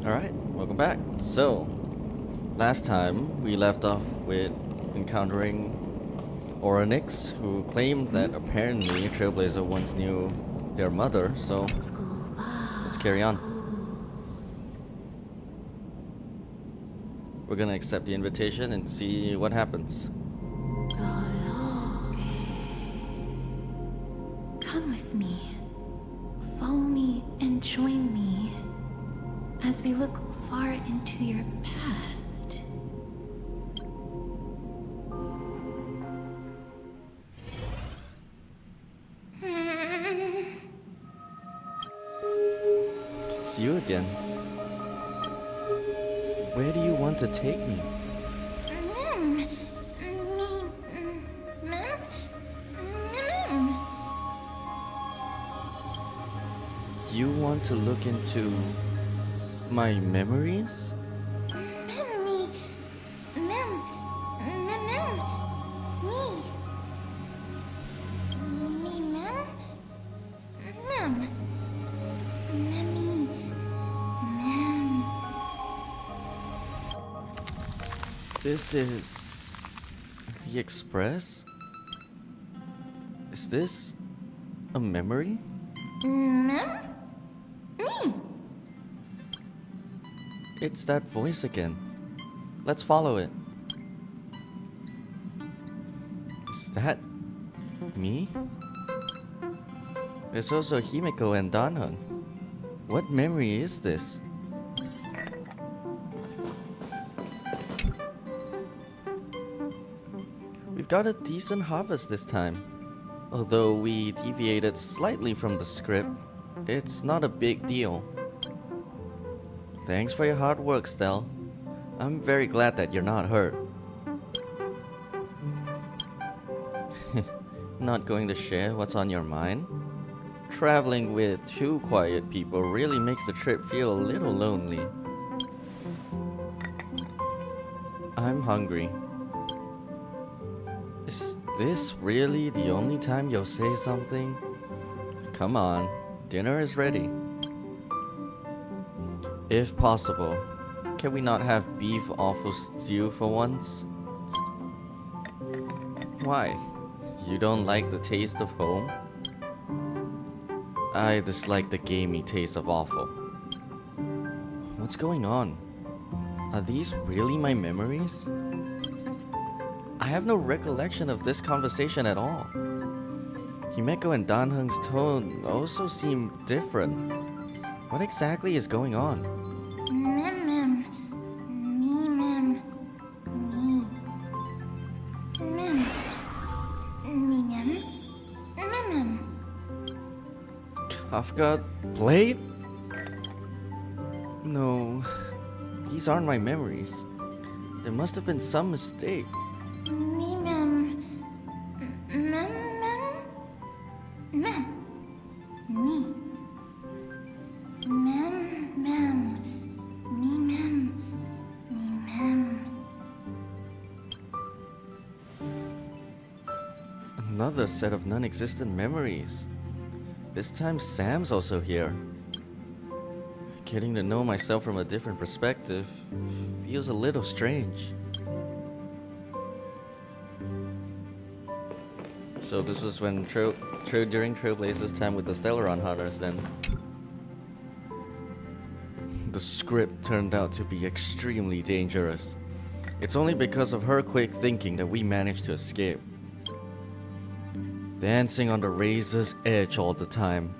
Alright, welcome back. So, last time we left off with encountering Oronix, who claimed that apparently Trailblazer once knew their mother, so let's carry on. We're gonna accept the invitation and see what happens. Come with me. Follow me and join me as we look far into your past. It's you again. Where do you want to take me? You want to look into my memories? This is the Express? Is this a memory? It's that voice again. Let's follow it. Is that me? There's also Himeko and Danheng. What memory is this? We've got a decent harvest this time. Although we deviated slightly from the script, it's not a big deal. Thanks for your hard work, Stel. I'm very glad that you're not hurt. Not going to share what's on your mind? Traveling with two quiet people really makes the trip feel a little lonely. I'm hungry. Is this really the only time you'll say something? Come on, dinner is ready. If possible, can we not have beef offal stew for once? Why? You don't like the taste of home? I dislike the gamey taste of offal. What's going on? Are these really my memories? I have no recollection of this conversation at all. Himeko and Danheng's tone also seem different. What exactly is going on? Kafka Blade? No, these aren't my memories. There must have been some mistake. Another set of non-existent memories. This time Sam's also here. Getting to know myself from a different perspective feels a little strange. So this was when during Trailblazer's time with the Stellaron Hunters then. The script turned out to be extremely dangerous. It's only because of her quick thinking that we managed to escape. Dancing on the razor's edge all the time.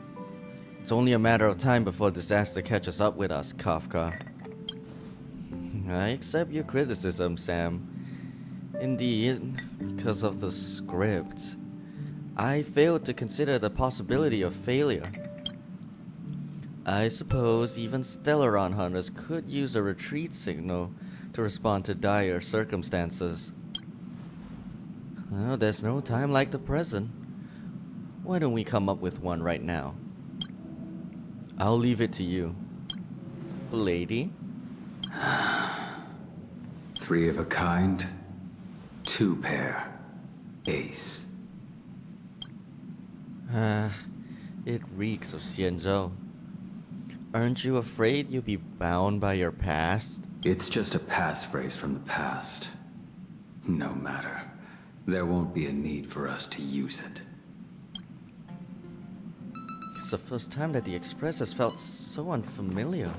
It's only a matter of time before disaster catches up with us, Kafka. I accept your criticism, Sam. Indeed, because of the script, I failed to consider the possibility of failure. I suppose even Stellaron hunters could use a retreat signal to respond to dire circumstances. Well, there's no time like the present. Why don't we come up with one right now? I'll leave it to you. Lady? 3 of a kind, 2 pair, ace. It reeks of Xianzhou. Aren't you afraid you'll be bound by your past? It's just a passphrase from the past. No matter. There won't be a need for us to use it. It's the first time that the Express has felt so unfamiliar.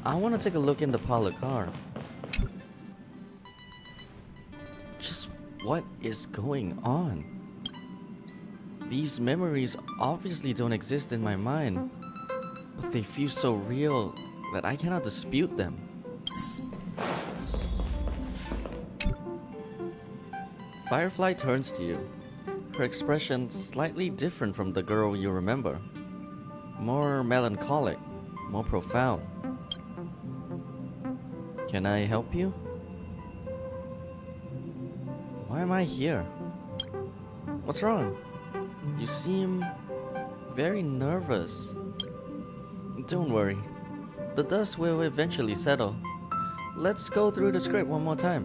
I want to take a look in the parlor car. Just what is going on? These memories obviously don't exist in my mind, but they feel so real that I cannot dispute them. Firefly turns to you, her expression slightly different from the girl you remember. More melancholic, more profound. Can I help you? Why am I here? What's wrong? You seem very nervous. Don't worry. The dust will eventually settle. Let's go through the script one more time.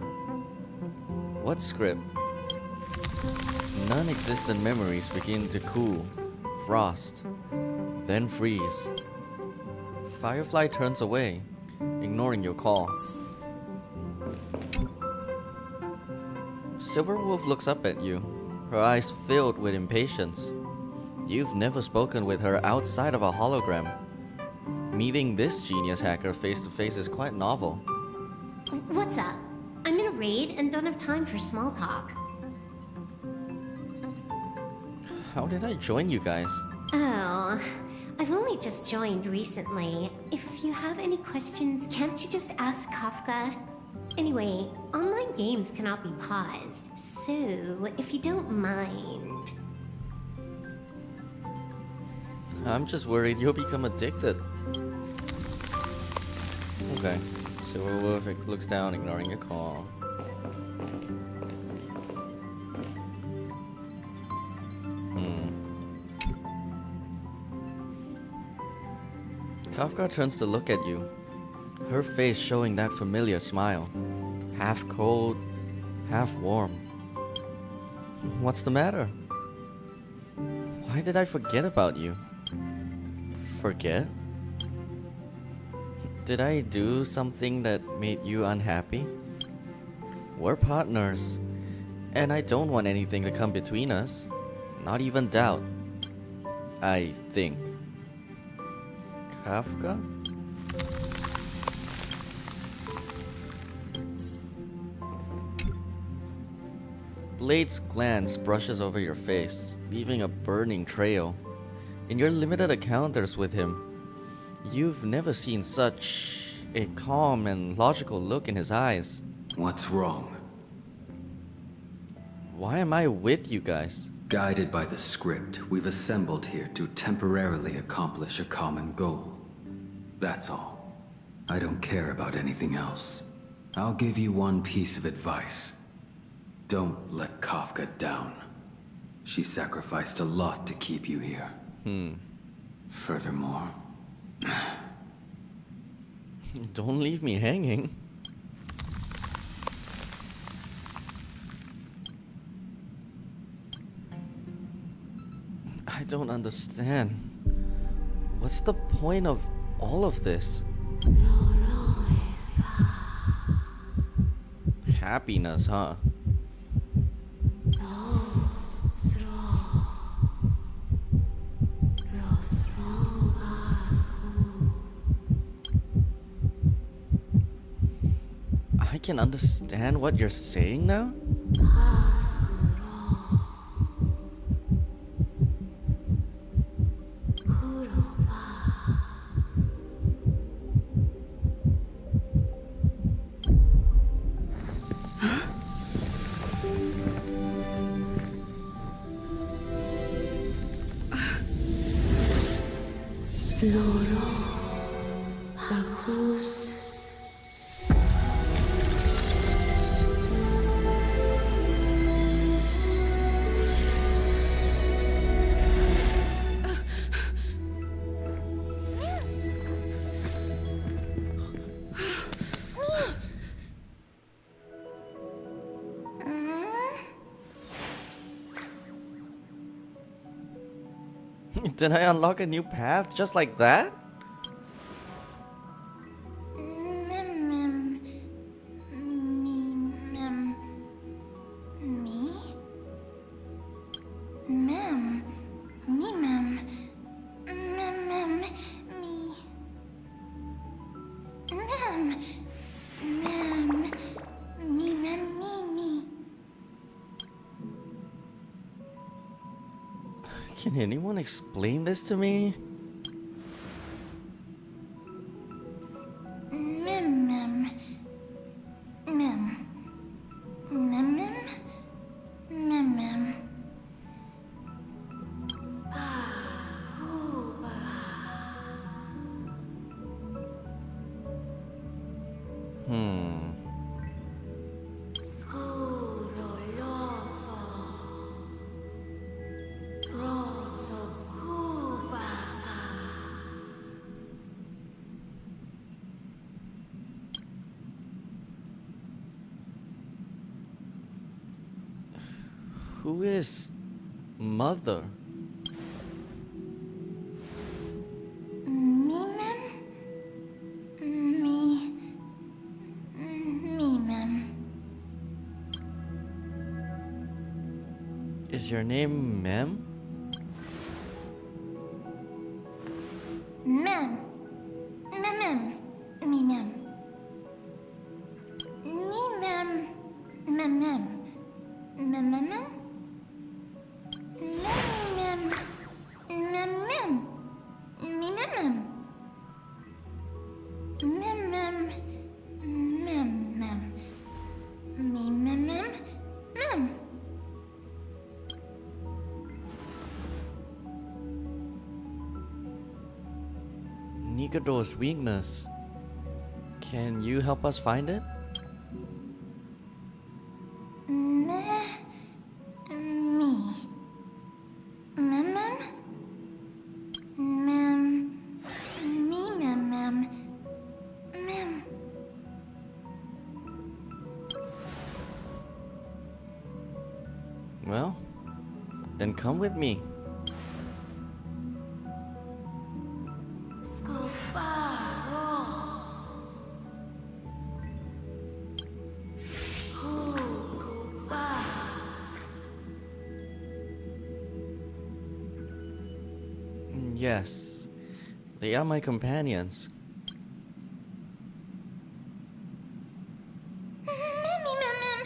What script? Non-existent memories begin to cool, frost, then freeze. Firefly turns away, ignoring your call. Silverwolf looks up at you, her eyes filled with impatience. You've never spoken with her outside of a hologram. Meeting this genius hacker face to face is quite novel. What's up? I'm in a raid and don't have time for small talk. How did I join you guys? Oh, I've only just joined recently. If you have any questions, can't you just ask Kafka? Anyway, online games cannot be paused, so if you don't mind... I'm just worried you'll become addicted. Okay. Silverwolf looks down, ignoring your call. Kafka turns to look at you, her face showing that familiar smile. Half cold, half warm. What's the matter? Why did I forget about you? Forget? Did I do something that made you unhappy? We're partners, and I don't want anything to come between us. Not even doubt. I think. Kafka? Blade's glance brushes over your face, leaving a burning trail. In your limited encounters with him, you've never seen such a calm and logical look in his eyes. What's wrong? Why am I with you guys? Guided by the script, we've assembled here to temporarily accomplish a common goal. That's all. I don't care about anything else. I'll give you one piece of advice. Don't let Kafka down. She sacrificed a lot to keep you here. Furthermore... Don't leave me hanging. I don't understand. What's the point of all of this? Happiness, huh? I can understand what you're saying now? Did I unlock a new path just like that? Can anyone explain this to me? Mem mem. Mem. Mem mem. Mem mem. Hmm. Who is Mother? Me mem. Me. Me mem. Is your name Mem? Mem. Mem mem. Me mem. Me mem. Mem mem. Mem mem mem. Mem mem. Mem mem. Me mem mem. Mem mem. Mem mem. Me mem mem. Mem. Nikado's weakness. Can you help us find it? Me. Mem mem. Mem. Me mem mem. Mem. Well, then come with me. Yes, they are my companions. Me mem mem.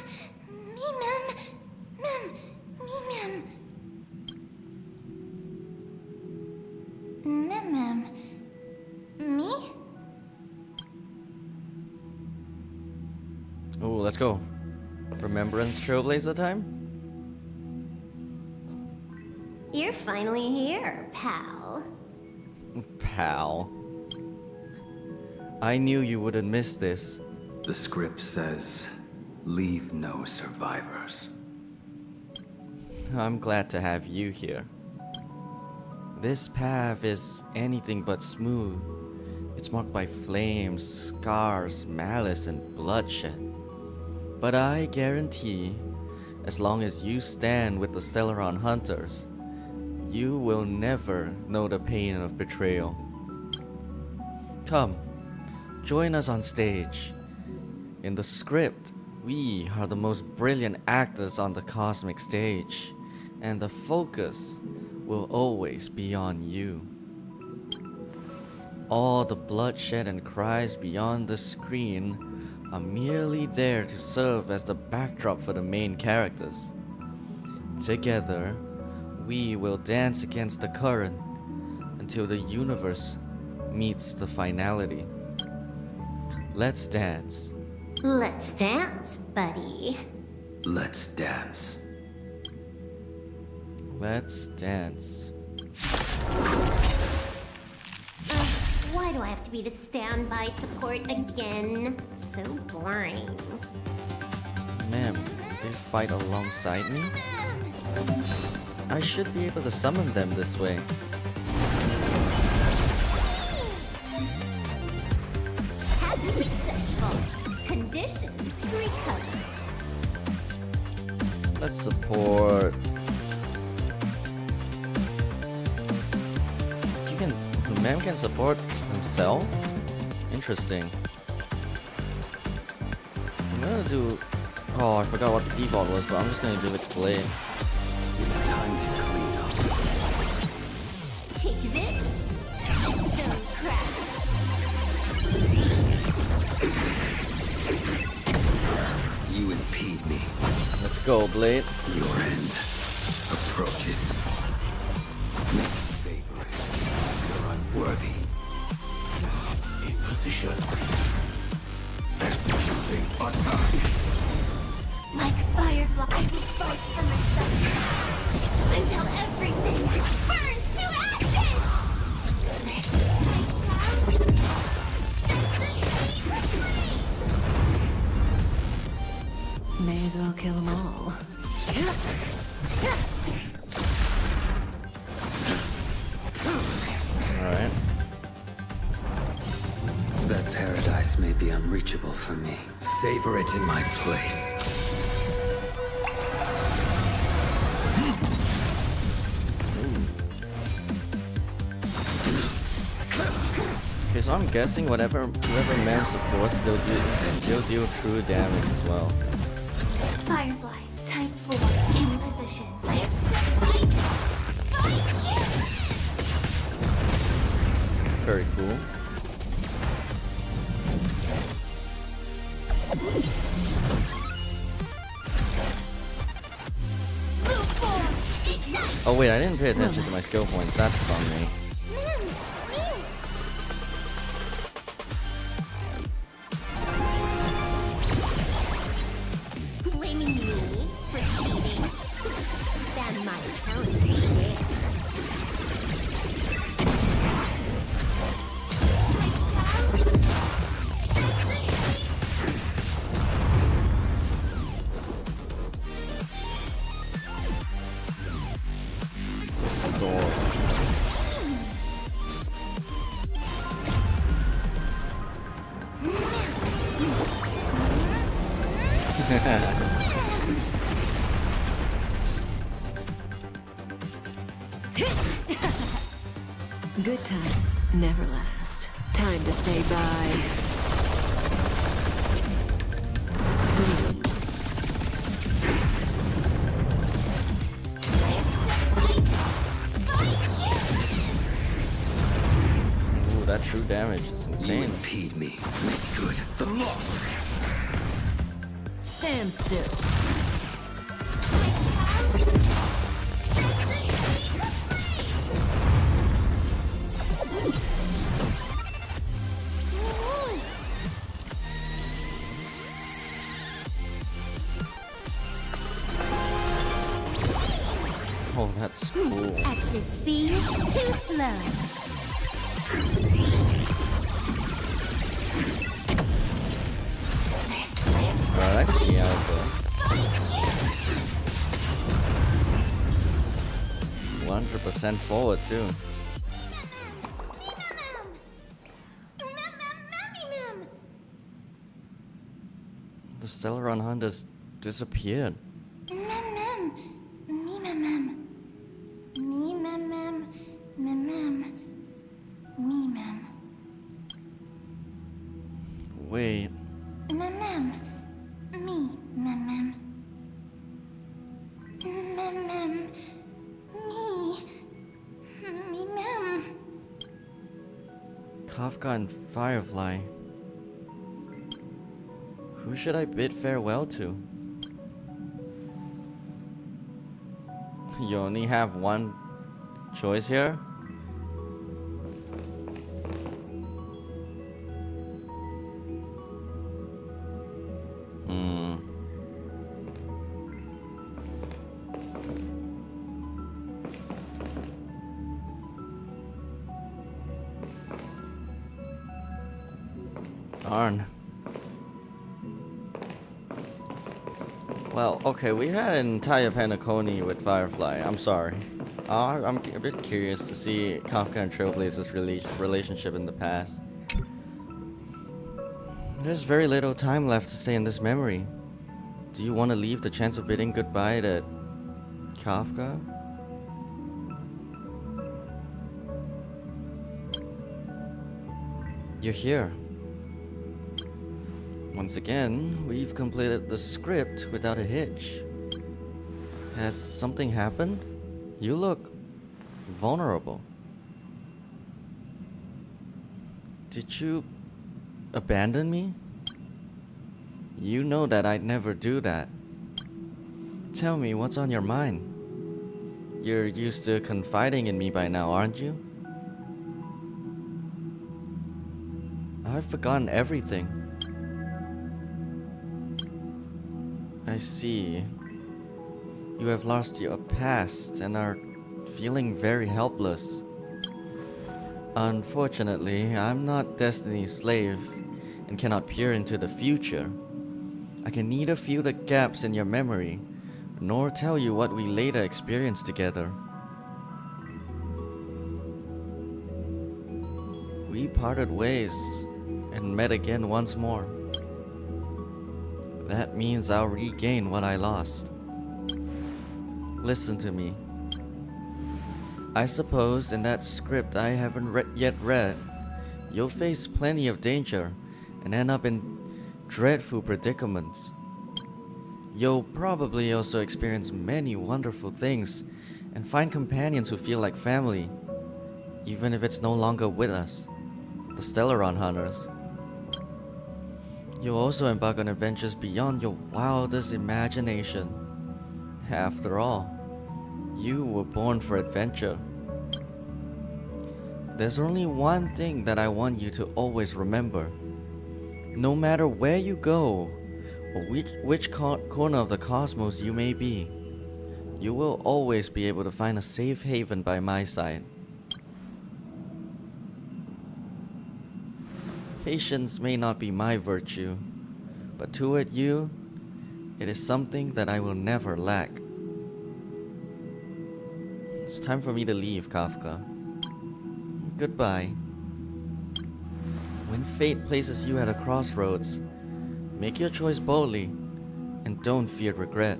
Me mem. Mem. Me mem. Mem mem. Me? Oh, let's go. Remembrance Trailblazer time? You're finally here, pal. Pal. I knew you wouldn't miss this. The script says, leave no survivors. I'm glad to have you here. This path is anything but smooth. It's marked by flames, scars, malice, and bloodshed. But I guarantee, as long as you stand with the Stellaron Hunters, you will never know the pain of betrayal. Come, join us on stage. In the script, we are the most brilliant actors on the cosmic stage, and the focus will always be on you. All the bloodshed and cries beyond the screen are merely there to serve as the backdrop for the main characters. Together, we will dance against the current until the universe meets the finality. Let's dance. Let's dance, buddy. Let's dance. Let's dance. Why do I have to be the standby support again? So boring. Ma'am, they fight alongside me? I should be able to summon them this way. Happy successful. Condition recover. Let's support. Ma'am can support himself? Interesting. I'm gonna do. Oh, I forgot what the default was, but I'm just gonna give it to Blade. It's time to clean up. Take this. Stone crash. You impede me. Let's go, Blade. Your end approaches. I will fight for myself until everything burns to ashes! May as well kill them all. Alright. That paradise may be unreachable for me. Savor it in my place. Okay, so I'm guessing whoever Mem supports, they'll deal true damage as well. Firefly, type 4, in position. Very cool. Oh wait, I didn't pay attention to my skill points. That's on me. Blaming me for cheating. That might count, yeah. Store. Good times never last. Time to say bye. Ooh, that true damage is You insane. impede me. Make good the loss. Stand still. Oh, that's cool. At this speed, too slow. Alright, I see how it goes. 100% forward too. The Celeron hunters disappeared. Wait, Kafka and Firefly. Who should I bid farewell to? You only have one choice here? Hmm. Darn. Well, okay, we had an entire Penacony with Firefly. I'm sorry. I'm a bit curious to see Kafka and Trailblazer's relationship in the past. There's very little time left to stay in this memory. Do you want to leave the chance of bidding goodbye to Kafka? You're here. Once again, we've completed the script without a hitch. Has something happened? You look vulnerable. Did you abandon me? You know that I'd never do that. Tell me what's on your mind. You're used to confiding in me by now, aren't you? I've forgotten everything. I see. You have lost your past and are feeling very helpless. Unfortunately, I'm not Destiny's slave and cannot peer into the future. I can neither fill the gaps in your memory, nor tell you what we later experienced together. We parted ways and met again once more. That means I'll regain what I lost. Listen to me. I suppose in that script I haven't yet read, you'll face plenty of danger and end up in dreadful predicaments. You'll probably also experience many wonderful things and find companions who feel like family, even if it's no longer with us, the Stellaron Hunters. You'll also embark on adventures beyond your wildest imagination. After all, you were born for adventure. There's only one thing that I want you to always remember. No matter where you go, or which corner of the cosmos you may be, you will always be able to find a safe haven by my side. Patience may not be my virtue, but toward you, it is something that I will never lack. It's time for me to leave, Kafka. Goodbye. When fate places you at a crossroads, make your choice boldly and don't fear regret.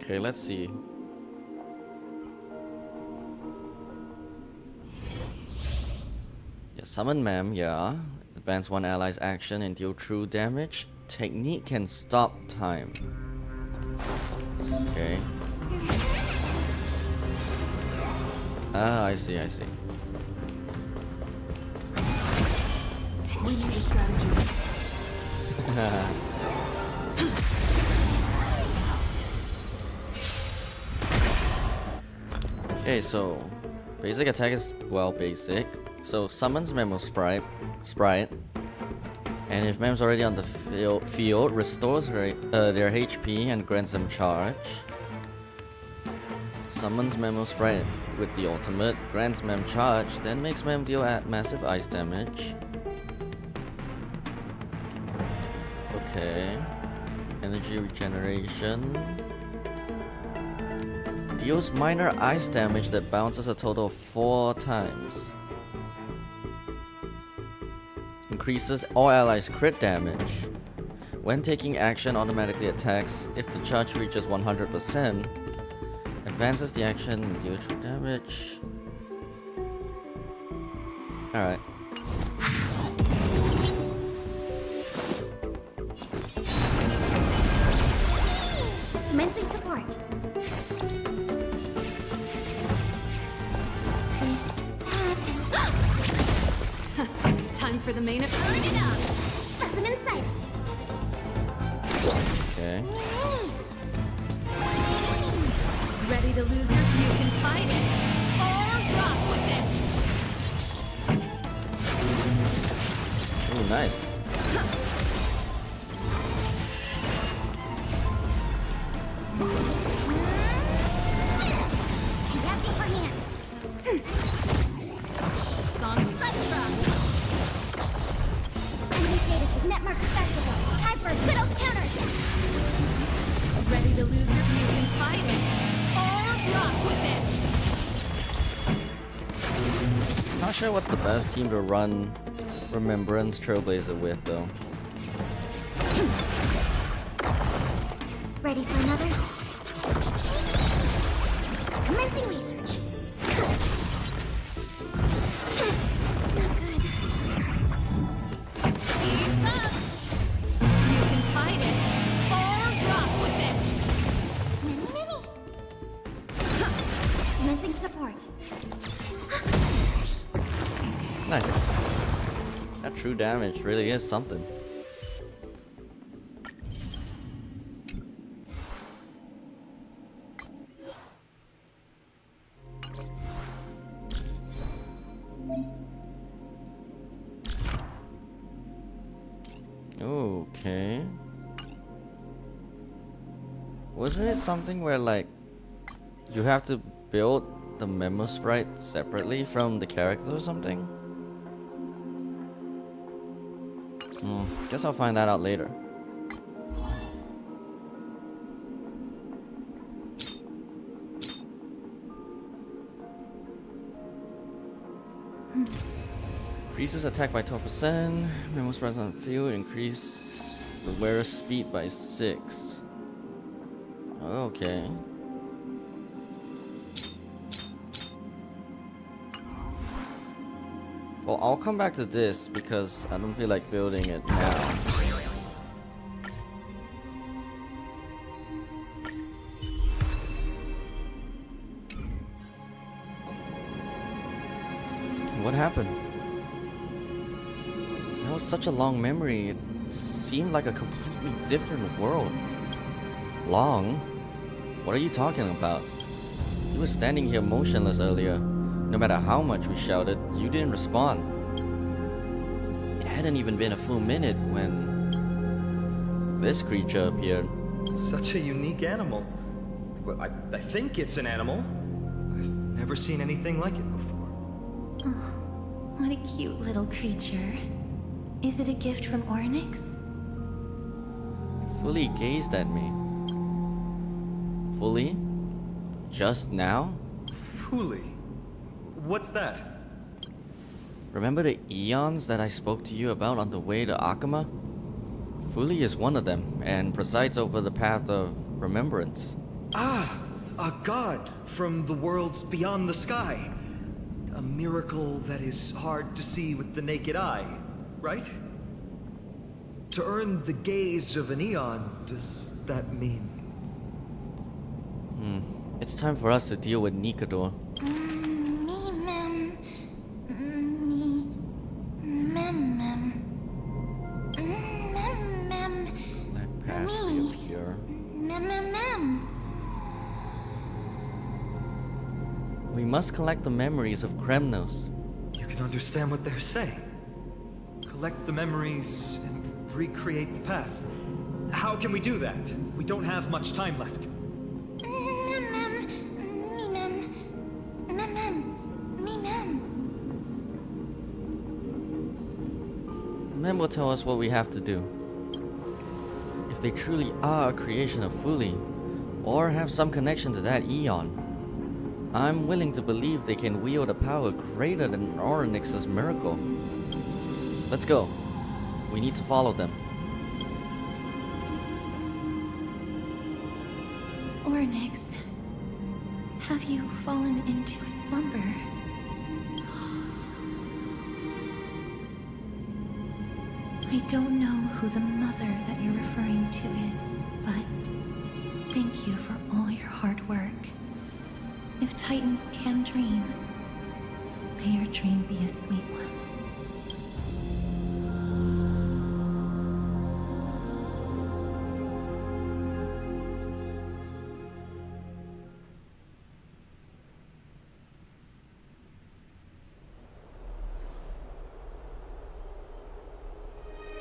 Okay, let's see. Yeah, summon Mem, yeah. Advance one ally's action and deal true damage. Technique can stop time. Okay. Ah, I see. We need a strategy. Okay, so basic attack is well basic. So summons Memo Sprite, and if Mem's already on the field, restores their HP and grants them charge. Summons Memo Sprite with the ultimate, grants Mem charge, then makes Mem deal at massive ice damage. Okay, energy regeneration. Deals minor ice damage that bounces a total of 4 times. Increases all allies' crit damage. When taking action, automatically attacks if the charge reaches 100%. Advances the action and deals true damage. Alright. Commencing support. Time for the main event. Turn it up. Lesson insight. Okay. Ready to lose your? You can fight it or rock with it. Ooh, nice. You have the upper hand. Songs. Let's rock. Enemy status is net mark effective. Time for a good old counterattack. Ready to lose your? You can fight it or rock with it. Not sure what's the best team to run Remembrance Trailblazer with, though. Ready for another? Commencing research. Not good. Keep up. You can fight it or rock with it. Many. Nice. That true damage really is something. Okay. Wasn't it something where like you have to build the memo sprite separately from the character or something? Guess I'll find that out later. Increases attack by 12%. Memo spreads on field. Increase the wearer's speed by 6. Okay. Well, I'll come back to this because I don't feel like building it now. What happened? That was such a long memory. It seemed like a completely different world. Long? What are you talking about? You were standing here motionless earlier. No matter how much we shouted, you didn't respond. It hadn't even been a full minute when this creature appeared. Such a unique animal. Well, I think it's an animal. I've never seen anything like it before. Oh, what a cute little creature. Is it a gift from Ornyx? Fully gazed at me. Fully? Just now? Fully? What's that? Remember the eons that I spoke to you about on the way to Akama? Fully is one of them, and presides over the path of remembrance. Ah, a god from the worlds beyond the sky. A miracle that is hard to see with the naked eye, right? To earn the gaze of an eon, does that mean? It's time for us to deal with Nikador. Let past reappear. We must collect the memories of Kremnos. You can understand what they're saying. Collect the memories and recreate the past. How can we do that? We don't have much time left. Mem will tell us what we have to do. If they truly are a creation of Fully, or have some connection to that eon, I'm willing to believe they can wield a power greater than Ornyx's miracle. Let's go. We need to follow them. Ornyx, have you fallen into a slumber? I don't know who the mother that you're referring to is, but thank you for all your hard work. If Titans can dream, may your dream be a sweet one.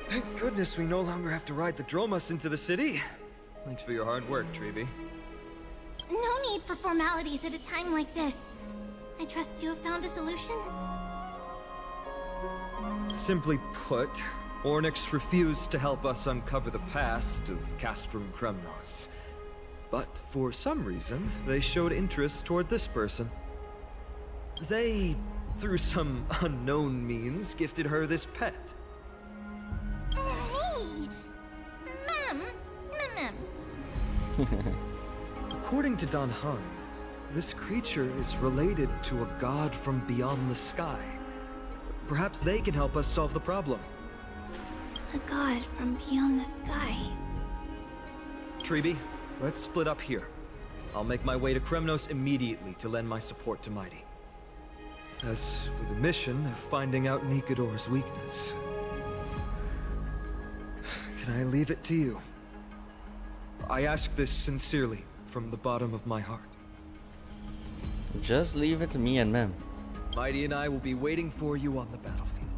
Thank goodness we no longer have to ride the Dromus into the city. Thanks for your hard work, Treeby. No need for formalities at a time like this. I trust you have found a solution? Simply put, Ornyx refused to help us uncover the past of Castrum Kremnos. But for some reason, they showed interest toward this person. They, through some unknown means, gifted her this pet. Me? Ma'am. According to Don Hun, this creature is related to a god from beyond the sky. Perhaps they can help us solve the problem. A god from beyond the sky. Treeby, let's split up here. I'll make my way to Kremnos immediately to lend my support to Mighty. As for the mission of finding out Nikador's weakness, can I leave it to you? I ask this sincerely, from the bottom of my heart. Just leave it to me and Mem. Mighty and I will be waiting for you on the battlefield.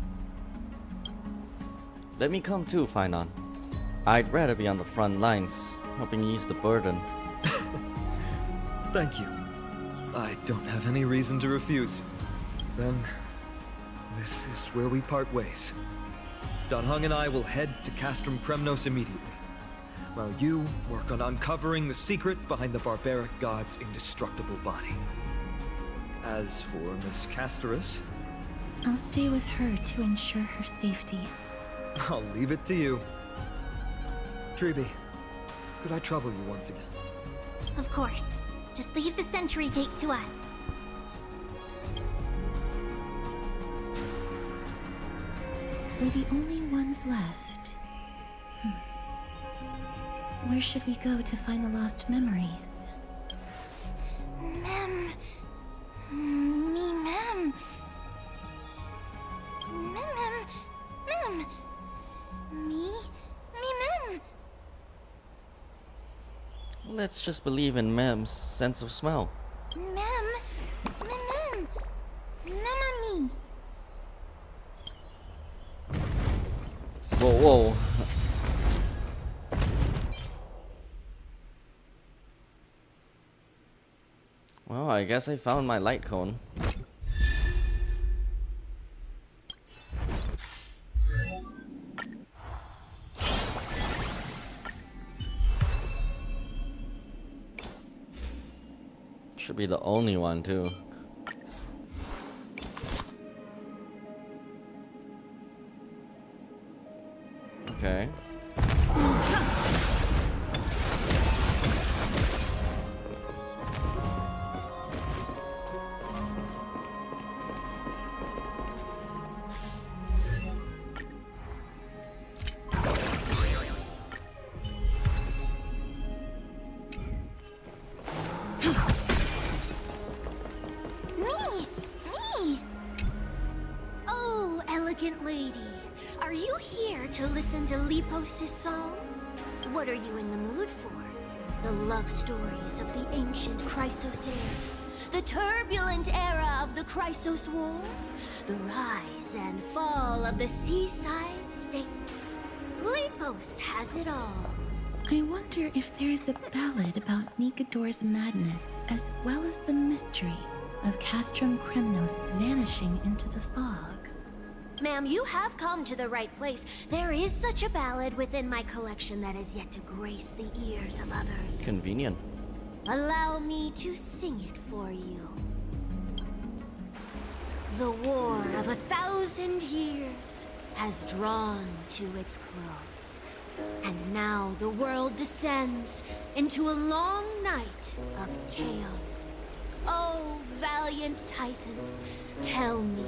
Let me come too, Finon. I'd rather be on the front lines, helping ease the burden. Thank you. I don't have any reason to refuse. Then, this is where we part ways. Dan Heng and I will head to Castrum Kremnos immediately, while you work on uncovering the secret behind the barbaric god's indestructible body. As for Miss Casterus, I'll stay with her to ensure her safety. I'll leave it to you. Treeby, could I trouble you once again? Of course. Just leave the sentry gate to us. We're the only ones left. Where should we go to find the lost memories? Mem. Mem. Mem. Me, Mem. Let's just believe in Mem's sense of smell. Mem. Me. Whoa, whoa. Well, I guess I found my light cone. Should be the only one too. Okay. Me. Oh, elegant lady. Are you here to listen to Lepos' song? What are you in the mood for? The love stories of the ancient Chrysosairs, the turbulent era of the Chrysos War, the rise and fall of the seaside states. Lepos has it all. I wonder if there's a ballad about Nikador's madness, as well as the mystery of Castrum Kremnos vanishing into the fog. Ma'am, you have come to the right place. There is such a ballad within my collection that is yet to grace the ears of others. Convenient. Allow me to sing it for you. The war of 1,000 years has drawn to its close, and now the world descends into a long night of chaos. Oh, valiant Titan, tell me,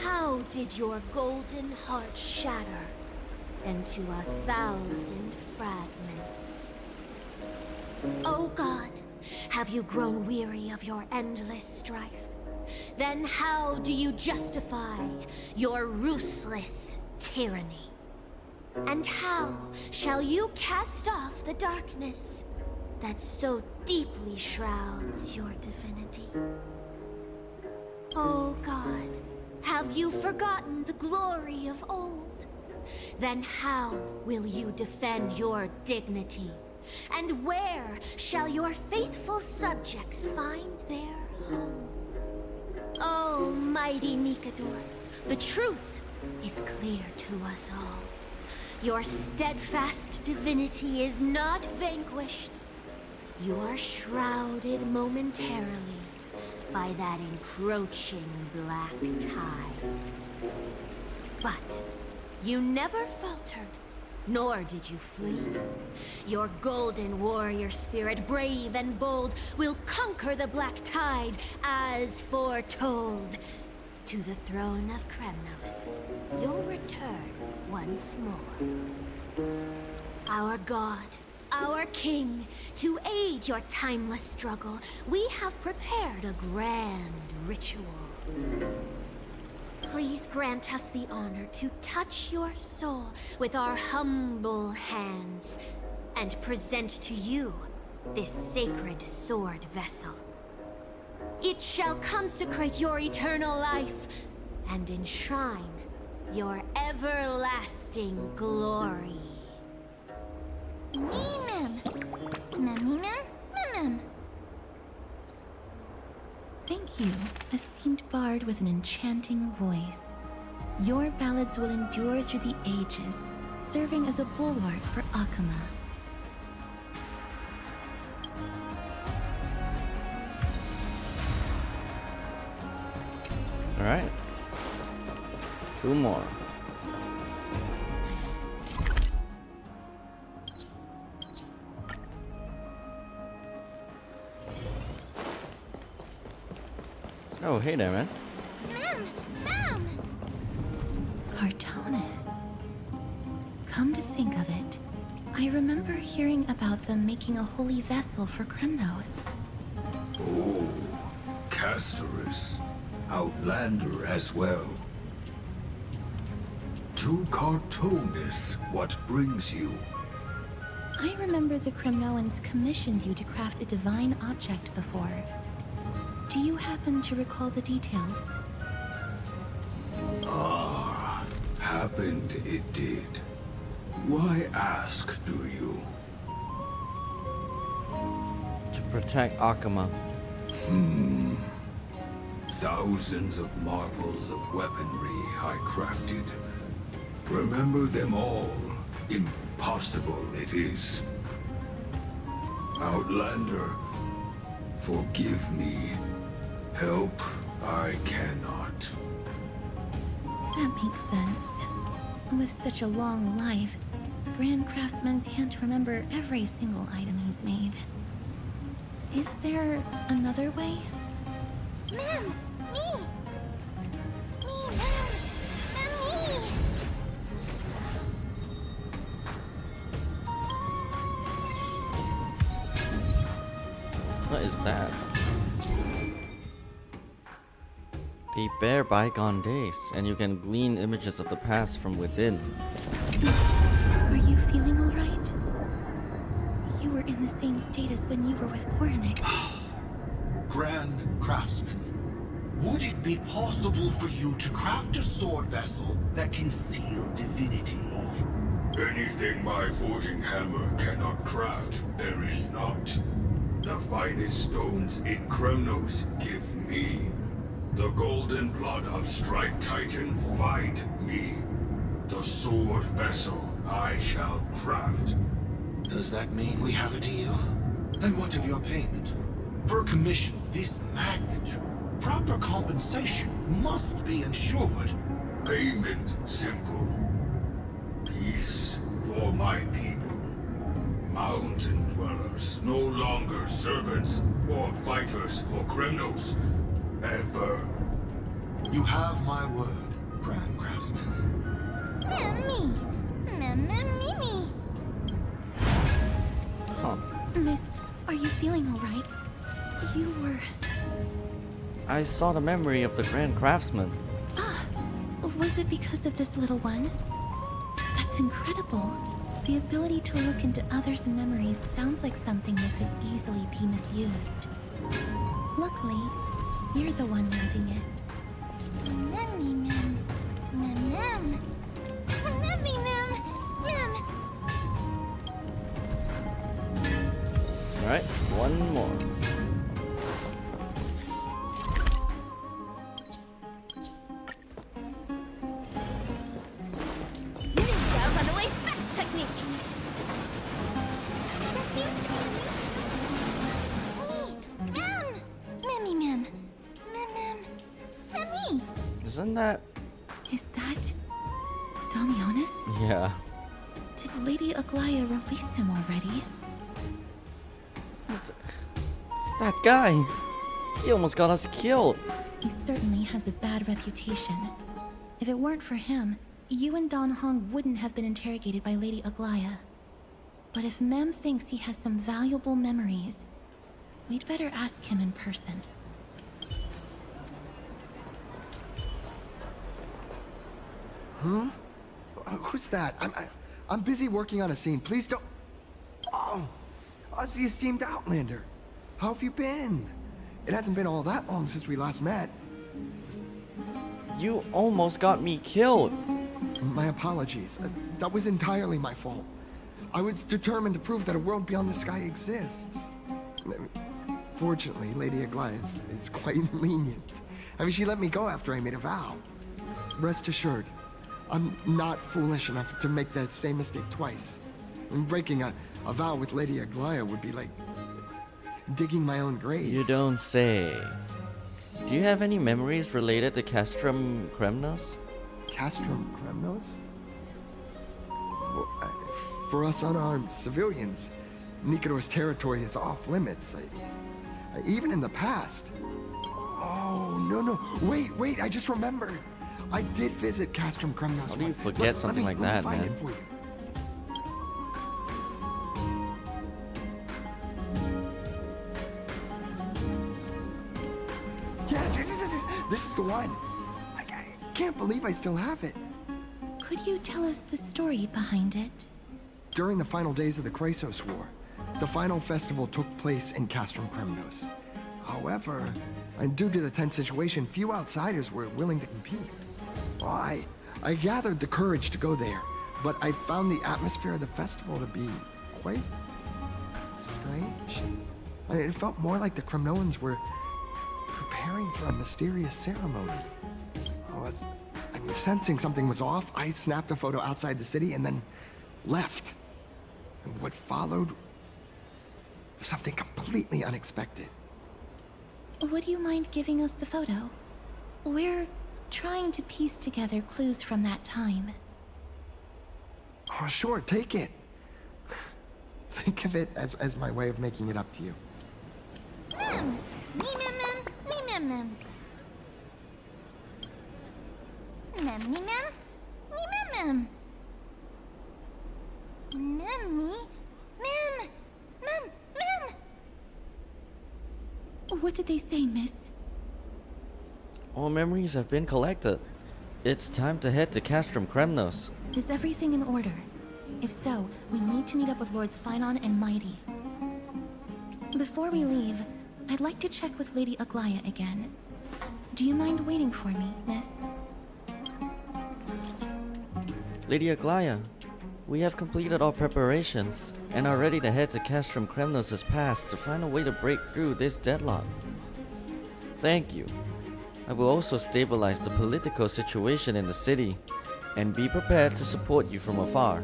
how did your golden heart shatter into 1,000 fragments? Oh God, have you grown weary of your endless strife? Then how do you justify your ruthless tyranny? And how shall you cast off the darkness that so deeply shrouds your divinity? Oh God, have you forgotten the glory of old? Then how will you defend your dignity? And where shall your faithful subjects find their home? Oh, mighty Nikador, the truth is clear to us all. Your steadfast divinity is not vanquished. You are shrouded momentarily by that encroaching black tide. But you never faltered, nor did you flee. Your golden warrior spirit, brave and bold, will conquer the black tide as foretold. To the throne of Kremnos, you'll return once more. Our god, our king, to aid your timeless struggle, we have prepared a grand ritual. Please grant us the honor to touch your soul with our humble hands and present to you this sacred sword vessel. It shall consecrate your eternal life and enshrine your everlasting glory. Thank you, esteemed bard with an enchanting voice. Your ballads will endure through the ages, serving as a bulwark for Akama. Alright. 2 more. Oh, hey there, man. Cartonis. Come to think of it, I remember hearing about them making a holy vessel for Kremnos. Oh, Casterus. Outlander as well. To Cartonis, what brings you? I remember the Kremnoans commissioned you to craft a divine object before. Do you happen to recall the details? Ah, happened it did. Why ask, do you? To protect Akama. Thousands of marvels of weaponry I crafted. Remember them all. Impossible it is. Outlander, forgive me. Help I cannot. That makes sense. With such a long life, the Grand Craftsman can't remember every single item he's made. Is there another way? Ma'am, me! Me, me! What is that? Prepare bygone days, and you can glean images of the past from within. Are you feeling all right? You were in the same state as when you were with Oranik. Grand Craftsman, would it be possible for you to craft a sword vessel that can seal divinity? Anything my forging hammer cannot craft, there is not. The finest stones in Kremnos give me. The golden blood of Strife Titan find me. The sword vessel I shall craft. Does that mean we have a deal? And what of your payment? For a commission of this magnitude, proper compensation must be ensured. Payment simple. Peace for my people. Mountain dwellers, no longer servants or fighters for Kremnos. Ever. You have my word, Grand Craftsman. Me. Huh. Miss, are you feeling all right? You were... I saw the memory of the Grand Craftsman. Was it because of this little one? That's incredible. The ability to look into others' memories sounds like something that could easily be misused. Luckily, you're the one wielding it. Alright, 1 more. Ninja runaway fast technique! There seems to be me. Isn't that... Is that... Damionis? Yeah. Did Lady Aglaya release him already? That guy! He almost got us killed! He certainly has a bad reputation. If it weren't for him, you and Don Hong wouldn't have been interrogated by Lady Aglaya. But if Mem thinks he has some valuable memories, we'd better ask him in person. Who's that? I'm busy working on a scene. Please don't... Oh, us the esteemed Outlander. How have you been? It hasn't been all that long since we last met. You almost got me killed. My apologies. That was entirely my fault. I was determined to prove that a world beyond the sky exists. Fortunately, Lady Aglaia is quite lenient. I mean, she let me go after I made a vow. Rest assured, I'm not foolish enough to make the same mistake twice. And breaking a vow with Lady Aglaia would be like digging my own grave. You don't say. Do you have any memories related to Castrum Kremnos? Castrum Kremnos? Well, for us unarmed civilians, Nikodor's territory is off limits. Even in the past. Oh, no. Wait, I just remembered. I did visit Castrum Kremnos. How do you forget something like that, find man? It for you. Yes. This is the one. I can't believe I still have it. Could you tell us the story behind it? During the final days of the Chrysos War, the final festival took place in Castrum Kremnos. However, and due to the tense situation, few outsiders were willing to compete. Well, I gathered the courage to go there, but I found the atmosphere of the festival to be quite strange. It felt more like the Kremnoans were preparing for a mysterious ceremony. Sensing something was off, I snapped a photo outside the city and then left. And what followed was something completely unexpected. Would you mind giving us the photo? We're trying to piece together clues from that time. Oh, sure, take it. Think of it as my way of making it up to you. What did they say, miss? All memories have been collected. It's time to head to Castrum Kremnos. Is everything in order? If so, we need to meet up with Lords Phynon and Mighty. Before we leave, I'd like to check with Lady Aglaia again. Do you mind waiting for me, miss? Lady Aglaia, we have completed our preparations and are ready to head to Castrum Kremnos' pass to find a way to break through this deadlock. Thank you. I will also stabilize the political situation in the city and be prepared to support you from afar.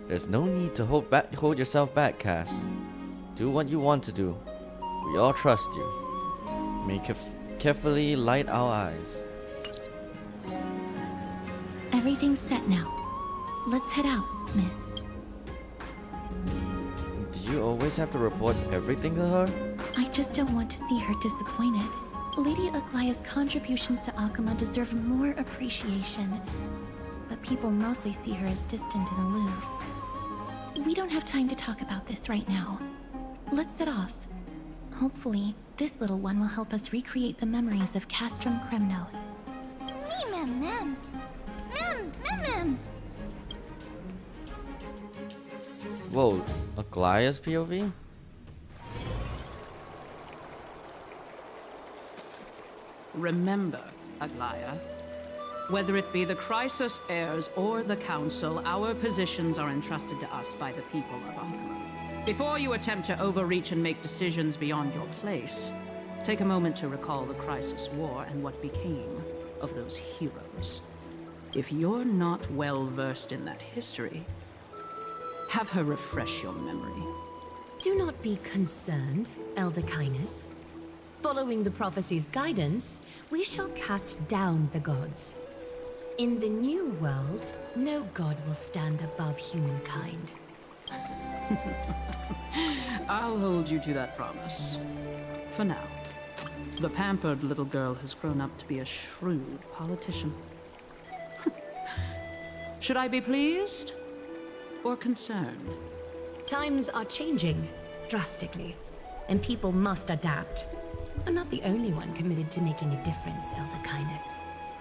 There's no need to hold yourself back, Cass. Do what you want to do. We all trust you. May carefully light our eyes. Everything's set now. Let's head out, miss. Do you always have to report everything to her? I just don't want to see her disappointed. Lady Aglaia's contributions to Akama deserve more appreciation, but people mostly see her as distant and aloof. We don't have time to talk about this right now. Let's set off. Hopefully, this little one will help us recreate the memories of Castrum Kremnos. Mem. Whoa, Aglaia's POV? Remember, Aglaia, whether it be the Chrysos heirs or the Council, our positions are entrusted to us by the people of Akama. Before you attempt to overreach and make decisions beyond your place, take a moment to recall the Chrysos War and what became of those heroes. If you're not well versed in that history, have her refresh your memory. Do not be concerned, Elder Kindness. Following the prophecy's guidance, we shall cast down the gods. In the new world, no god will stand above humankind. I'll hold you to that promise. For now. The pampered little girl has grown up to be a shrewd politician. Should I be pleased or concerned? Times are changing, drastically, and people must adapt. I'm not the only one committed to making a difference, Elder Kindness.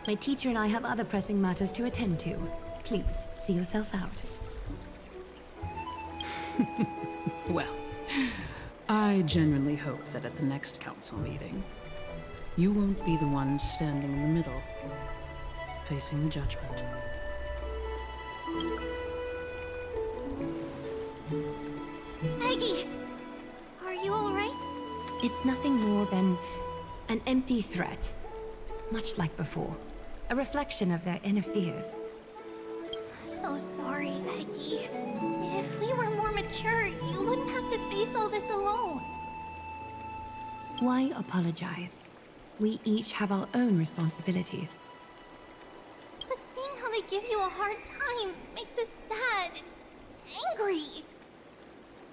My teacher and I have other pressing matters to attend to. Please, see yourself out. Well, I genuinely hope that at the next council meeting, you won't be the one standing in the middle, facing the judgment. Aggie! Are you alright? It's nothing more than an empty threat. Much like before. A reflection of their inner fears. So sorry, Aggie. If we were more mature, you wouldn't have to face all this alone. Why apologize? We each have our own responsibilities. But seeing how they give you a hard time makes us sad and angry.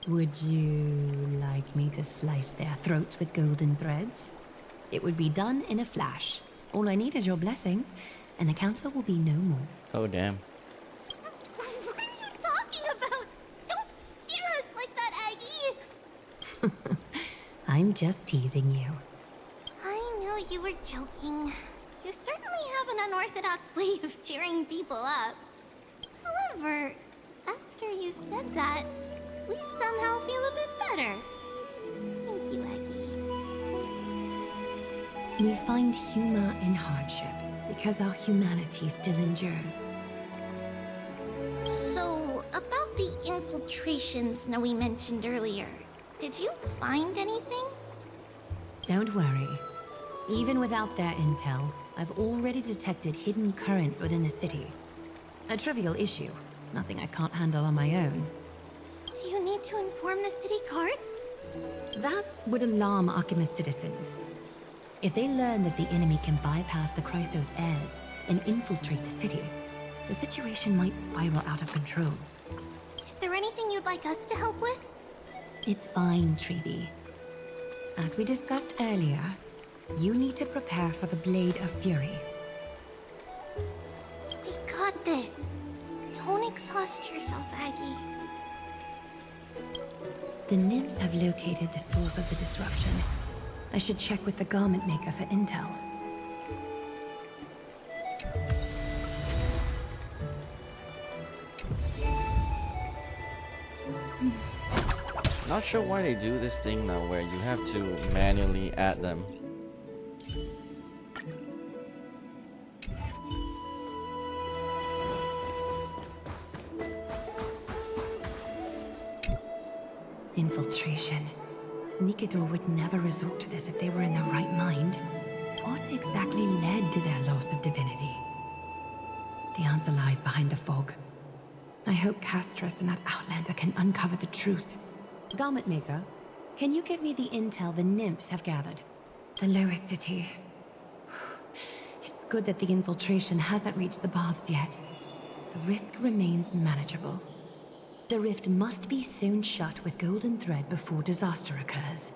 Would you like me to slice their throats with golden threads? It would be done in a flash. All I need is your blessing, and the council will be no more. Oh, damn. What are you talking about? Don't scare us like that, Aggie! I'm just teasing you. I knew you were joking. You certainly have an unorthodox way of cheering people up. However, after you said that, we somehow feel a bit better. Thank you, Aggie. We find humor in hardship because our humanity still endures. So, about the infiltration Snowy mentioned earlier, did you find anything? Don't worry. Even without their intel, I've already detected hidden currents within the city. A trivial issue, nothing I can't handle on my own. Do you need to inform the city guards? That would alarm Archimedes citizens. If they learn that the enemy can bypass the Chrysos heirs and infiltrate the city, the situation might spiral out of control. Is there anything you'd like us to help with? It's fine, Treeby. As we discussed earlier, you need to prepare for the Blade of Fury. We got this. Don't exhaust yourself, Aggie. The nymphs have located the source of the disruption. I should check with the garment maker for intel. Not sure why they do this thing now where you have to manually add them. Infiltration. Nikidor would never resort to this if they were in their right mind. What exactly led to their loss of divinity? The answer lies behind the fog. I hope Castros and that Outlander can uncover the truth. Garment maker, can you give me the intel the nymphs have gathered? The lower city. It's good that the infiltration hasn't reached the baths yet. The risk remains manageable. The rift must be sewn shut with golden thread before disaster occurs.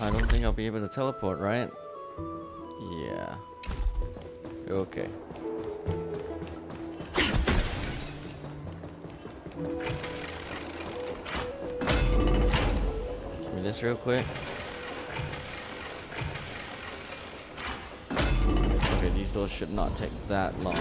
I don't think I'll be able to teleport, right? Yeah. Okay. Give me this real quick. Okay, these doors should not take that long.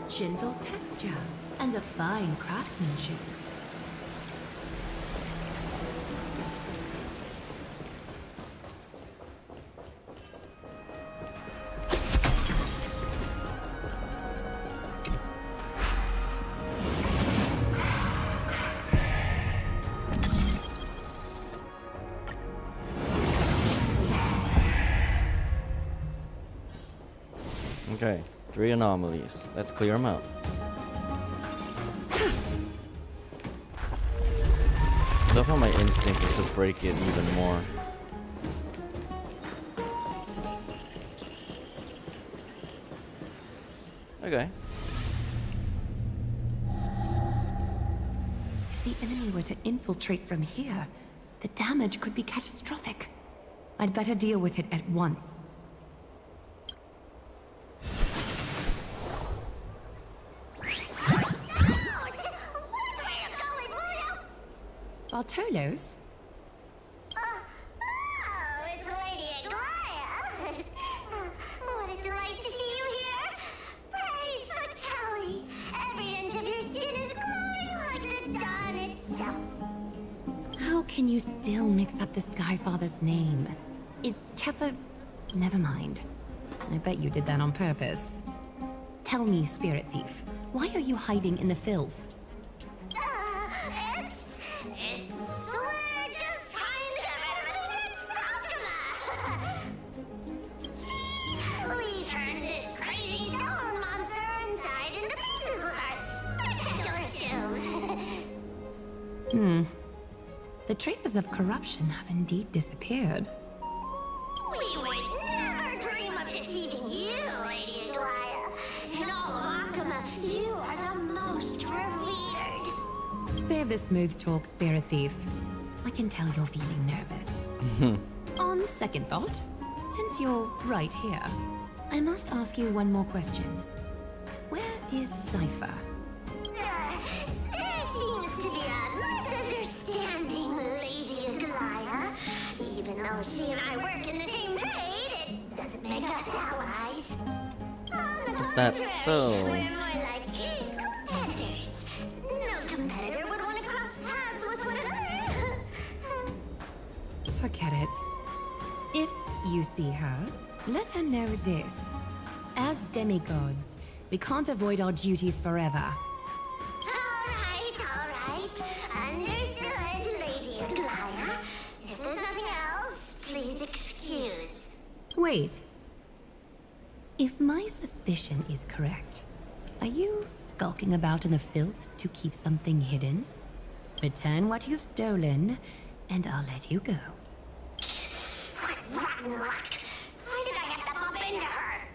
Gentle texture and a fine craftsmanship. Okay, 3 anomalies. Let's clear them out. Love how my instinct is to break it even more. Okay. If the enemy were to infiltrate from here, the damage could be catastrophic. I'd better deal with it at once. Bartolos? Oh, it's Lady Aglaya. What a delight to see you here. Praise for Kelly. Every inch of your skin is glowing like the dawn itself. How can you still mix up the Skyfather's name? It's Kefa... Never mind. I bet you did that on purpose. Tell me, Spirit Thief, why are you hiding in the filth? It's we're just trying to get rid of that Sakuma. See, we turned this crazy stone monster inside into pieces with our spectacular skills. The traces of corruption have indeed disappeared. We would never dream of deceiving you, Lady Aglaya. In all of Akuma, you are the most revered. Save the smooth talk, Spirit Thief. I can tell you're feeling nervous. On second thought, since you're right here, I must ask you one more question. Where is Cypher? There seems to be a misunderstanding, Lady Aglaya. Even though she and I work in the same trade, it doesn't make us allies. Is that so? We're more like competitors. No competitor would want to cross paths with one another. Forget it. If you see her, let her know this. As demigods, we can't avoid our duties forever. All right. Understood, Lady Aglaya. If there's nothing else, please excuse. Wait. If my suspicion is correct, are you skulking about in the filth to keep something hidden? Return what you've stolen, and I'll let you go. What rotten luck! Why did I have to bump into her?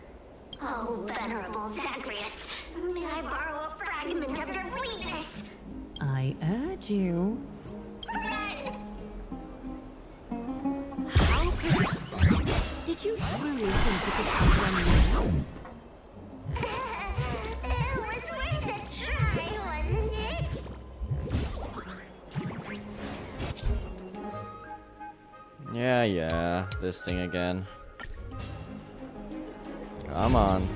Oh, venerable Zagreus, may I borrow a fragment of your fleetness? I urge you. Run! How could... Did you truly think you could outrun me? It was worth a try, wasn't it? Yeah, this thing again. Come on.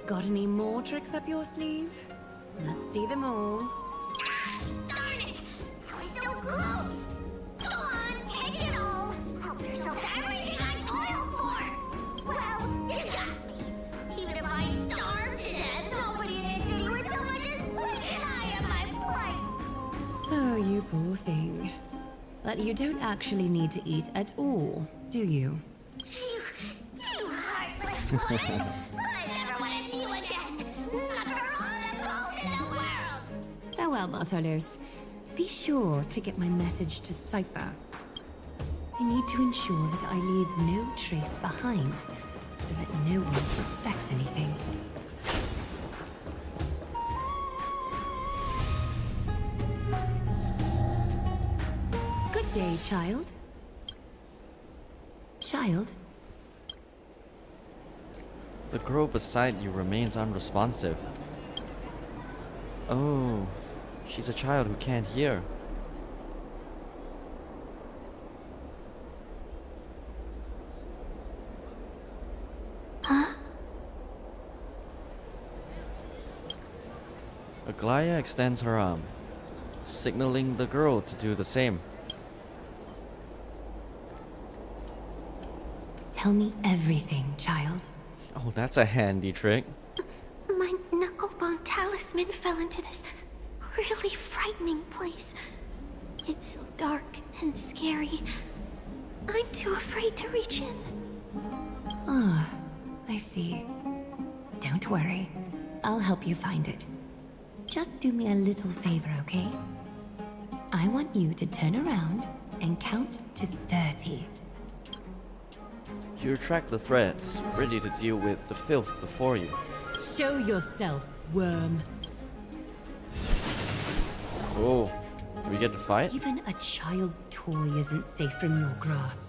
Got any more tricks up your sleeve? Let's see them all. Darn it! I was so close! Go on, take it all! Help yourself to everything I toiled for! Well, you got me. Even if I starved to death, nobody in this city would so much as blink an eye at my plight! Oh, you poor thing. But you don't actually need to eat at all, do you? You heartless one! I never want to see you again! Not for all the gold in the world! Farewell, Bartolos. Be sure to get my message to Cypher. I need to ensure that I leave no trace behind, so that no one suspects anything. Good day, child. Child? The girl beside you remains unresponsive. Oh, she's a child who can't hear. Huh? Aglaya extends her arm, signaling the girl to do the same. Tell me everything, child. Oh, that's a handy trick. My knucklebone talisman fell into this really frightening place. It's so dark and scary. I'm too afraid to reach in. Ah, I see. Don't worry. I'll help you find it. Just do me a little favor, okay? I want you to turn around and count to 30. You attract the threats, ready to deal with the filth before you. Show yourself, worm. Oh, do we get to fight? Even a child's toy isn't safe from your grasp.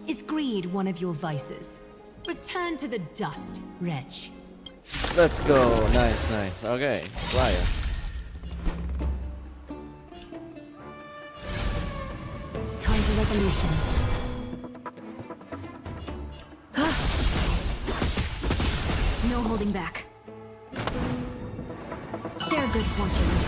Is greed one of your vices? Return to the dust, wretch. Let's go. Nice, nice. Okay, Flyer. Time for revolution. No holding back. Share good fortunes.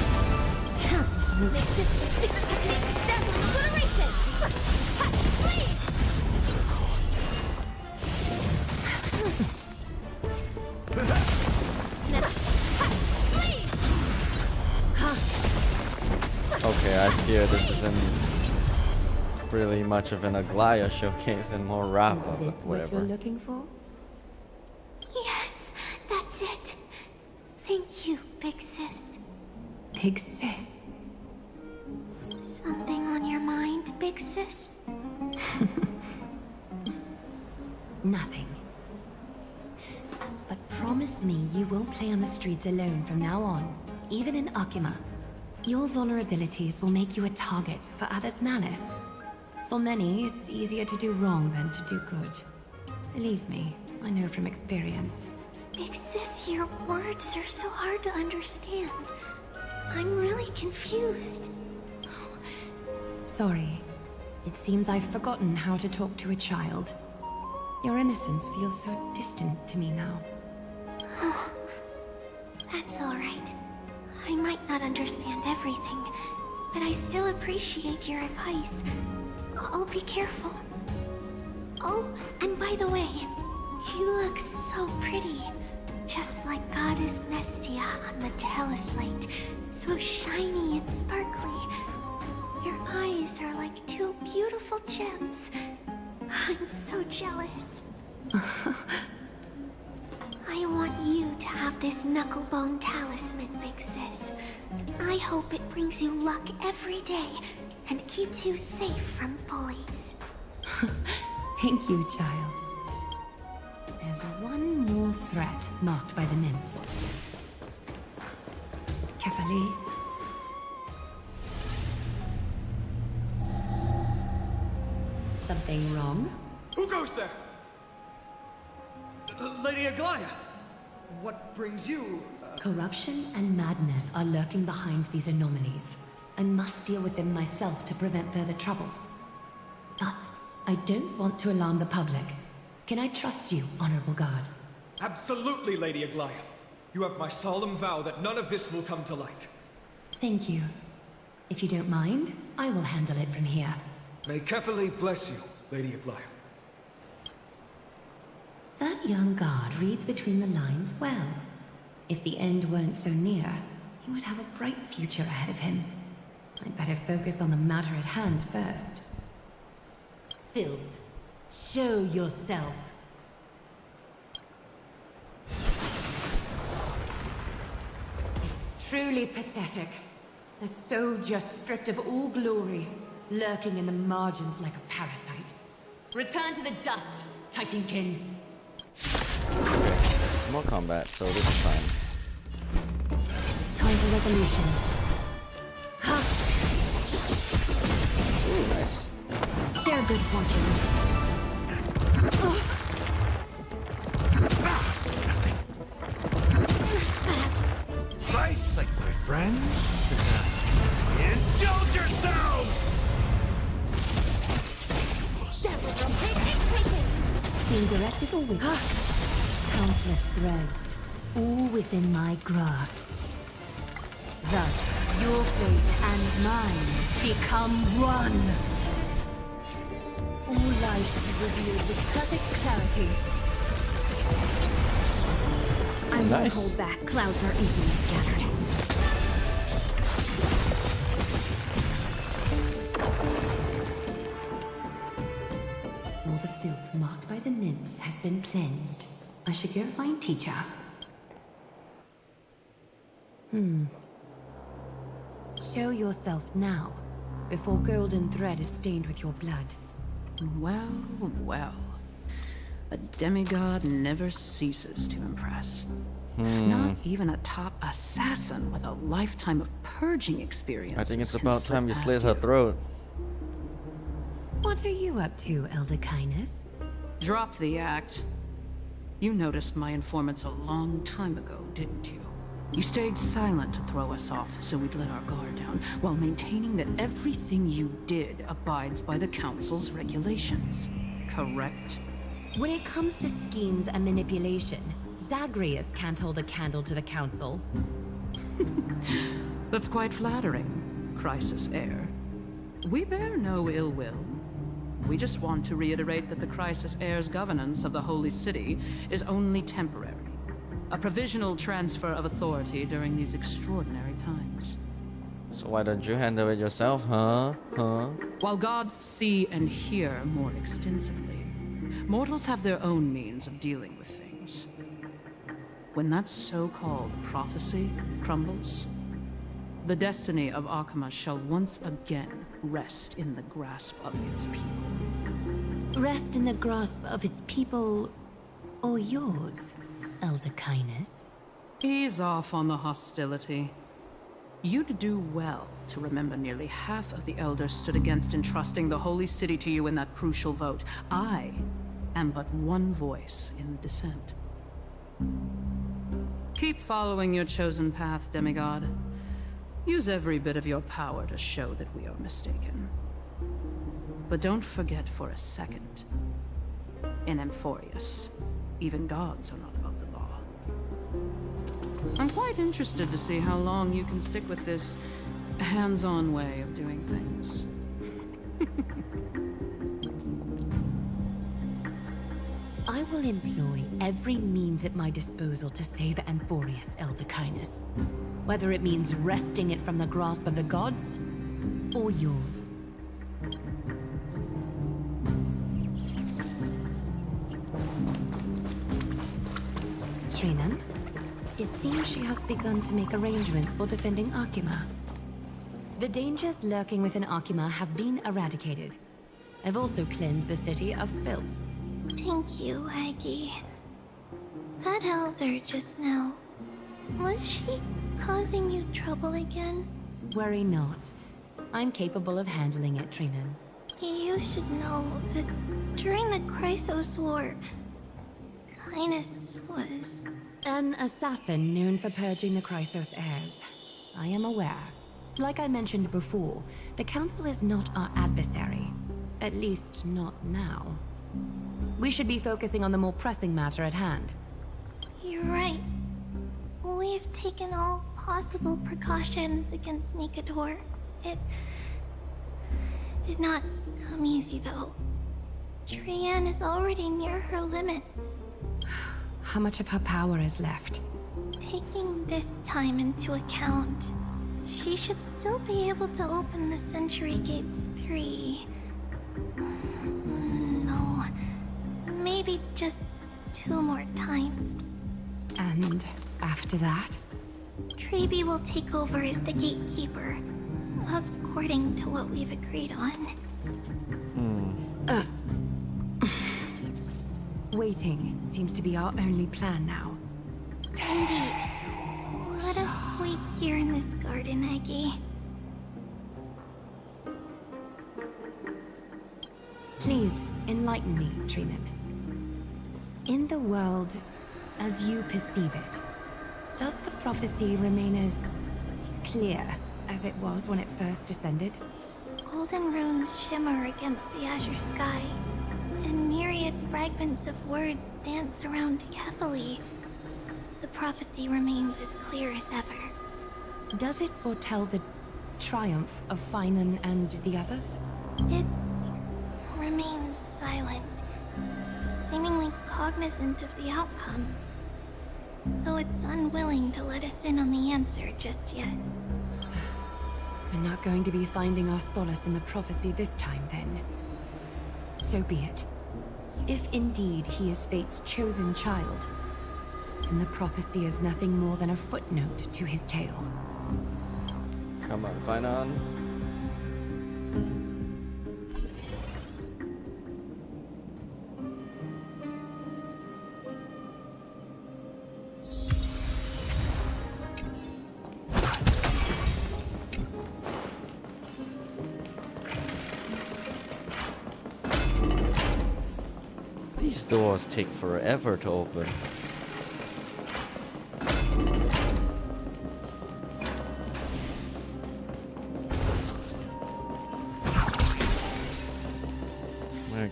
Okay, I fear this isn't really much of an Aglaya showcase and more Rafa, Is but this what whatever. you're looking for? Yes, that's it. Thank you, big sis. Big sis. Something on your mind, big sis? Nothing. But promise me you won't play on the streets alone from now on, even in Akima. Your vulnerabilities will make you a target for others' malice. For many, it's easier to do wrong than to do good. Believe me, I know from experience. Big sis, your words are so hard to understand. I'm really confused. Sorry. It seems I've forgotten how to talk to a child. Your innocence feels so distant to me now. That's all right. I might not understand everything, but I still appreciate your advice. I'll be careful. Oh, and by the way, you look so pretty. Just like Goddess Nestia on the teleslate. So shiny and sparkly. Your eyes are like two beautiful gems. I'm so jealous. I want you to have this knucklebone talisman, big sis. I hope it brings you luck every day and keeps you safe from bullies. Thank you, child. There's one more threat marked by the nymphs. Kefali. Something wrong? Who goes there? Lady Aglaya! What brings you? Corruption and madness are lurking behind these anomalies. I must deal with them myself to prevent further troubles. But I don't want to alarm the public. Can I trust you, Honorable Guard? Absolutely, Lady Aglaya. You have my solemn vow that none of this will come to light. Thank you. If you don't mind, I will handle it from here. May Kefali bless you, Lady Aglaya. That young guard reads between the lines well. If the end weren't so near, he would have a bright future ahead of him. I'd better focus on the matter at hand first. Filth, show yourself. It's truly pathetic. A soldier stripped of all glory, lurking in the margins like a parasite. Return to the dust, Titankin. Okay, more combat, so this is fine. Time for revolution. Ha! Ooh, nice. Share good fortunes. Nice, like my friends. Indulge yourselves! Being direct is always countless threads, all within my grasp. Thus, your fate and mine become one. All life is revealed with perfect clarity. I won't Nice. hold back. Clouds are easily scattered. All the filth marked by the nymphs has been cleansed. I should go find teacher. Show yourself now, before golden thread is stained with your blood. Well, well. A demigod never ceases to impress. Not even a top assassin with a lifetime of purging experience. I think it's can about slip time you past slit her throat. What are you up to, Elder Kindness? Drop the act. You noticed my informants a long time ago, didn't you? You stayed silent to throw us off so we'd let our guard down, while maintaining that everything you did abides by the Council's regulations. Correct? When it comes to schemes and manipulation, Zagreus can't hold a candle to the Council. That's quite flattering, Crisis Heir. We bear no ill will. We just want to reiterate that the Crisis Heir's governance of the Holy City is only temporary. A provisional transfer of authority during these extraordinary times. So why don't you handle it yourself, huh? While gods see and hear more extensively, mortals have their own means of dealing with things. When that so-called prophecy crumbles, the destiny of Akama shall once again rest in the grasp of its people. Rest in the grasp of its people, or yours, Elder Kindness. Ease off on the hostility. You'd do well to remember nearly half of the elders stood against entrusting the Holy City to you in that crucial vote. I am but one voice in the dissent. Keep following your chosen path, demigod. Use every bit of your power to show that we are mistaken. But don't forget for a second, in Amphorius, even gods are not above the law. I'm quite interested to see how long you can stick with this hands-on way of doing things. I will employ every means at my disposal to save Amphorius, Elder Kindness. Whether it means wresting it from the grasp of the gods, or yours. Trinan, it seems she has begun to make arrangements for defending Akima. The dangers lurking within Akima have been eradicated. I've also cleansed the city of filth. Thank you, Aggie. That elder just now, was she causing you trouble again? Worry not. I'm capable of handling it, Trinan. You should know that during the Chrysos War, Kindness was... An assassin known for purging the Chrysos heirs. I am aware. Like I mentioned before, the Council is not our adversary. At least, not now. We should be focusing on the more pressing matter at hand. You're right. We've taken all possible precautions against Nikador. It did not come easy, though. Trian is already near her limits. How much of her power is left? Taking this time into account, she should still be able to open the Century Gates 3. No, maybe just 2 more times. And after that? Trebi will take over as the gatekeeper, according to what we've agreed on. Waiting seems to be our only plan now. Indeed. Let us wait here in this garden, Aggie. Please, enlighten me, Trinan. In the world, as you perceive it, does the prophecy remain as clear as it was when it first descended? Golden runes shimmer against the azure sky, and myriad fragments of words dance around carefully. The prophecy remains as clear as ever. Does it foretell the triumph of Finan and the others? It remains silent, seemingly caught cognizant of the outcome, though it's unwilling to let us in on the answer just yet. We're not going to be finding our solace in the prophecy this time, then. So be it. If indeed he is Fate's chosen child, then the prophecy is nothing more than a footnote to his tale. Come on, find on. These doors take forever to open.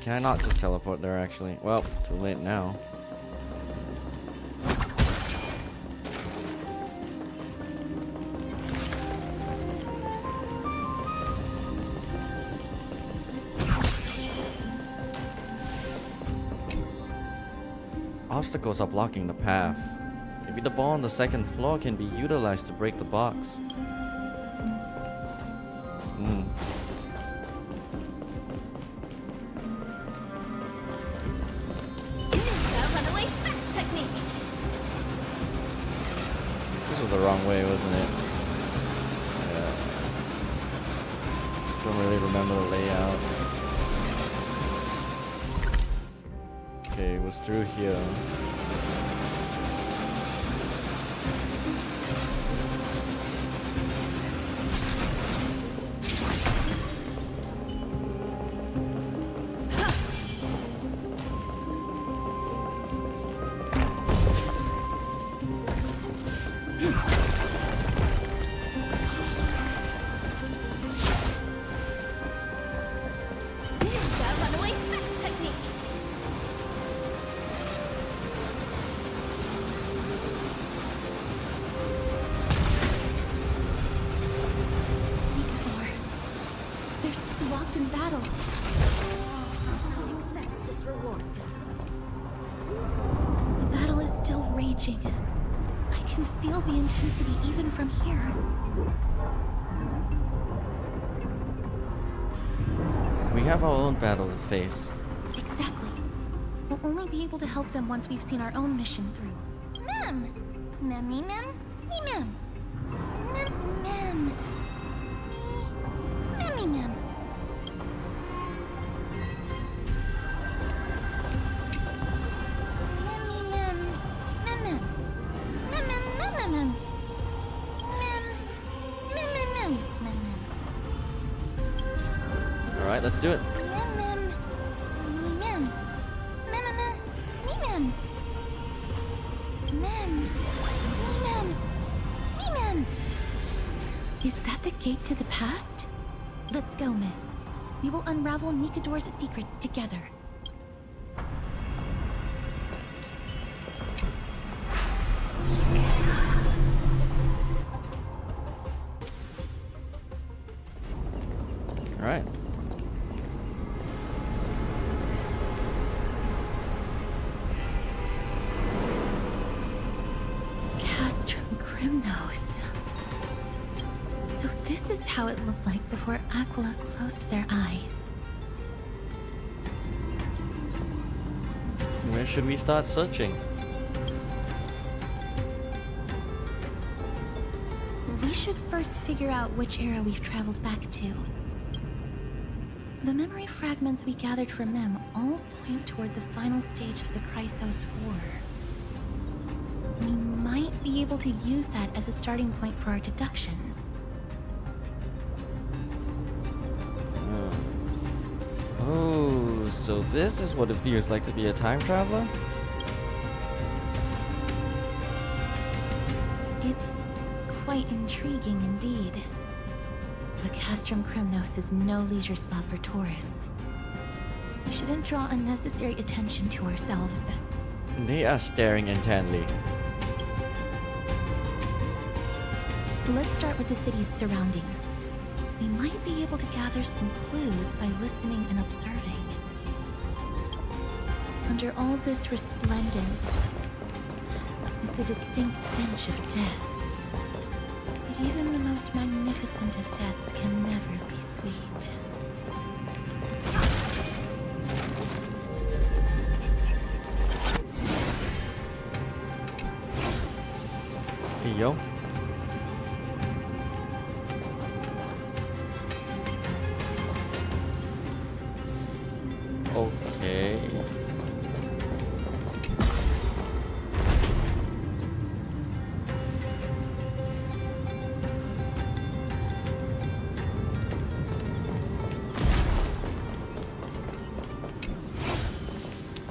Can I not just teleport there, actually? Well, too late now. Obstacles are blocking the path. Maybe the ball on the second floor can be utilized to break the box. The wrong way, wasn't it? Yeah. Don't really remember the layout. Okay, it was through here. I can feel the intensity even from here. We have our own battle to face. Exactly. We'll only be able to help them once we've seen our own mission through. Mem! Mem-me mem? Me mem. Mem mem. Me. Mem-me mem. Alright, let's do it. Is that the gate to the past? Let's go, miss. We will unravel Nikador's secrets together. Alright. Castrum Crimnos. So this is how it looked like before Aquila closed their eyes. Where should we start searching? We should first figure out which era we've traveled back to. The memory fragments we gathered from Mem all point toward the final stage of the Chrysos War. We might be able to use that as a starting point for our deductions. Oh, so this is what it feels like to be a time traveler? It's quite intriguing indeed. But Castrum Crimnos is no leisure spot for tourists. We shouldn't draw unnecessary attention to ourselves. They are staring intently. Let's start with the city's surroundings. We might be able to gather some clues by listening and observing. Under all this resplendence is the distinct stench of death. But even the most magnificent of deaths can never be sweet. Here you go. Okay.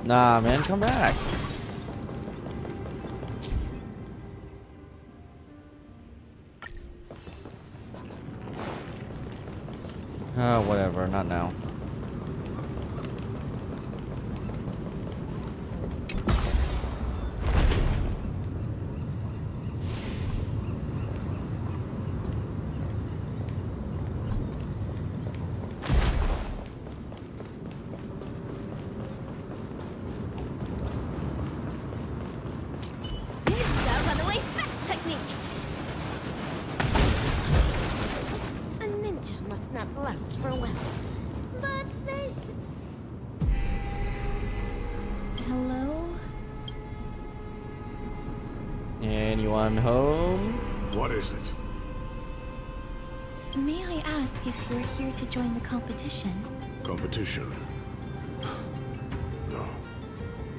Nah, man, come back. Whatever, not now. Runaway fast technique! A ninja must not lust for wealth. But this... Hello? Anyone home? What is it? May I ask if you're here to join the competition? Competition? No.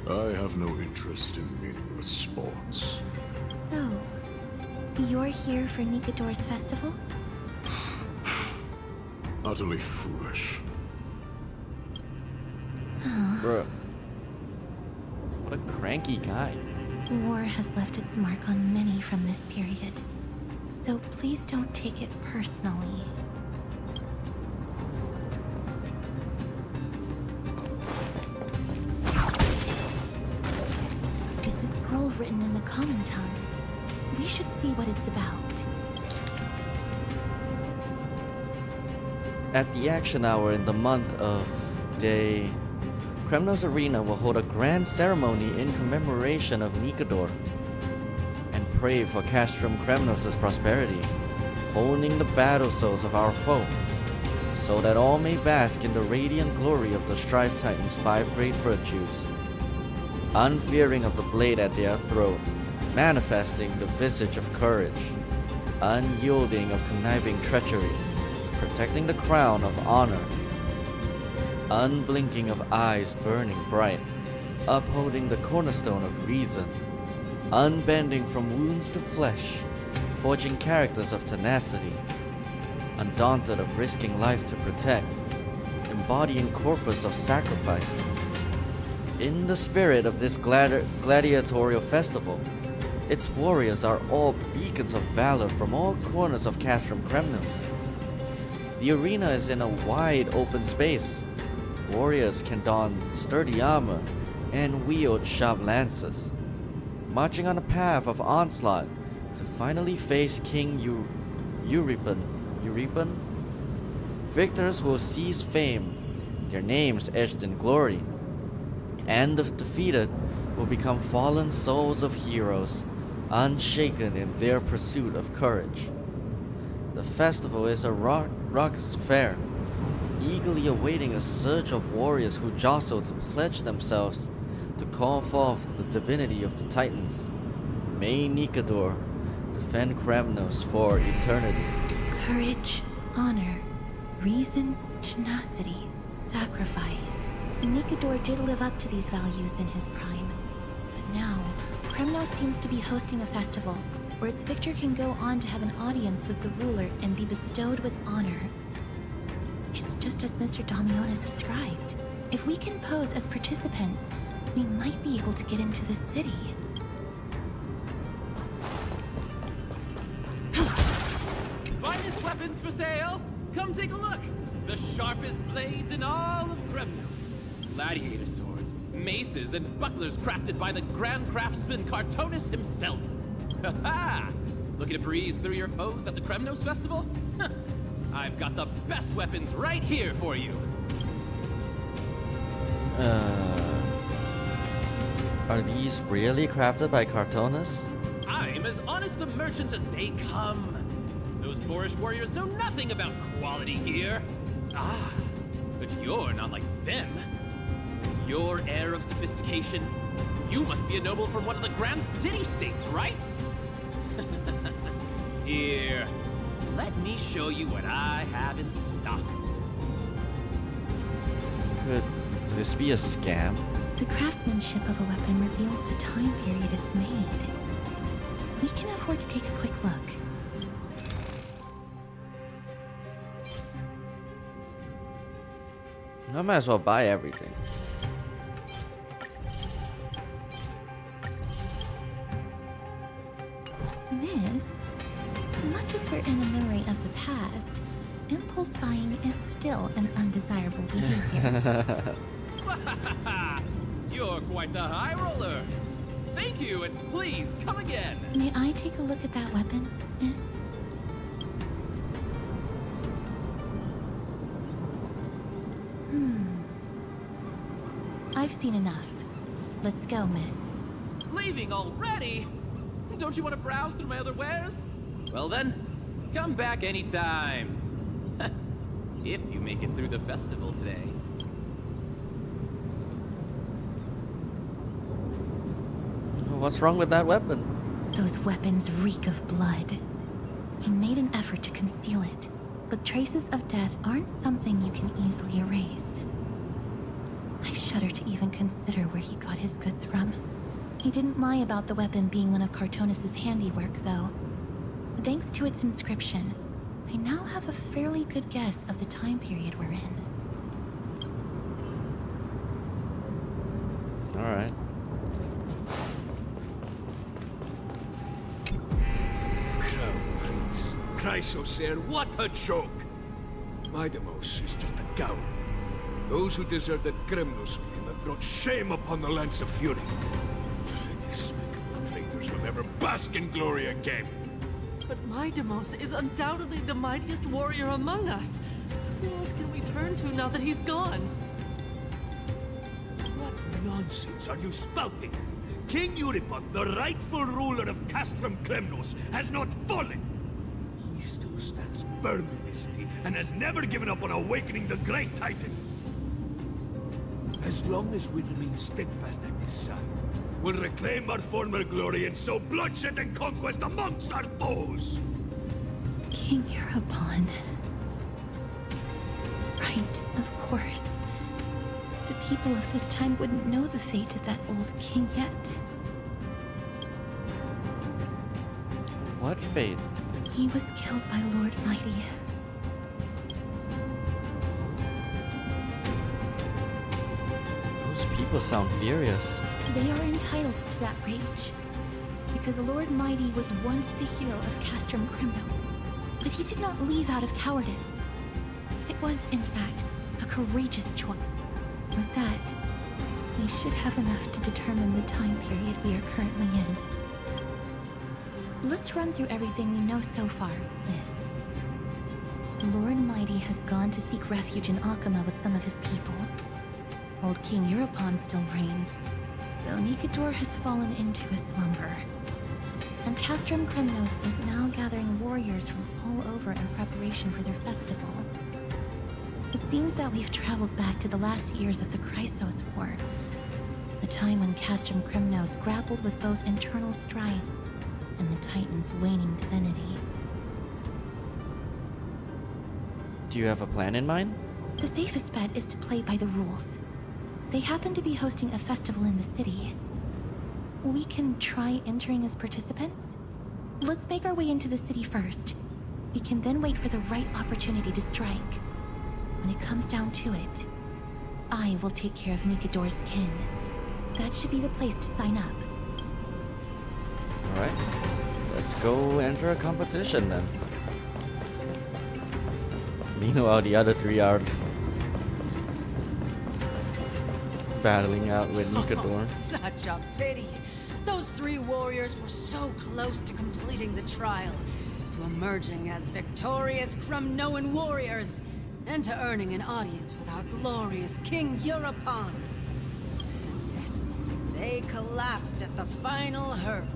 I have no interest in meaningless sports. So, you're here for Nikador's festival? Utterly foolish. Bruh. What a cranky guy. War has left its mark on many from this period. So please don't take it personally. It's a scroll written in the common tongue. We should see what it's about. At the action hour in the month of Day, Kremnos Arena will hold a grand ceremony in commemoration of Nikador and pray for Castrum Kremnos' prosperity, honing the battle souls of our foe, so that all may bask in the radiant glory of the Strife Titan's 5 great virtues. Unfearing of the blade at their throat, manifesting the visage of courage, unyielding of conniving treachery, protecting the crown of honor, unblinking of eyes burning bright, upholding the cornerstone of reason, unbending from wounds to flesh, forging characters of tenacity, undaunted of risking life to protect, embodying corpus of sacrifice. In the spirit of this gladiatorial festival, its warriors are all beacons of valor from all corners of Castrum Kremnos. The arena is in a wide open space. Warriors can don sturdy armor and wield sharp lances, marching on a path of onslaught to finally face King Eurypon. Victors will seize fame, their names etched in glory, and the defeated will become fallen souls of heroes, unshaken in their pursuit of courage. The festival is a raucous affair, eagerly awaiting a surge of warriors who jostle to pledge themselves to call forth the divinity of the Titans. May Nikador defend Kremnos for eternity. Courage, honor, reason, tenacity, sacrifice. Nikador did live up to these values in his prime. But now, Kremnos seems to be hosting a festival where its victor can go on to have an audience with the ruler and be bestowed with honor. It's just as Mr. Damionis described. If we can pose as participants, we might be able to get into the city. Finest weapons for sale? Come take a look! The sharpest blades in all of Kremnos. Gladiator swords, maces, and bucklers crafted by the Grand Craftsman Cartonis himself. Ha ha! Looking to breeze through your foes at the Kremnos Festival? Huh. I've got the best weapons right here for you. Are these really crafted by Cartoonist? I'm as honest a merchant as they come. Those Boorish warriors know nothing about quality gear. Ah, but you're not like them. Your air of sophistication. You must be a noble from one of the grand city-states, right? Here, let me show you what I have in stock. Could this be a scam? The craftsmanship of a weapon reveals the time period it's made. We can afford to take a quick look. I might as well buy everything. Miss, much as we're in a memory of the past, impulse buying is still an undesirable behavior. You're quite the high roller. Thank you, and please come again. May I take a look at that weapon, miss? I've seen enough. Let's go, miss. Leaving already? Don't you want to browse through my other wares? Well then, come back anytime. If you make it through the festival today. What's wrong with that weapon? Those weapons reek of blood. He made an effort to conceal it, but traces of death aren't something you can easily erase. I shudder to even consider where he got his goods from. He didn't lie about the weapon being one of Cartoonist's handiwork, though. Thanks to its inscription, I now have a fairly good guess of the time period we're in. Alright. Crown Prince. Chrysosaur, what a joke! Midemos is just a coward. Those who deserted Kremnos with him have brought shame upon the lands of Fury. Despicable traitors will never bask in glory again. But Midemos is undoubtedly the mightiest warrior among us. Who else can we turn to now that he's gone? What nonsense are you spouting? King Euripon, the rightful ruler of Castrum Kremnos, has not fallen. He still stands firm in this city and has never given up on awakening the great Titan. As long as we remain steadfast at his side, we'll reclaim our former glory and sow bloodshed and conquest amongst our foes! King Euripon. Right, of course. The people of this time wouldn't know the fate of that old king yet. What fate? He was killed by Lord Mighty. Those people sound furious. They are entitled to that rage. Because Lord Mighty was once the hero of Castrum Kremnos. But he did not leave out of cowardice. It was, in fact, a courageous choice. With that, we should have enough to determine the time period we are currently in. Let's run through everything we know so far, miss. Lord Mighty has gone to seek refuge in Akama with some of his people. Old King Euripon still reigns, though Nikador has fallen into a slumber. And Castrum Kremnos is now gathering warriors from all over in preparation for their festival. It seems that we've traveled back to the last years of the Chrysos War, a time when Castrum Kremnos grappled with both internal strife and the Titan's waning divinity. Do you have a plan in mind? The safest bet is to play by the rules. They happen to be hosting a festival in the city. We can try entering as participants. Let's make our way into the city first. We can then wait for the right opportunity to strike. When it comes down to it, I will take care of Nikador's kin. That should be the place to sign up. Alright. Let's go enter a competition then. Meanwhile, the other three are battling out with Nikador. Such a pity. Those three warriors were so close to completing the trial, to emerging as victorious Kremnoan warriors, and to earning an audience with our glorious King Euripon. Yet, They collapsed at the final hurdle.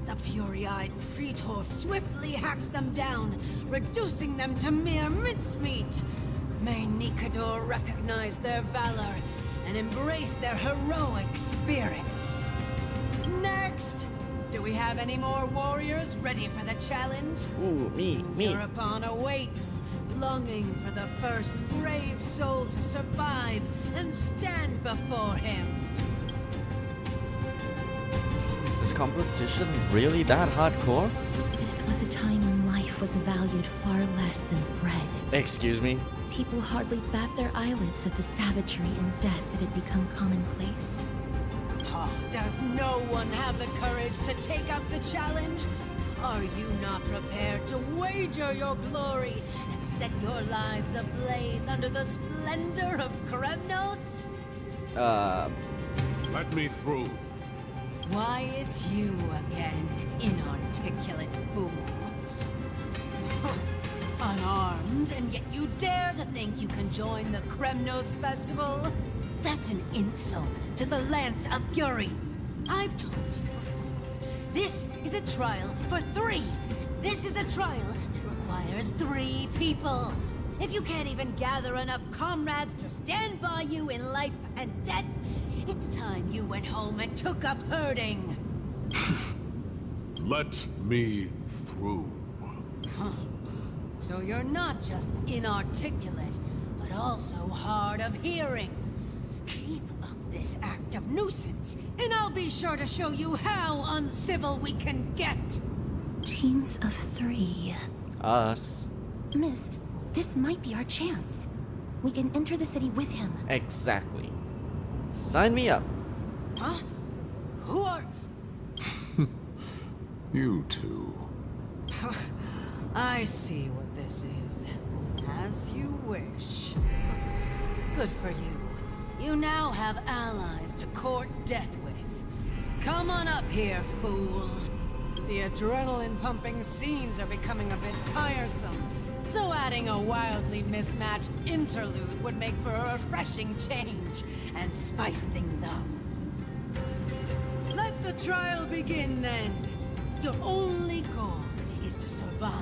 The fury-eyed Praetor swiftly hacked them down, reducing them to mere mincemeat. May Nikador recognize their valor and embrace their heroic spirits. Next! Do we have any more warriors ready for the challenge? Ooh, me. Eurepon awaits, longing for the first brave soul to survive and stand before him. Is this competition really that hardcore? This was a time when life was valued far less than bread. Excuse me? People hardly bat their eyelids at the savagery and death that had become commonplace. Oh, does no one have the courage to take up the challenge? Are you not prepared to wager your glory and set your lives ablaze under the splendor of Kremnos? Let me through. Why, it's you again, inarticulate fool. Unarmed, and yet you dare to think you can join the Kremnos festival? That's an insult to the Lance of Fury. I've told you before, this is a trial for 3. This is a trial that requires 3 people. If you can't even gather enough comrades to stand by you in life and death, it's time you went home and took up herding. Let me through. Huh. So you're not just inarticulate, but also hard of hearing. Keep up this act of nuisance, and I'll be sure to show you how uncivil we can get. Teams of 3. Us. Miss, this might be our chance. We can enter the city with him. Exactly. Sign me up. Huh? Who are... You two. I see what this is. As you wish. Good for you. You now have allies to court death with. Come on up here, fool. The adrenaline-pumping scenes are becoming a bit tiresome, so adding a wildly mismatched interlude would make for a refreshing change and spice things up. Let the trial begin, then. Your only goal is to survive.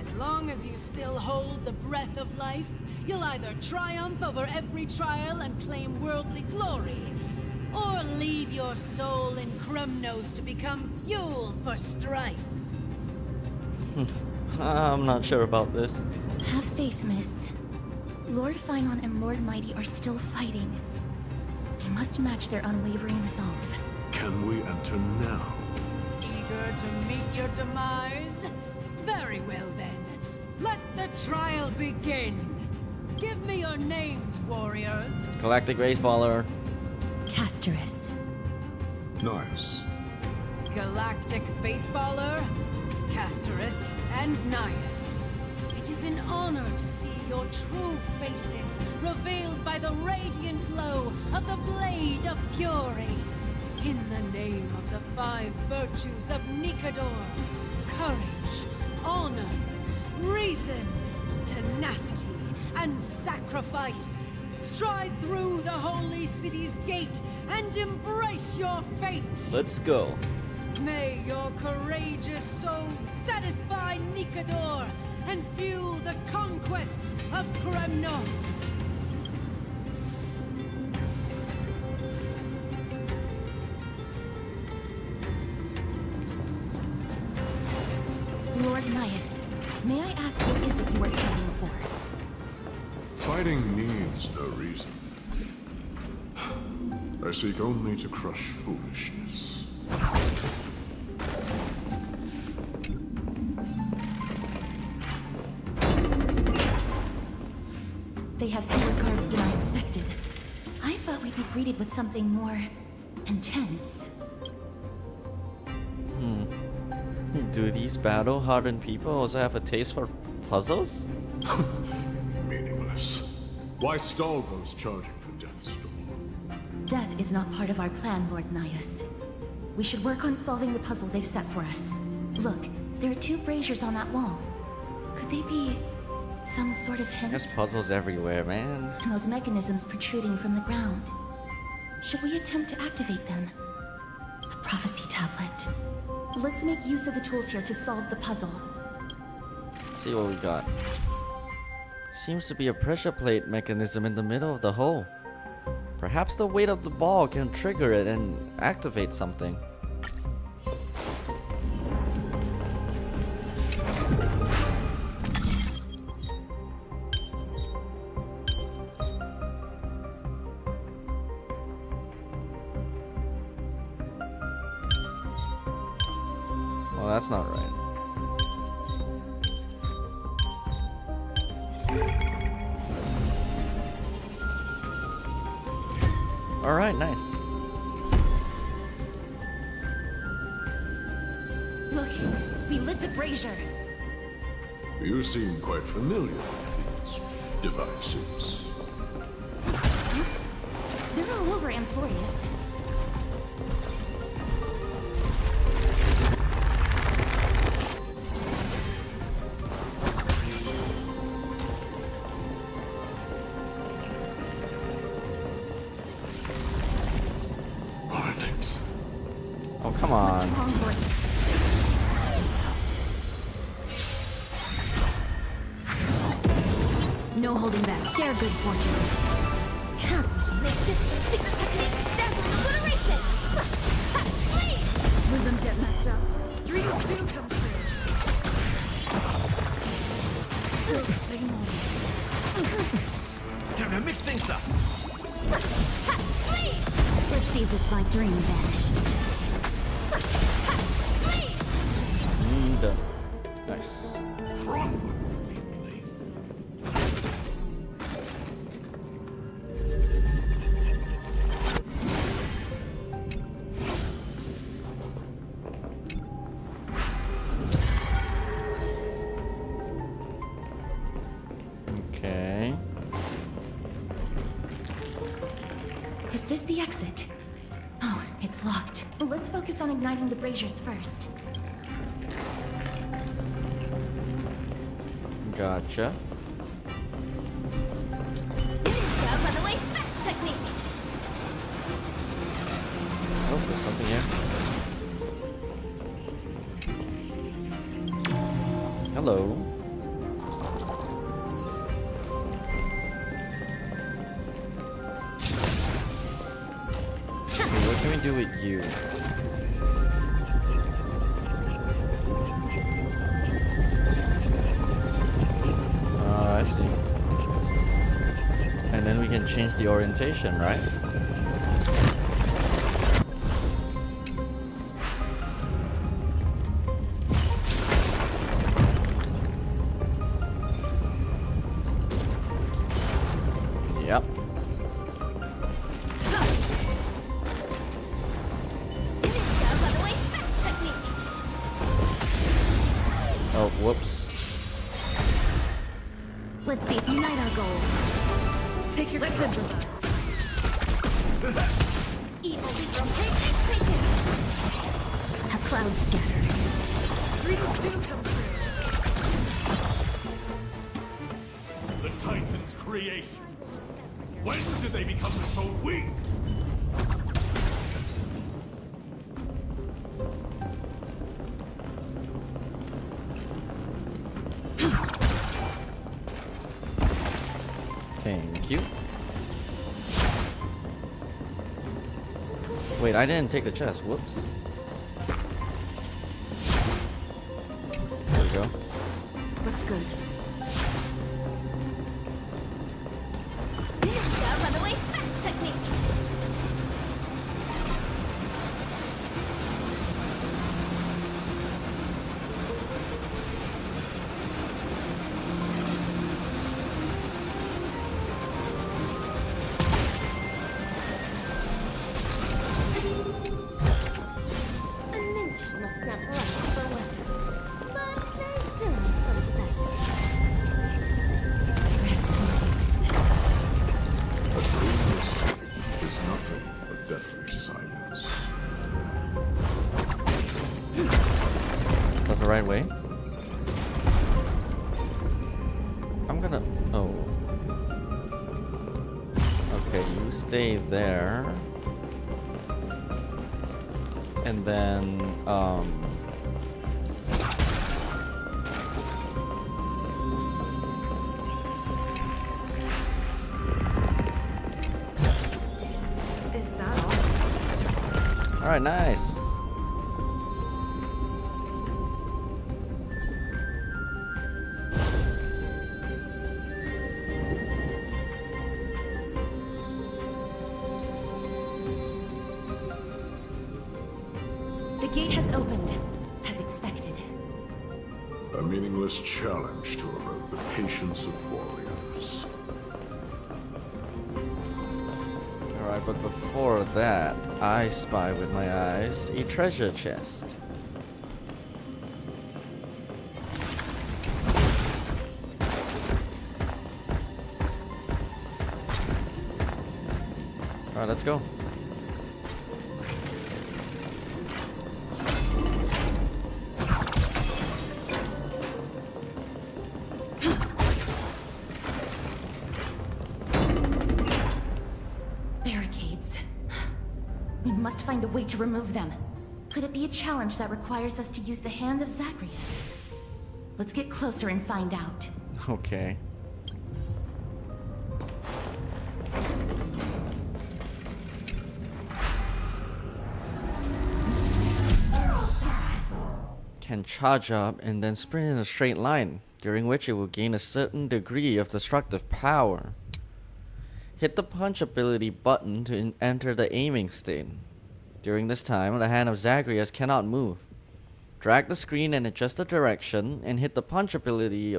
As long as you still hold the breath of life, you'll either triumph over every trial and claim worldly glory, or leave your soul in Kremnos to become fuel for strife. I'm not sure about this. Have faith, miss. Lord Finon and Lord Mighty are still fighting. I must match their unwavering resolve. Can we enter now? Eager to meet your demise? Very well then. Let the trial begin. Give me your names, warriors. Galactic Race Baller. Casterus. Nice. Galactic Baseballer, Casterus, and Nias. It is an honor to see your true faces revealed by the radiant glow of the Blade of Fury. In the name of the 5 virtues of Nikador, courage, honor, reason, tenacity, and sacrifice, stride through the holy city's gate and embrace your fate. Let's go. May your courageous souls satisfy Nikador and fuel the conquests of Kremnos. Lord Nias, may I ask what is it you are fighting for? Fighting needs no reason. I seek only to crush foolishness. They have fewer guards than I expected. I thought we'd be greeted with something more intense. Do these battle-hardened people also have a taste for puzzles? Meaningless. Why stall those charging for Death's Door? Death is not part of our plan, Lord Nias. We should work on solving the puzzle they've set for us. Look, there are 2 braziers on that wall. Could they be some sort of hint? There's puzzles everywhere, man. And those mechanisms protruding from the ground. Should we attempt to activate them? A prophecy tablet. Let's make use of the tools here to solve the puzzle. Let's see what we got. Seems to be a pressure plate mechanism in the middle of the hole. Perhaps the weight of the ball can trigger it and activate something. Well, that's not right. Alright, nice. Look, we lit the brazier. You seem quite familiar with these devices. They're all over Amphorius. Oh, come on. What's wrong, boy? No holding back. Share good fortunes. Cosmic makes it secret technique dazzling obliteration! Rhythm get messed up. Dreams do come true. Still the same old. Time to mix things up. Let's see if this my dream vanished. Done. Nice. Okay. Is this the exit? Oh, it's locked. Let's focus on igniting the braziers first. Gotcha. Ninja runaway fast technique! Oh, there's something here. Hello. Okay, what can we do with you? I see. And then we can change the orientation, right? Yep. Ninja runaway fast technique! Oh, whoops. Let's see. Unite our goals. Take your let's improvise. Evil Libra taken! A cloud scattered. Dreams do come true. The Titan's creations. When did they become so weak? Thank you. Wait, I didn't take the chest. Whoops. There we go. Looks good. Ninja runaway fast technique! A ninja must not lust for weapons, but they still need some possessions. Rest in peace. A dreamless is nothing but deathly silence. Is that the right way? I'm gonna... Oh. Okay, you stay there. And then, Is that all? alright, nice. The gate has opened, as expected. A meaningless challenge to erode the patience of warriors. Alright, but before that, I spy with my eyes a treasure chest. Alright, let's go. Barricades. We must find a way to remove them. Could it be a challenge that requires us to use the hand of Zagreus? Let's get closer and find out. Okay. Can charge up and then sprint in a straight line, during which it will gain a certain degree of destructive power. Hit the punch ability button to enter the aiming state. During this time, the hand of Zagreus cannot move. Drag the screen and adjust the direction, and hit the punch ability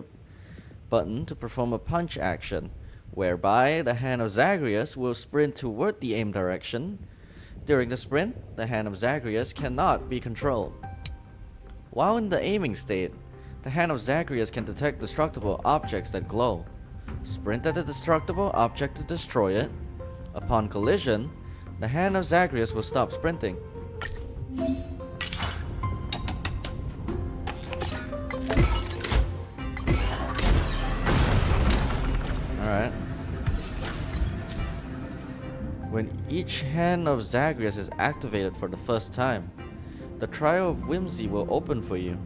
button to perform a punch action, whereby the hand of Zagreus will sprint toward the aim direction. During the sprint, the hand of Zagreus cannot be controlled. While in the aiming state, the hand of Zagreus can detect destructible objects that glow. Sprint at the destructible object to destroy it. Upon collision, the hand of Zagreus will stop sprinting. Alright. When each hand of Zagreus is activated for the first time, the Trial of Whimsy will open for you,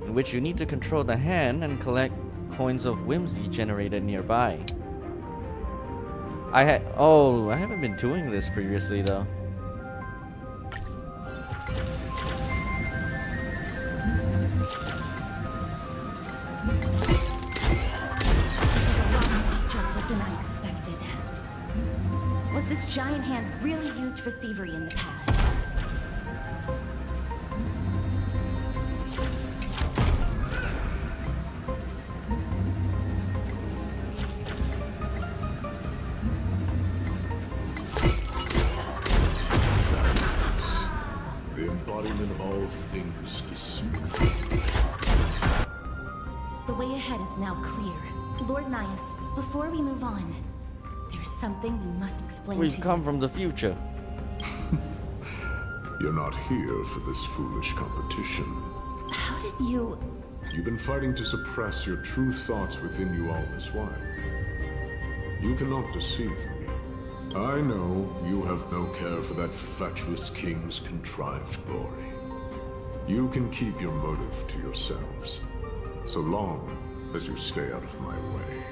in which you need to control the hand and collect coins of whimsy generated nearby. I haven't been doing this previously though. Destructive than I expected. Was this giant hand really used for thievery in the past? The embodiment of all things dismal. The way ahead is now clear. Lord Nias, before we move on, there's something we must explain We've to come you. from the future. You're not here for this foolish competition. How did you... You've been fighting to suppress your true thoughts within you all this while. You cannot deceive me. I know you have no care for that fatuous king's contrived glory. You can keep your motive to yourselves, so long as you stay out of my way.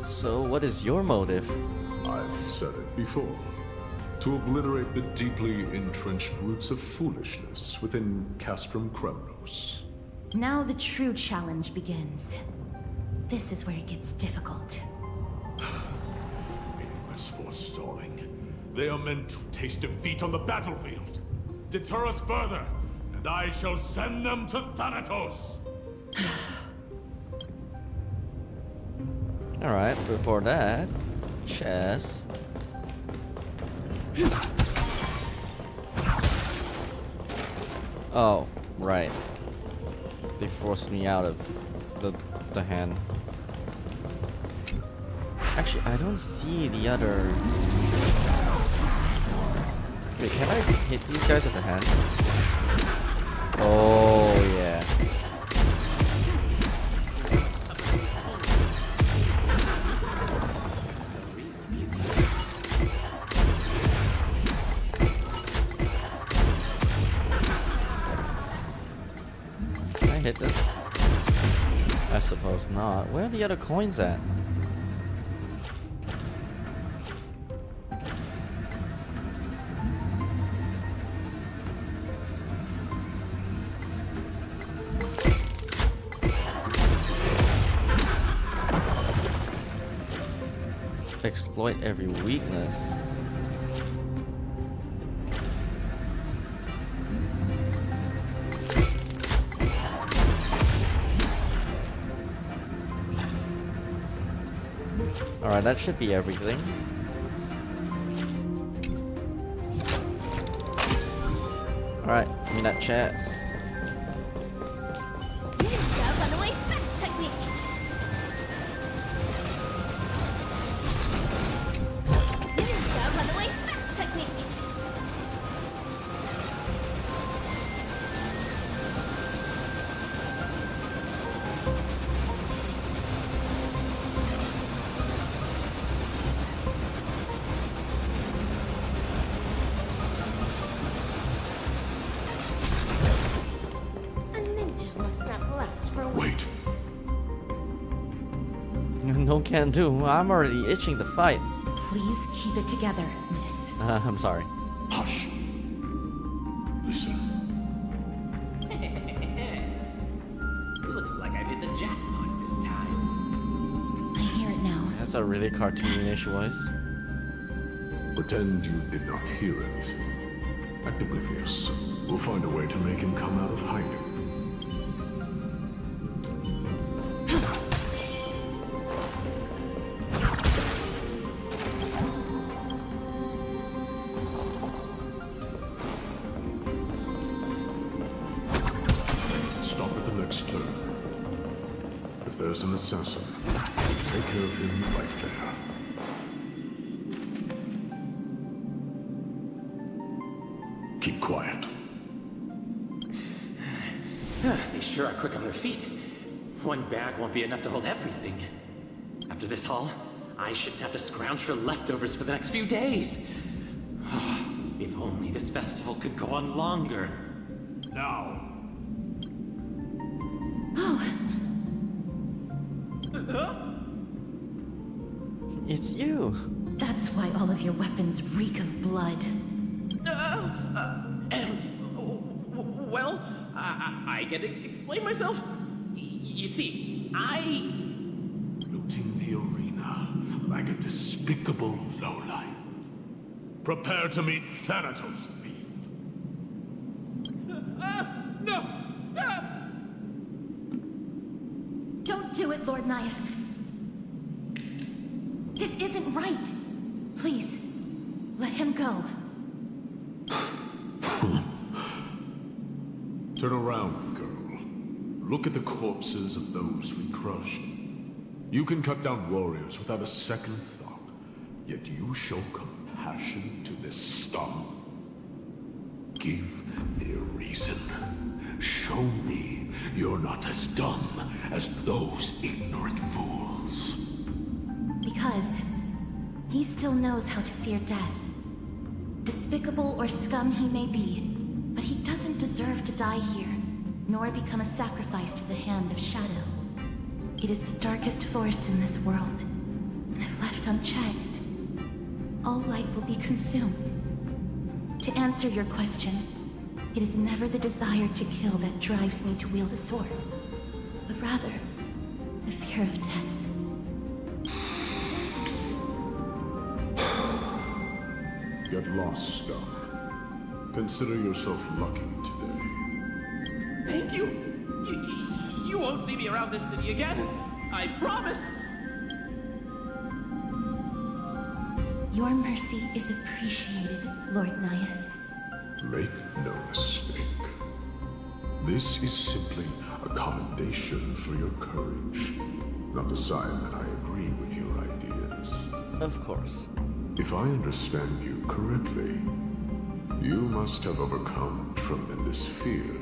So what is your motive? I've said it before. To obliterate the deeply entrenched roots of foolishness within Castrum Kremnos. Now the true challenge begins. This is where it gets difficult. Meaningless forestalling. They are meant to taste defeat on the battlefield. Deter us further, and I shall send them to Thanatos! Alright, before that, chest. Oh, right. They forced me out of the hand. Actually, I don't see the other... Wait, can I hit these guys with the hand? Oh, yeah. not. Where are the other coins at? Exploit every weakness. Alright, that should be everything. Alright, give me that chest. Ninja runaway fast technique! Ninja runaway fast technique! A ninja must not last for Wait. No can do. I'm already itching to fight. Please keep it together, miss. I'm sorry. Hush. Listen. Looks like I've hit the jackpot this time. I hear it now. That's a really cartoonish voice. Pretend you did not hear anything. Act oblivious. We'll find a way to make him come out of hiding. Stop at the next turn. If there's an assassin, take care of him right there. Keep quiet. They sure are quick on their feet. One bag won't be enough to hold everything. After this haul, I shouldn't have to scrounge for leftovers for the next few days. If only this festival could go on longer. Now. It's you. That's why all of your weapons reek of blood. Well, I get to explain myself. You see, Looting the arena like a despicable lowlife. Prepare to meet Thanatos, thief. No! Stop! Don't do it, Lord Nias. This isn't right. Please, let him go. Turn around, girl. Look at the corpses of those we crushed. You can cut down warriors without a second thought, yet you show compassion to this scum. Give me a reason. Show me you're not as dumb as those ignorant fools. Because he still knows how to fear death. Despicable or scum he may be, but he doesn't deserve to die here, nor become a sacrifice to the hand of Shadow. It is the darkest force in this world, and if left unchecked, all light will be consumed. To answer your question, it is never the desire to kill that drives me to wield a sword, but rather the fear of death. Get lost, scum. Consider yourself lucky today. Thank you. You won't see me around this city again. I promise. Your mercy is appreciated, Lord Nias. Make no mistake. This is simply a commendation for your courage, not a sign that I agree with your ideas. Of course. If I understand you correctly, you must have overcome tremendous fear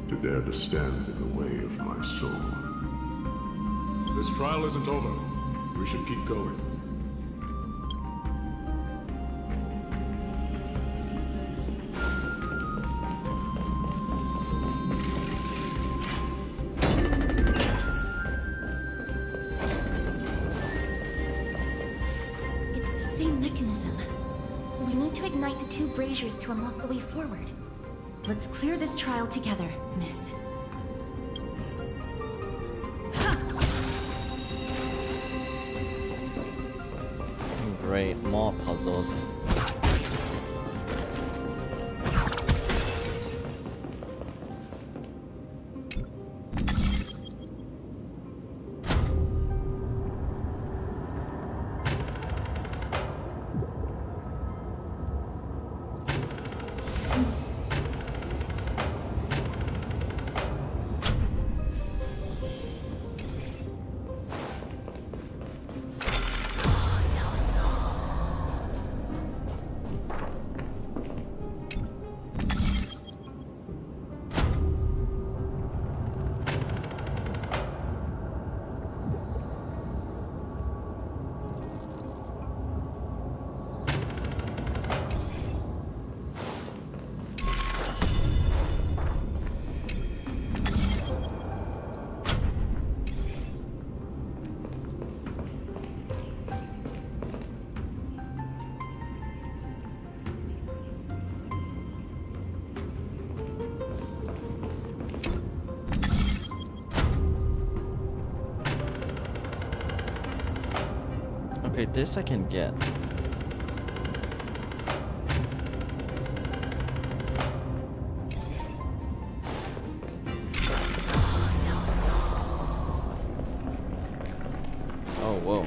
to dare to stand in the way of my soul. This trial isn't over. We should keep going. mechanism. We need to ignite the two braziers to unlock the way forward. Let's clear this trial together, miss. Great, more puzzles. Okay, this I can get. Oh, whoa.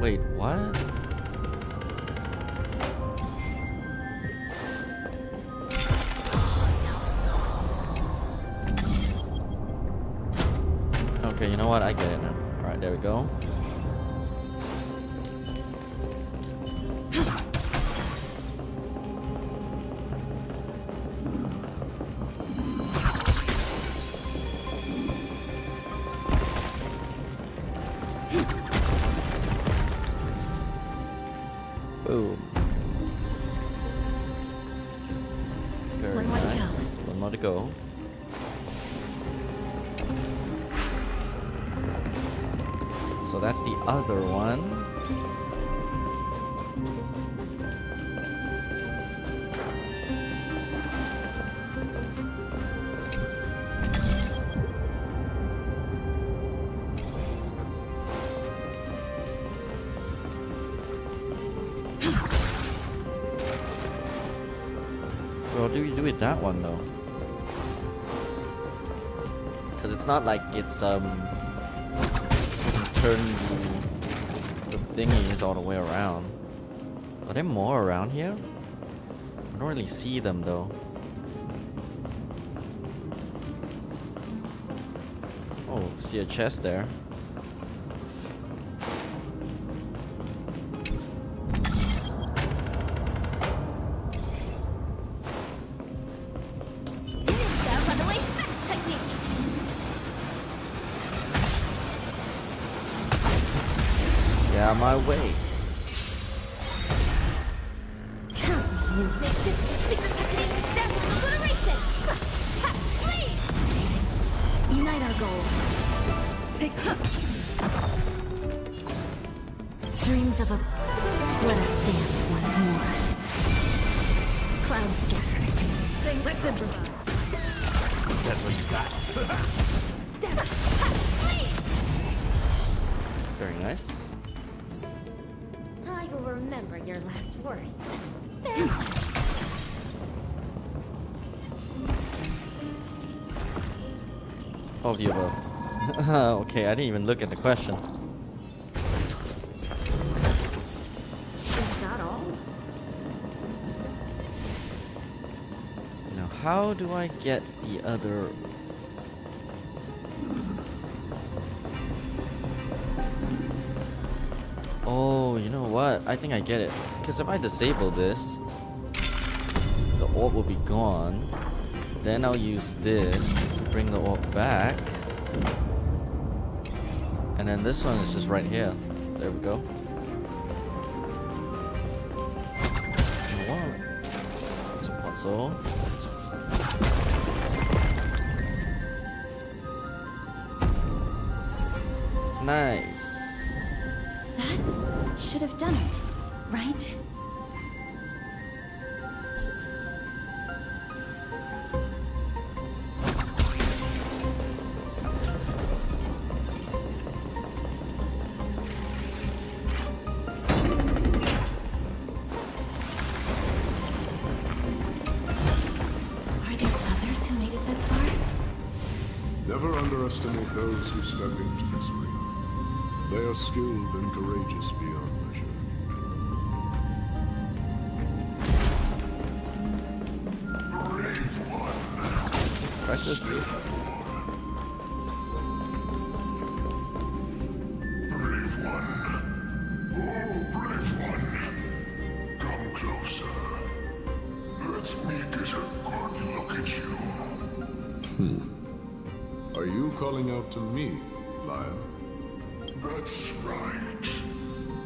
Wait, what? Okay, you know what? I get it now. Alright, there we go. Boom. Very One more to nice. go. One more to go. So that's the other one. Well, do you do it that one though? Because it's not like it's turn the thingies all the way around. Are there more around here? I don't really see them though. Oh, see a chest there. Yeah, my way. Unite our goal. Take dreams of a. Let us dance once more. Clouds scatter. Let's improvise. That's what you got. Very nice. I will remember your last words. All of the above. Okay, I didn't even look at the question. Is that all? Now, how do I get the other? Oh, you know what? I think I get it. Because if I disable this, the orb will be gone. Then I'll use this to bring the orb back. And then this one is just right here. There we go. What? It's a puzzle. Nice. That should have done it, right? Are there others who made it this far? Never underestimate those who step into this arena. They are skilled and courageous beyond measure. Brave one. Precious dude. Brave one. Oh, brave one. Come closer. Let me get a good look at you. Are you calling out to me, Lion? That's right.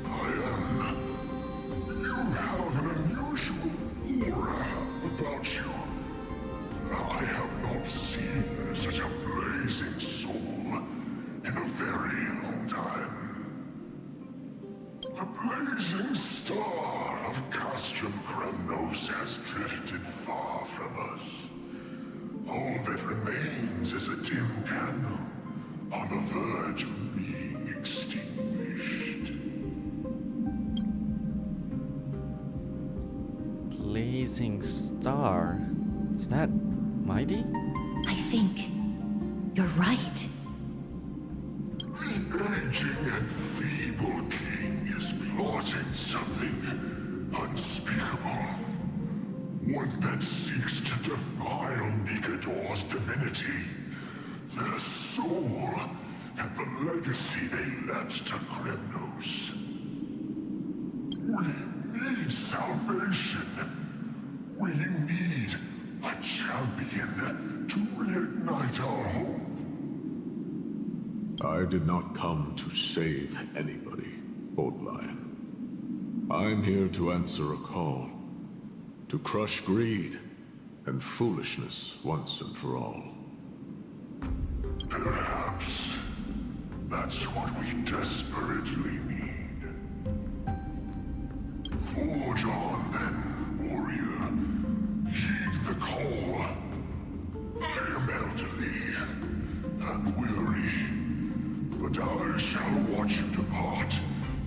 I am. You have an unusual aura about you. I have not seen such a blazing soul in a very long time. The blazing star of Castrum Kremnos has drifted far from us. All that remains is a dim candle on the verge of being extinguished. Blazing star. Is that mighty? I think you're right. The aging and feeble king is plotting something unspeakable. One that seeks to defile Nikador's divinity, their soul, and the legacy they left to Kremnos. We need salvation. We need a champion to reignite our hope. I did not come to save anybody, Old Lion. I'm here to answer a call. To crush greed and foolishness once and for all. Perhaps that's what we desperately need. Forge on then, warrior. Heed the call. I am elderly and weary, but I shall watch you depart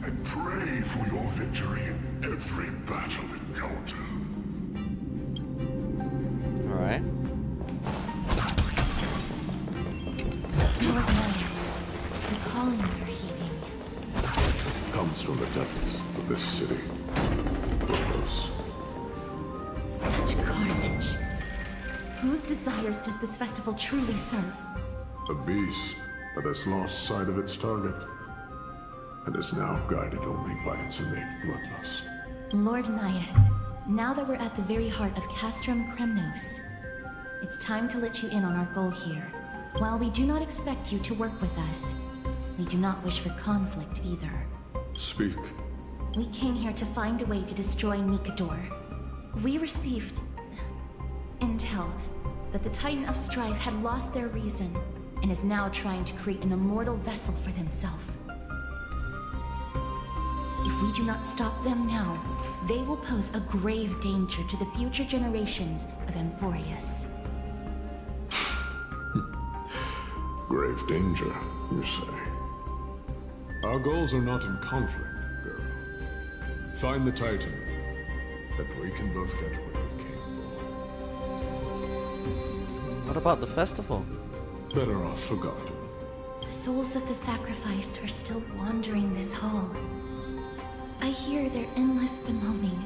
and pray for your victory in every battle encounter. Alright. Lord Nice, the calling you're heeding. Comes from the depths of this city. Close. Such carnage. Whose desires does this festival truly serve? A beast that has lost sight of its target and is now guided only by its innate bloodlust. Lord Nias, now that we're at the very heart of Castrum Kremnos, it's time to let you in on our goal here. While we do not expect you to work with us, we do not wish for conflict either. Speak. We came here to find a way to destroy Nikador. We received intel that the Titan of Strife had lost their reason and is now trying to create an immortal vessel for themselves. If we do not stop them now, they will pose a grave danger to the future generations of Amphorius. Grave danger, you say? Our goals are not in conflict, girl. Find the Titan, and we can both get what we came for. What about the festival? Better off forgotten. The souls of the sacrificed are still wandering this hall. I hear their endless bemoaning.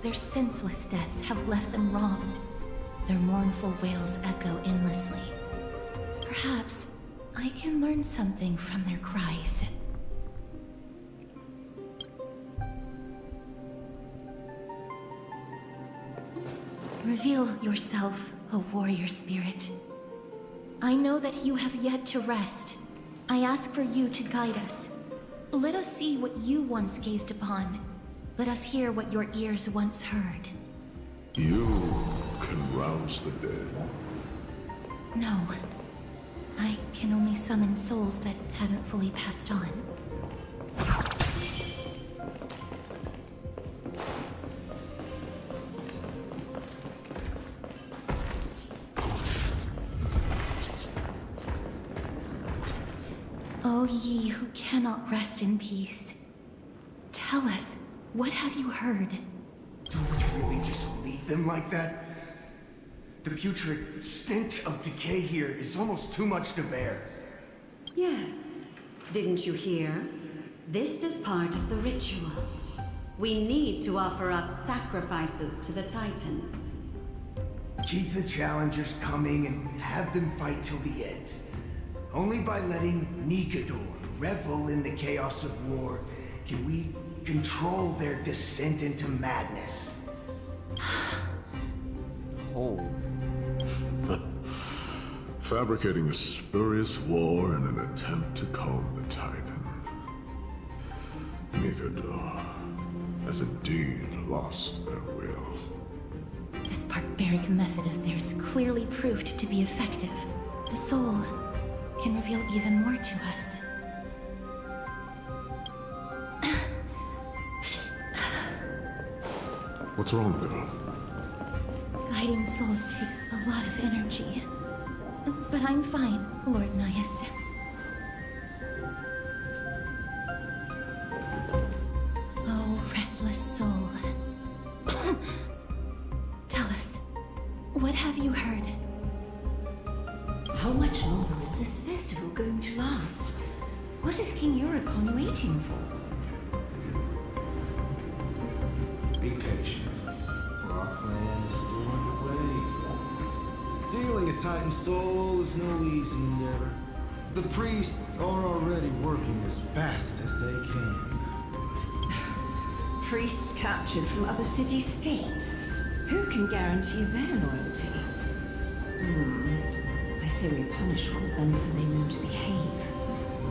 Their senseless deaths have left them wronged. Their mournful wails echo endlessly. Perhaps I can learn something from their cries. Reveal yourself, O warrior spirit. I know that you have yet to rest. I ask for you to guide us. Let us see what you once gazed upon. Let us hear what your ears once heard. You can rouse the dead? No. I can only summon souls that haven't fully passed on. O ye who cannot rest in peace, tell us, what have you heard? Do we really just leave them like that? The putrid stench of decay here is almost too much to bear. Yes. Didn't you hear? This is part of the ritual. We need to offer up sacrifices to the Titan. Keep the challengers coming and have them fight till the end. Only by letting Nikador revel in the chaos of war can we control their descent into madness. Oh. Fabricating a spurious war in an attempt to calm the Titan. Nikador has indeed lost their will. This barbaric method of theirs clearly proved to be effective. The soul can reveal even more to us. What's wrong, girl? Guiding souls takes a lot of energy. But I'm fine, Lord Nias. Oh, restless soul. Tell us, what have you heard? How much longer is this festival going to last? What is King Eurocon waiting for? Be patient, for our plan is still underway. Sealing a Titan soul is no easy endeavor. The priests are already working as fast as they can. Priests captured from other city-states. Who can guarantee their loyalty? I say we punish one of them so they know to behave.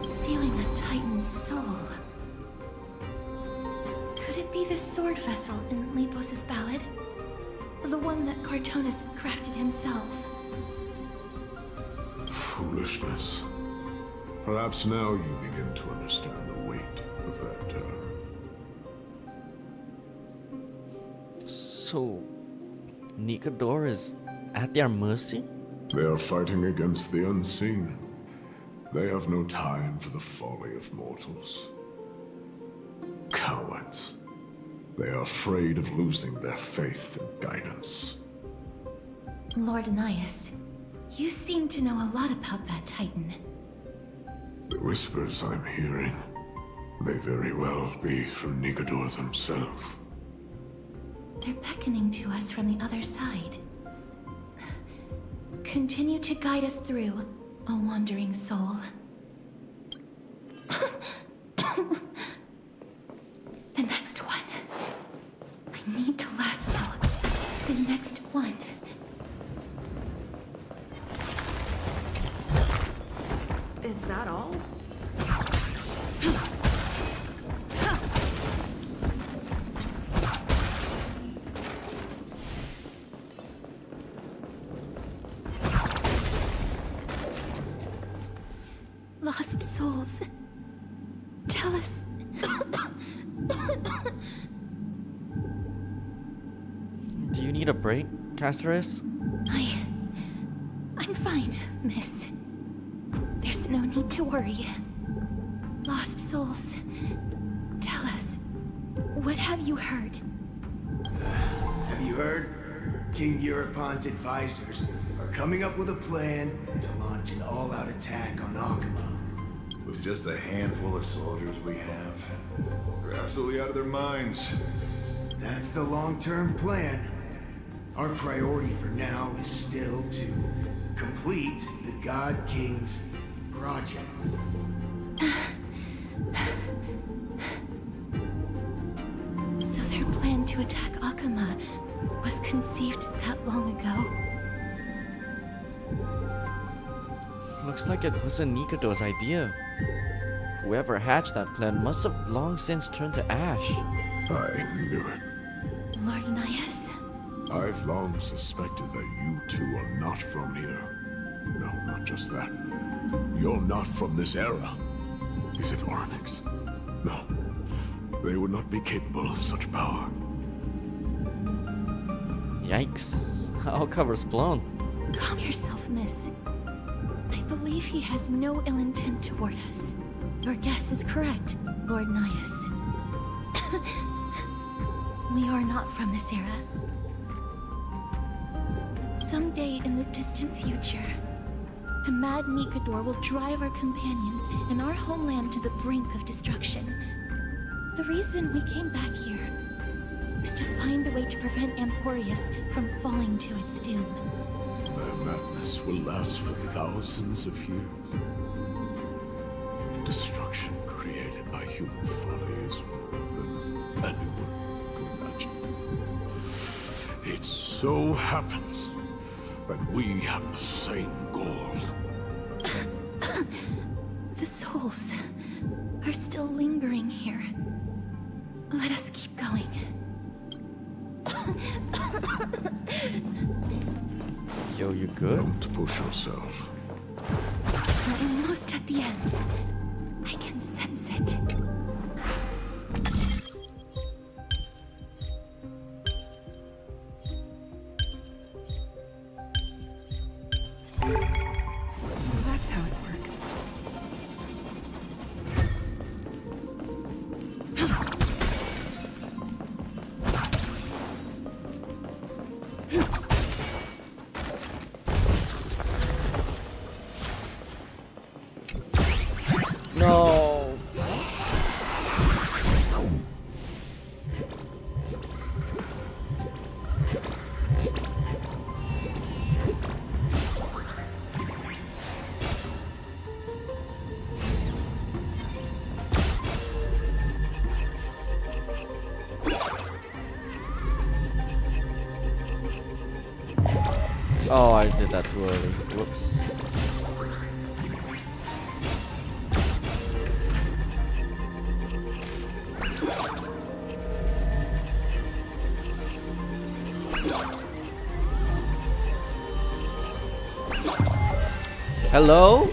Sealing a Titan's soul. Could it be the sword vessel in Lepos' ballad? The one that Cartonis crafted himself? Foolishness. Perhaps now you begin to understand the weight of that term. So, Nikador is at their mercy? They are fighting against the unseen. They have no time for the folly of mortals. Cowards. They are afraid of losing their faith and guidance. Lord Nias, you seem to know a lot about that Titan. The whispers I'm hearing may very well be from Nikador themselves. They're beckoning to us from the other side. Continue to guide us through, O wandering soul. The next one. I need to last till the next one. Is that all? Lost souls. Tell us. Do you need a break, Caceres? I'm fine, miss. There's no need to worry. Lost souls. Tell us. What have you heard? Have you heard? King Europon's advisors are coming up with a plan to launch an all-out attack on Akuma. With just a handful of soldiers we have, they're absolutely out of their minds. That's the long-term plan. Our priority for now is still to complete the God King's project. So their plan to attack Akuma was conceived that long ago? Looks like it wasn't Nikador's idea. Whoever hatched that plan must have long since turned to ash. I knew it. Lord Nias? I've long suspected that you two are not from here. No, not just that. You're not from this era. Is it Onyx? No. They would not be capable of such power. Yikes. Our cover's blown. Calm yourself, miss. I believe he has no ill intent toward us. Your guess is correct, Lord Nias. We are not from this era. Someday in the distant future, the mad Nikador will drive our companions and our homeland to the brink of destruction. The reason we came back here is to find a way to prevent Amphorius from falling to its doom. Their madness will last for thousands of years. The destruction created by human folly is more than anyone could imagine. It so happens that we have the same goal. The souls are still lingering here. Let us keep going. Yo, you good? Don't push yourself. We're almost at the end. I can sense it. That's how it works. No. Oh, I did that too early. Whoops. Hello?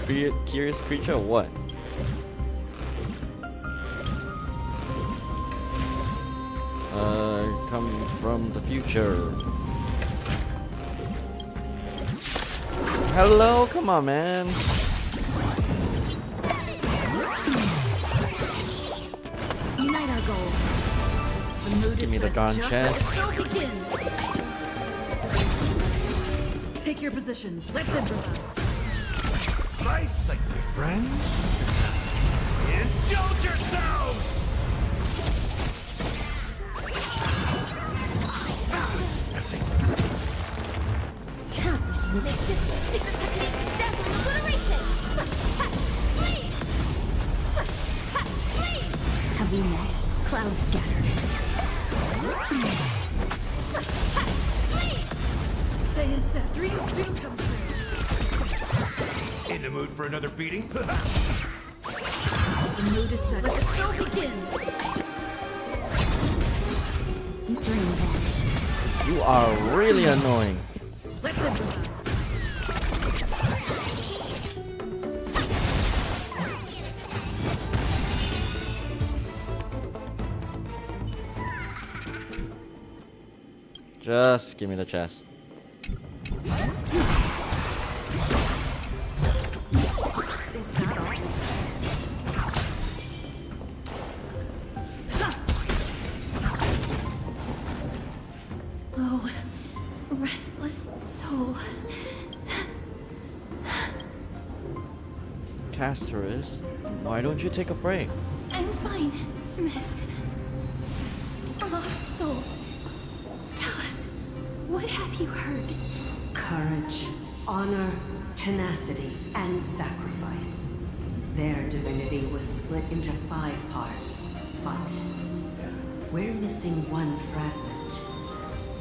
You curious creature or what? Come from the future. Hello? Come on, man. Unite our goal. The mood Just give me the darn chest. Shall begin. Take your positions. Let's improvise. I say, my friends, indulge yourselves! Have we met? Cloud scattered. Stay in step. Dreams do come true. In the mood for another beating? The mood is set. Let the show begin. Dream vanished. You are really annoying. Let's improvise. Just give me the chest. Is that all? Oh, restless soul. Casterus, why don't you take a break? I'm fine, miss. Lost souls. Tell us, what have you heard? Courage, honor, tenacity, and sacrifice. Their divinity was split into 5 parts, but we're missing one fragment.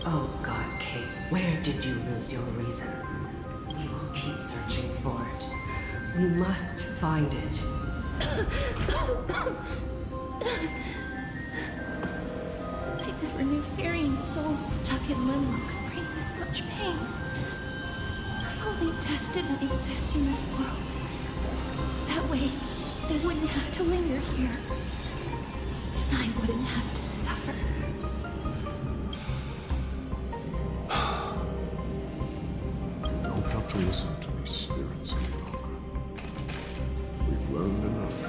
Oh God, Kate, where did you lose your reason? We will keep searching for it. We must find it. I never knew ferrying souls stuck in limbo could bring this much pain. If only death didn't exist in this world. That way, they wouldn't have to linger here. And I wouldn't have to suffer. You don't have to listen to these spirits any longer. We've learned enough.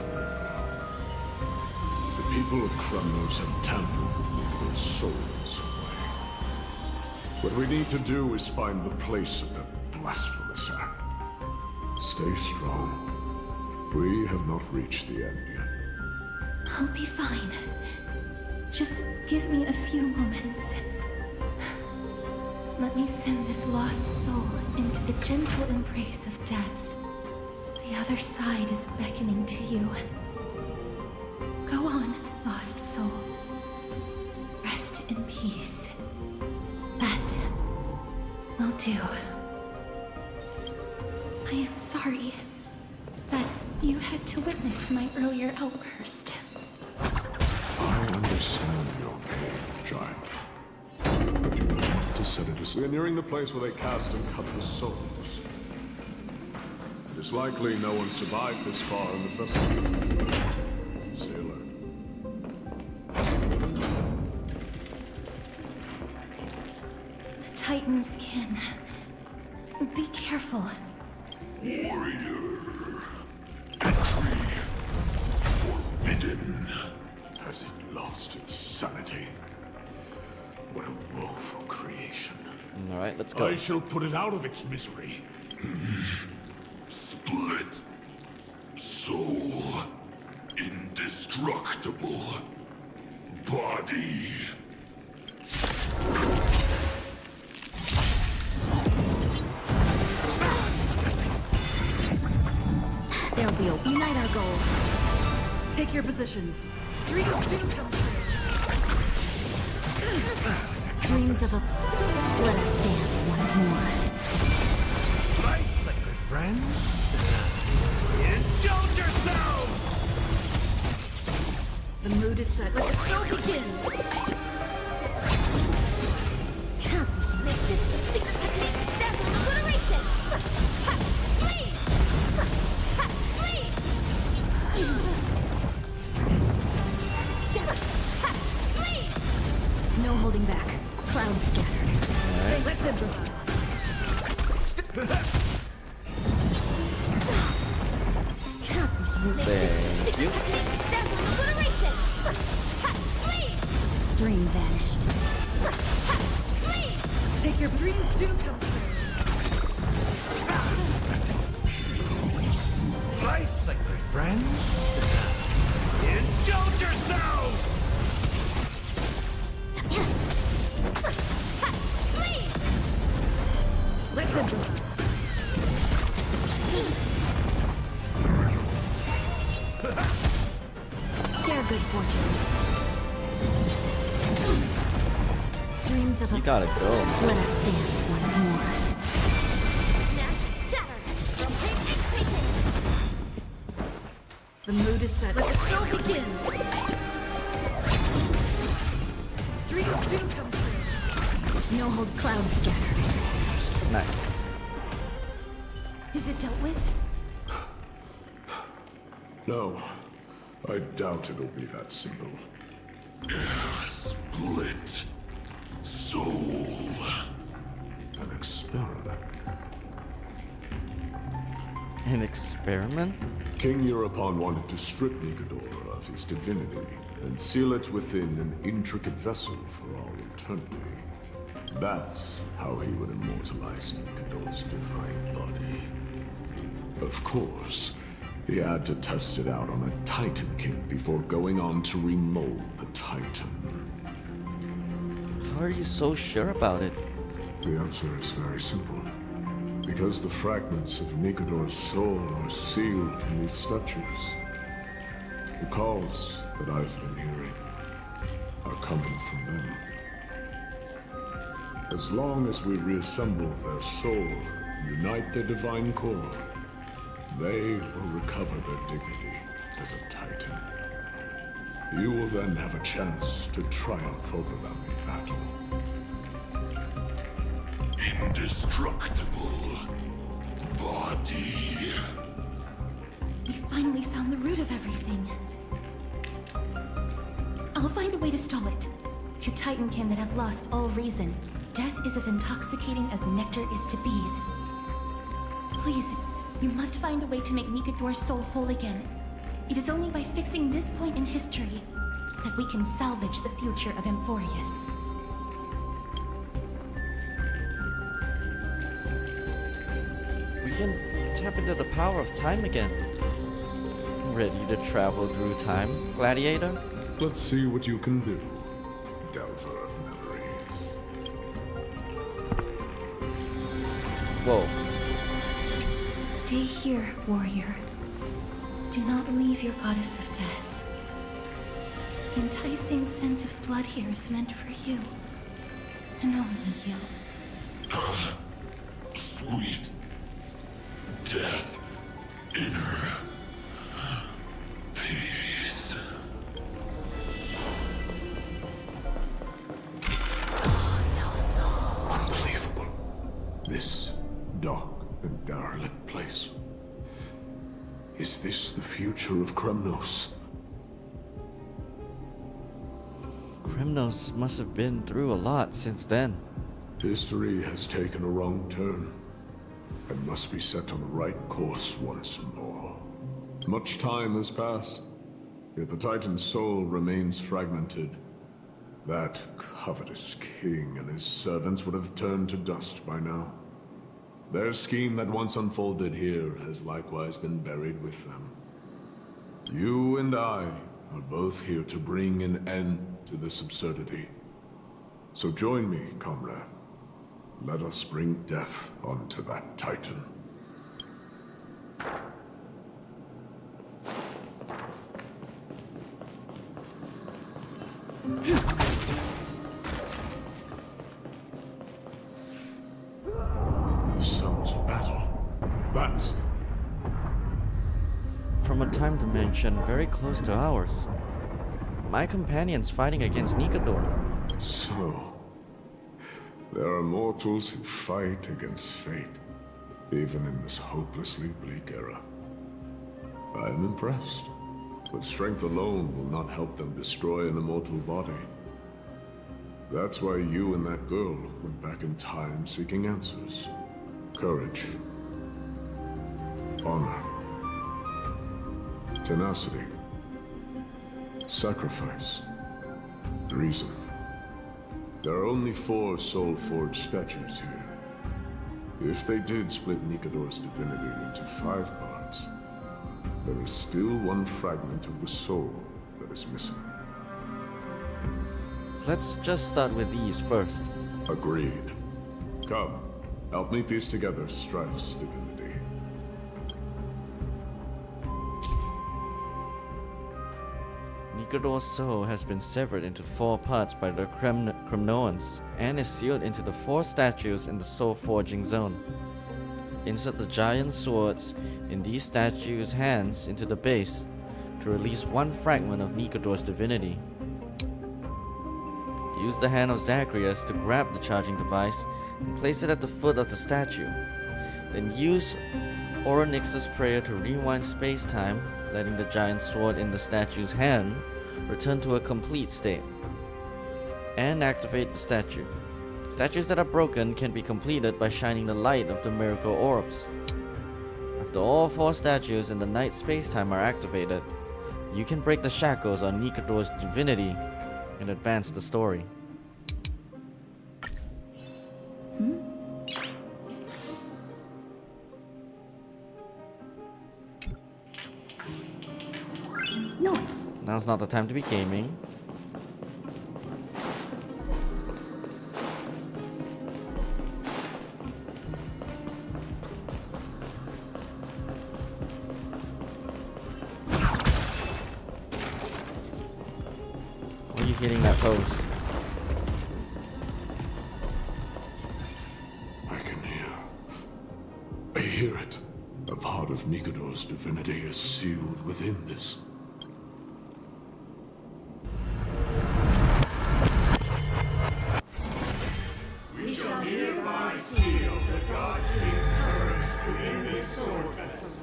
The people of Kremnos have tampered with their souls away. What we need to do is find the place of that blasphemous act. Stay strong. We have not reached the end yet. I'll be fine. Just give me a few moments. Let me send this lost soul into the gentle embrace of death. The other side is beckoning to you. Go on, lost soul. Rest in peace. That will do. I am sorry that you had to witness my earlier outburst. I understand your pain, child. But you have to set it aside. We're nearing the place where they cast and cut the souls. It is likely no one survived this far in the festival. Stay alert. The Titans can... Be careful. Warrior. Entry. Forbidden. Has it lost its sanity? What a woeful creation. Alright, let's go. I shall put it out of its misery. Split. Soul. Indestructible. Body. There we go. Unite our goal. Take your positions. Dreams do come true. Dreams of a... Let us dance once more. My sacred friends, indulge yourselves! The mood is set. Let the show begin. Cosmic mixes of secret technique, dazzling obliteration! Flee! Flee! Flee! No holding back. Clouds scattered. Alright. Let's improvise. Cosmic mixes of Thank you. secret technique, dazzling obliteration! Flee! Dream vanished. Flee! Take your dreams do come true. My sacred friends, indulge yourselves! Flee! Let's improvise. Share good fortunes. Dreams of a... You gotta go, man. Let us dance once more. Smash, shatter, rotate, increasing! The mood is set. Let the show begin. Dreams do come true. No hold clouds scattered. Nice. Is it dealt with? No, I doubt it'll be that simple. Split. Soul. An experiment. An experiment? King Europon wanted to strip Nikador of his divinity and seal it within an intricate vessel for all eternity. That's how he would immortalize Nikador's divine body. Of course, he had to test it out on a Titan King before going on to remold the Titan. How are you so sure about it? The answer is very simple. Because the fragments of Nikador's soul are sealed in these statues. The calls that I've been hearing are coming from them. As long as we reassemble their soul, unite their divine core, they will recover their dignity as a Titan. You will then have a chance to triumph over them in battle. Indestructible body. We finally found the root of everything. I'll find a way to stall it. To Titankin that have lost all reason, death is as intoxicating as nectar is to bees. Please, you must find a way to make Nikador's soul whole again. It is only by fixing this point in history that we can salvage the future of Amphorius. We can tap into the power of time again. Ready to travel through time, Gladiator? Let's see what you can do, Delver of Memories. Whoa. Stay here, warrior. Do not leave your goddess of death. The enticing scent of blood here is meant for you. And only you. Sweet death, inner peace. Unbelievable. This dark and derelict place. Is this the future of Kremnos? Kremnos must have been through a lot since then. History has taken a wrong turn and must be set on the right course once more. Much time has passed, yet the Titan's soul remains fragmented. That covetous king and his servants would have turned to dust by now. Their scheme that once unfolded here has likewise been buried with them. You and I are both here to bring an end to this absurdity. So join me, comrade. Let us bring death onto that Titan. The sounds of battle. That's... From a time dimension very close to ours. My companion's fighting against Nikador. So... there are mortals who fight against fate, even in this hopelessly bleak era. I am impressed, but strength alone will not help them destroy an immortal body. That's why you and that girl went back in time seeking answers. Courage. Honor. Tenacity. Sacrifice. Reason. There are only 4 soul-forged statues here. If they did split Nikador's divinity into 5 parts, there is still one fragment of the soul that is missing. Let's just start with these first. Agreed. Come, help me piece together Strife's divinity. Nikador's soul has been severed into 4 parts by the Kremnoans and is sealed into the 4 statues in the soul forging zone. Insert the giant swords in these statues' hands into the base to release 1 fragment of Nikador's divinity. Use the hand of Zagreus to grab the charging device and place it at the foot of the statue. Then use Oronix's prayer to rewind space-time, letting the giant sword in the statue's hand return to a complete state. And activate the statue. Statues that are broken can be completed by shining the light of the miracle orbs. After all 4 statues in the night space-time are activated, you can break the shackles on Nikador's divinity and advance the story. Noise. Now's not the time to be gaming. hitting that post. I hear it. A part of Nikador's divinity is sealed within this. We shall hereby seal the God King's courage within this sword vessel,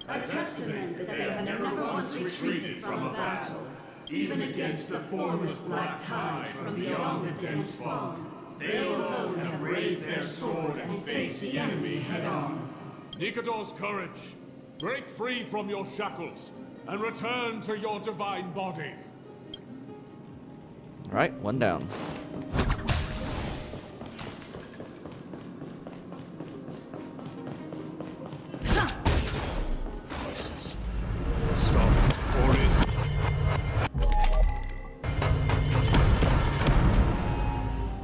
a testament that they have never once retreated from a battle, even against the formless black tide from beyond the dense fog. They alone have raised their sword and faced the enemy head-on. Nikador's courage, break free from your shackles and return to your divine body. Alright, one down. Crisis. Starting to pour in.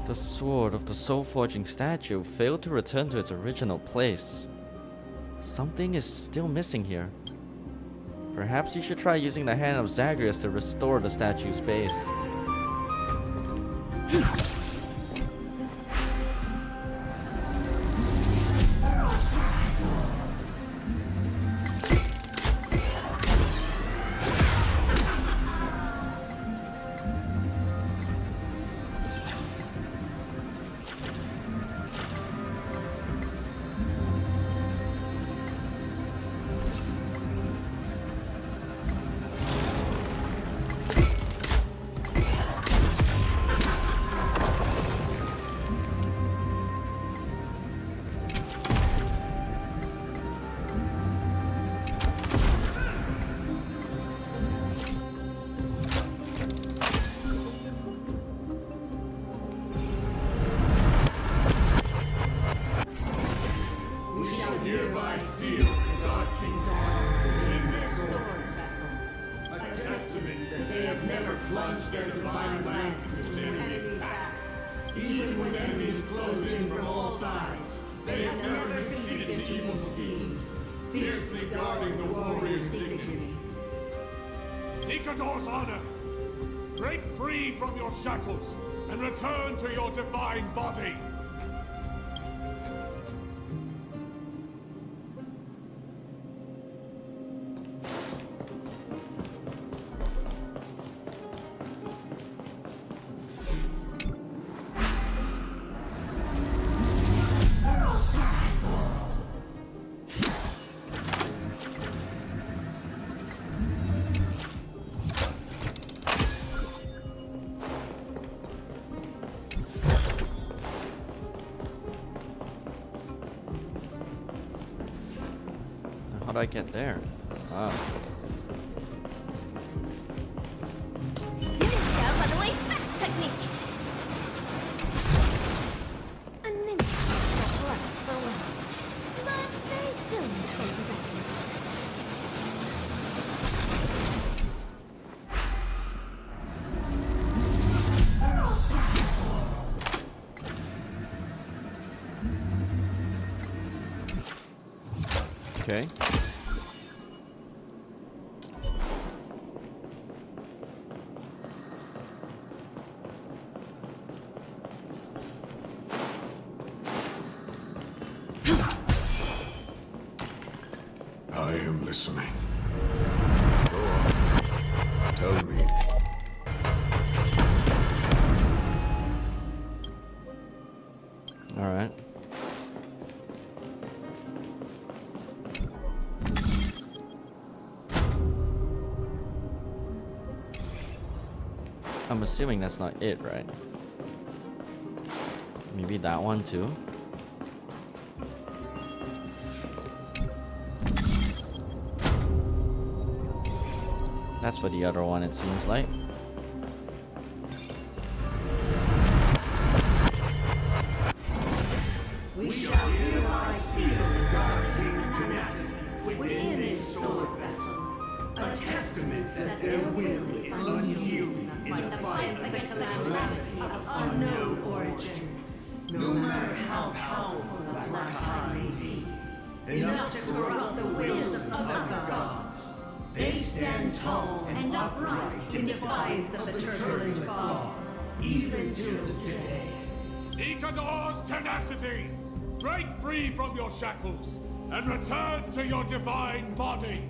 The sword of the soul-forging statue failed to return to its original place. Something is still missing here. Perhaps you should try using the hand of Zagreus to restore the statue's base. Nikador's honor! Break free from your shackles and return to your divine body! How'd I get there? Wow. By the way, fast technique. A ninja that lust for wealth, but they still need some possessions. Okay. I am listening. Go on. Tell me. All right. I'm assuming that's not it, right? Maybe that one too? That's for the other one, it seems like. We shall hereby seal the God King's tenacity within this sword vessel, a testament that their will is unyielding in the fight against the calamity of unknown origin, no matter how powerful the black tide may be, enough to corrupt the wills of other gods. They stand tall and upright in defiance of the turbulent fog, even till today. Nikador's tenacity! Break free from your shackles and return to your divine body!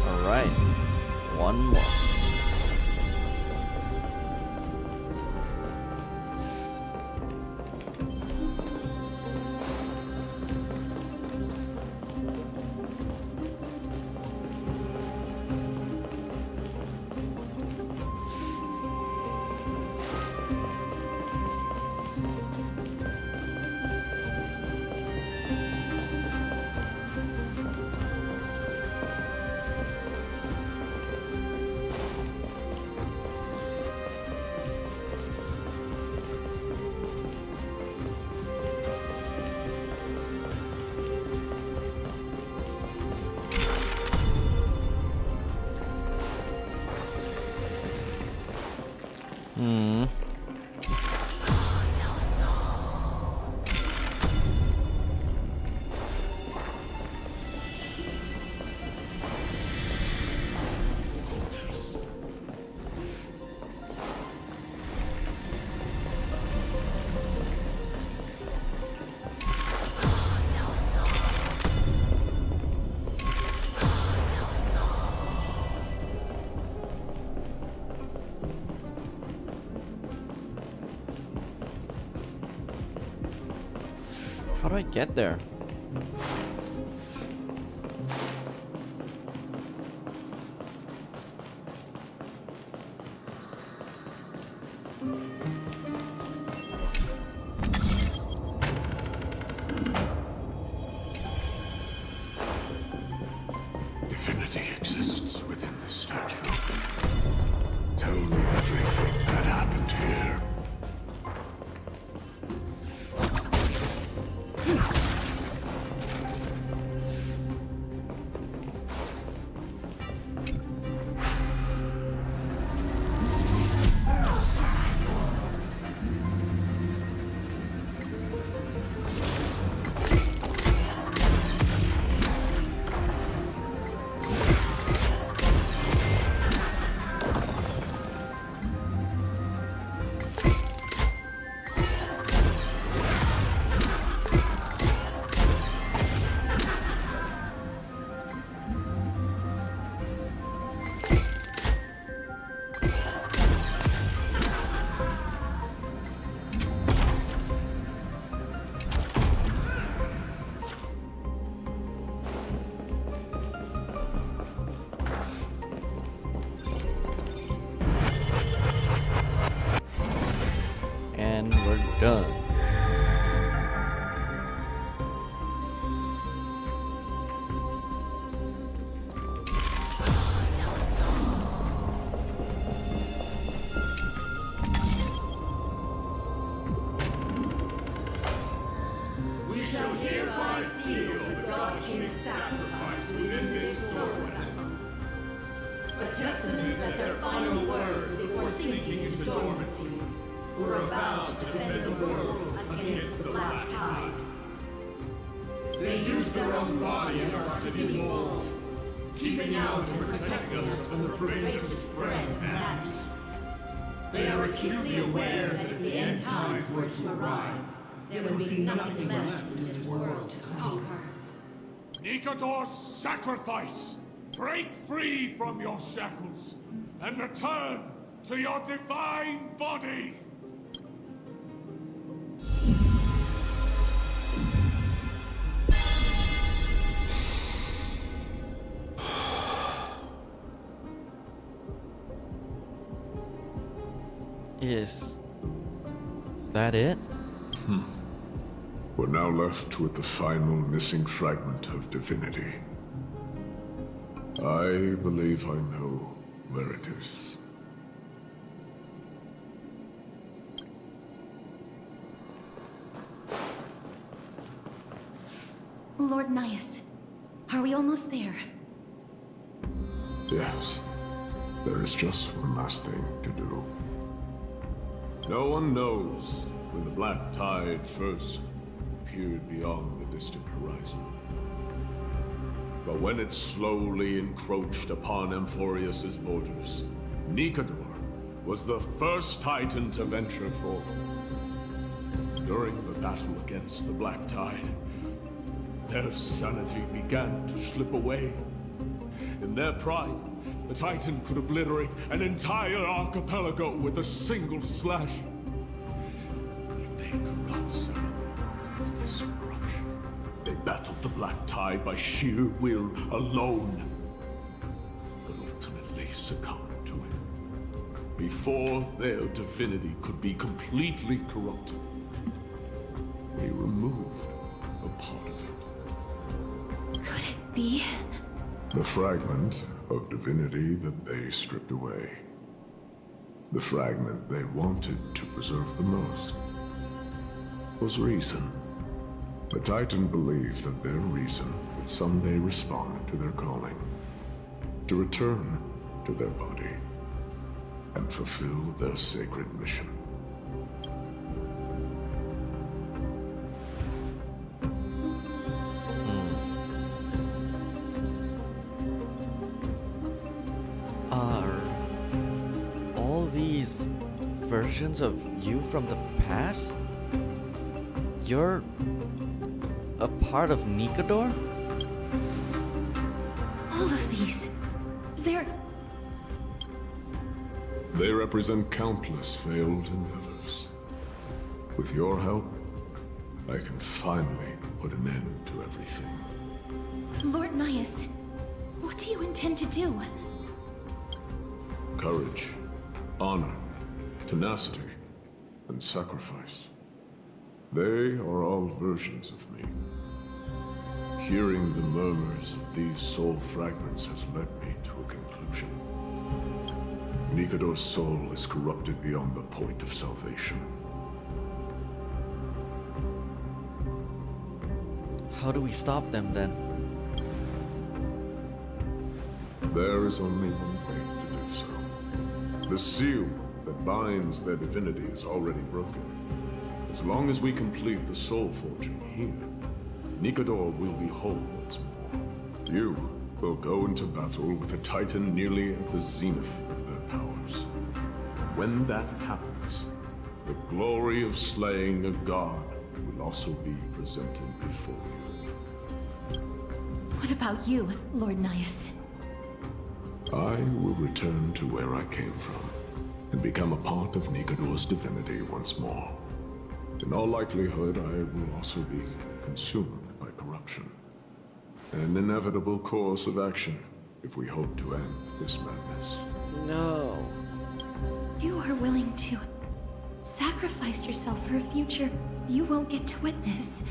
Alright. One more. How do I get there? Divinity exists within this statue. Tell me everything that happened here. And we're done. We shall hereby seal the God King's sacrifice within this sword vessel. A testament that their final words before sinking into dormancy were a vow to defend the world against the Black Tide. They used their own body as our city walls, keeping out and protecting us from the pervasive spread of madness. They are acutely aware that if the end times were to arrive, there would be nothing left in this world to conquer. Nikador's sacrifice! Break free from your shackles and return to your divine body! Is that it? We're now left with the final missing fragment of divinity. I believe I know where it is. Lord Nias, are we almost there? Yes. There is just one last thing to do. No one knows when the Black Tide first appeared beyond the distant horizon. But when it slowly encroached upon Amphorius's borders, Nikador was the first Titan to venture forth. During the battle against the Black Tide, their sanity began to slip away. In their pride, the Titan could obliterate an entire archipelago with a single slash. Yet they could not surrender of this corruption. They battled the Black Tide by sheer will alone, but ultimately succumbed to it. Before their divinity could be completely corrupted, we removed a part of it. Could it be? The fragment of divinity that they stripped away. The fragment they wanted to preserve the most was reason. The Titan believed that their reason would someday respond to their calling, to return to their body, and fulfill their sacred mission. Are all these versions of you from the past? You're a part of Nikador? All of these. They represent countless failed endeavors. With your help, I can finally put an end to everything. Lord Nias, what do you intend to do? Courage, honor, tenacity, and sacrifice. They are all versions of me. Hearing the murmurs of these soul fragments has led me to a conclusion. Nikador's soul is corrupted beyond the point of salvation. How do we stop them then? There is only one way to do so. The seal that binds their divinity is already broken. As long as we complete the soul forging here, Nikador will be whole once more. You will go into battle with a Titan nearly at the zenith of their powers. When that happens, the glory of slaying a god will also be presented before you. What about you, Lord Nias? I will return to where I came from, and become a part of Nikador's divinity once more. In all likelihood, I will also be consumed by corruption. An inevitable course of action if we hope to end this madness. No. You are willing to sacrifice yourself for a future you won't get to witness.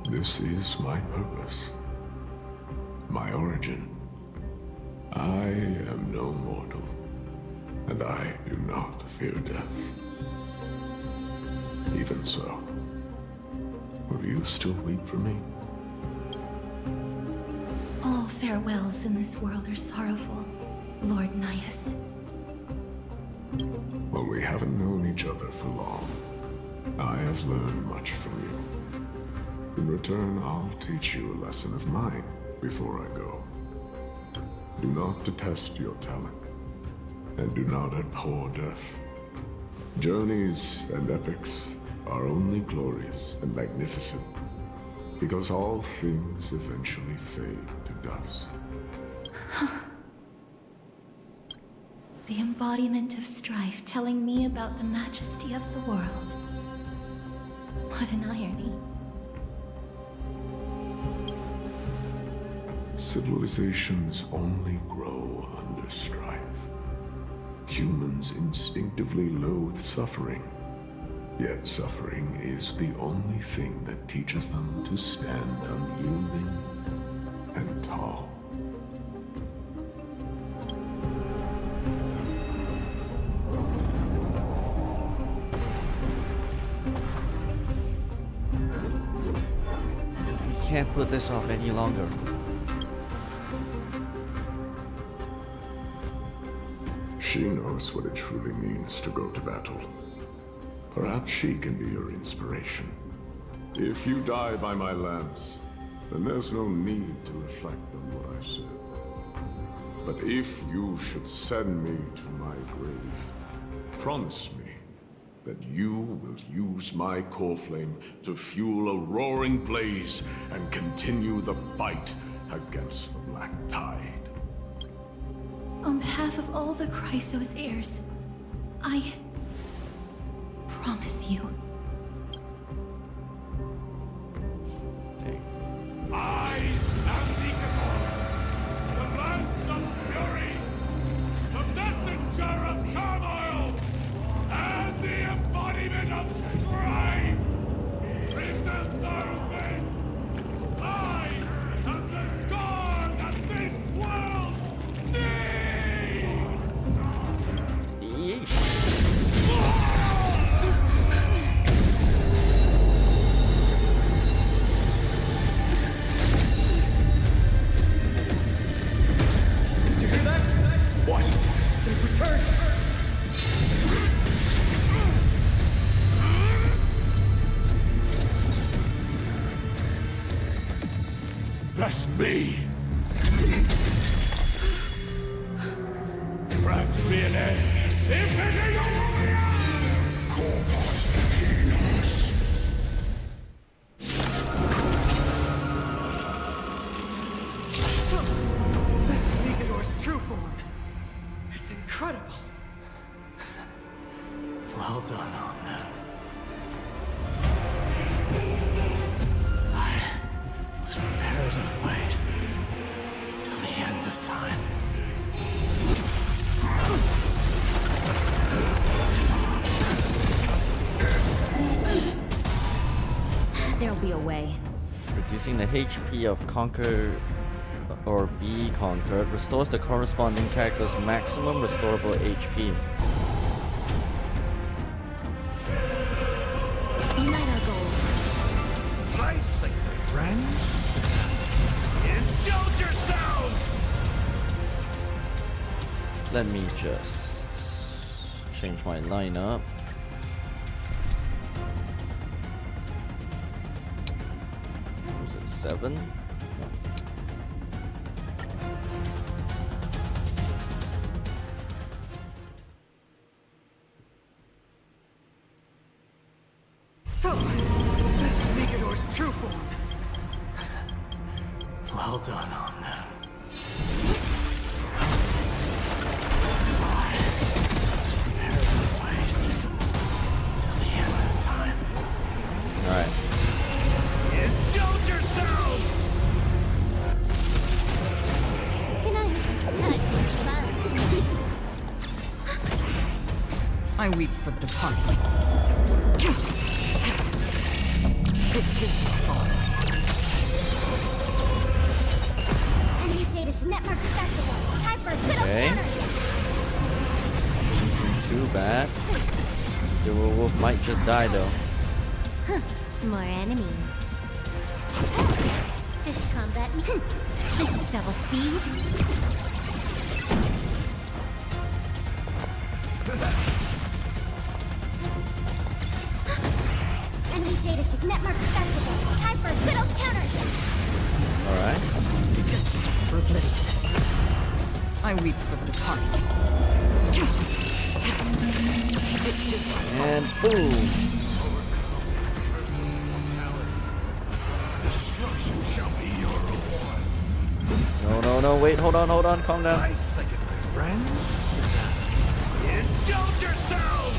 This is my purpose. My origin. I am no mortal, and I do not fear death. Even so, will you still weep for me? All farewells in this world are sorrowful, Lord Nias. Well, we haven't known each other for long. I have learned much from you. In return, I'll teach you a lesson of mine before I go. Do not detest your talent, and do not abhor death. Journeys and epics are only glorious and magnificent, because all things eventually fade to dust. The embodiment of strife telling me about the majesty of the world. What an irony. Civilizations only grow under strife. Humans instinctively loathe suffering. Yet suffering is the only thing that teaches them to stand unyielding and tall. We can't put this off any longer. She knows what it truly means to go to battle. Perhaps she can be your inspiration. If you die by my lance, then there's no need to reflect on what I said. But if you should send me to my grave, promise me that you will use my core flame to fuel a roaring blaze and continue the fight against the Black Tide. On behalf of all the Chrysos heirs, I promise you. I am Nikator, the lance of fury, the messenger of turmoil, and the embodiment of strife. Remember this. I am the scar that this world needs. What? They've returned! Best me! Grants me an edge! Symphony warrior! Corpus Enos! This is Nicanor's true form. It's incredible. Well done on them. I was prepared to fight till the end of time. There'll be a way. Reducing the HP of Conquer or Be Conquered restores the corresponding character's maximum restorable HP. Unite our goals. I say, my friends, indulge yourselves! Let me just change my lineup. Was it 7? No. So, this is Nicanor's true form. Well done on them. Alright. Indulge yourselves! Can I touch I weep for the departed. It is the fall. Enemy Data's Network Festival. Time for a good Okay. Isn't too bad. Silver Wolf might just die though. More enemies. This combat. This is double speed. Enemy Data Network Festival. Time for a good old counter. Alright. For oblivion. I weep for the departed. And boom! Destruction shall be your reward. No, wait, hold on, calm down. I second my friends. Indulge yourselves!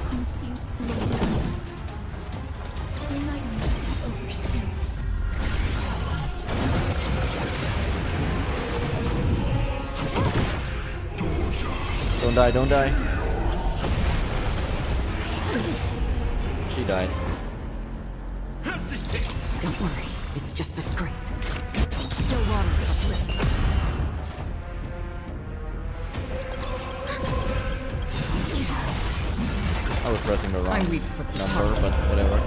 Promise you, Lilios. The nightmare is over soon. Don't die. She died. Don't worry, it's just a scrape. Still water uplift. I was pressing the wrong I weep for the number, but whatever.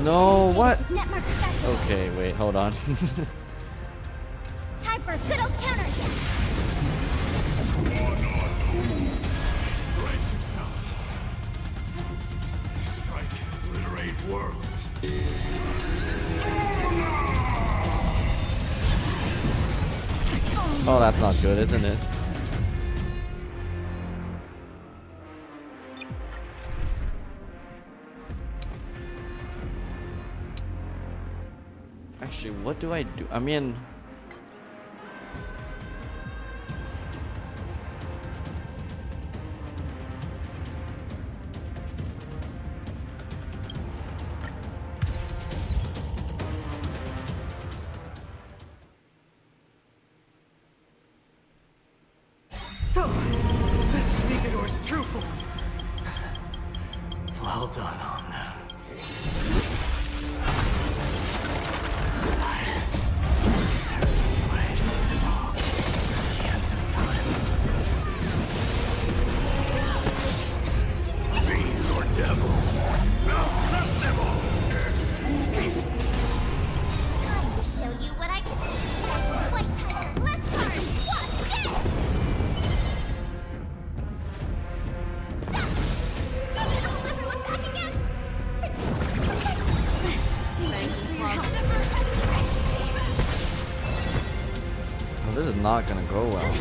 No, what? Okay, wait, hold on. Time for a good old counter. worlds. Oh, that's not good, isn't it? Actually, what do I do? I mean... So, this is Nicanor's true form. Well done on them. Fiend or devil? Now crush them all! Time to show you what I can do. White Tiger, less cards. Watch this! Well, this is not gonna go well.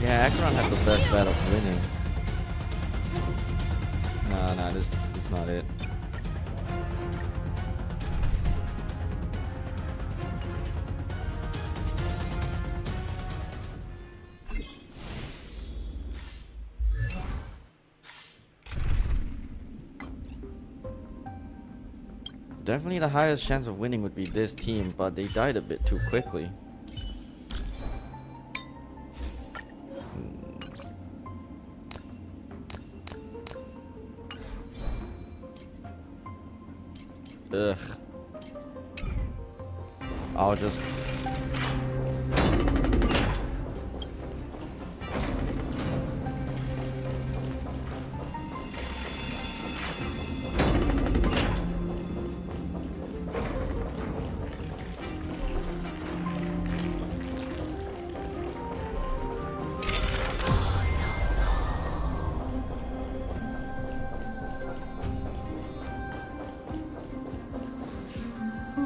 Yeah, Acheron had the best bet of winning. Nah, this is not it. Definitely the highest chance of winning would be this team, but they died a bit too quickly. Ugh. I'll just...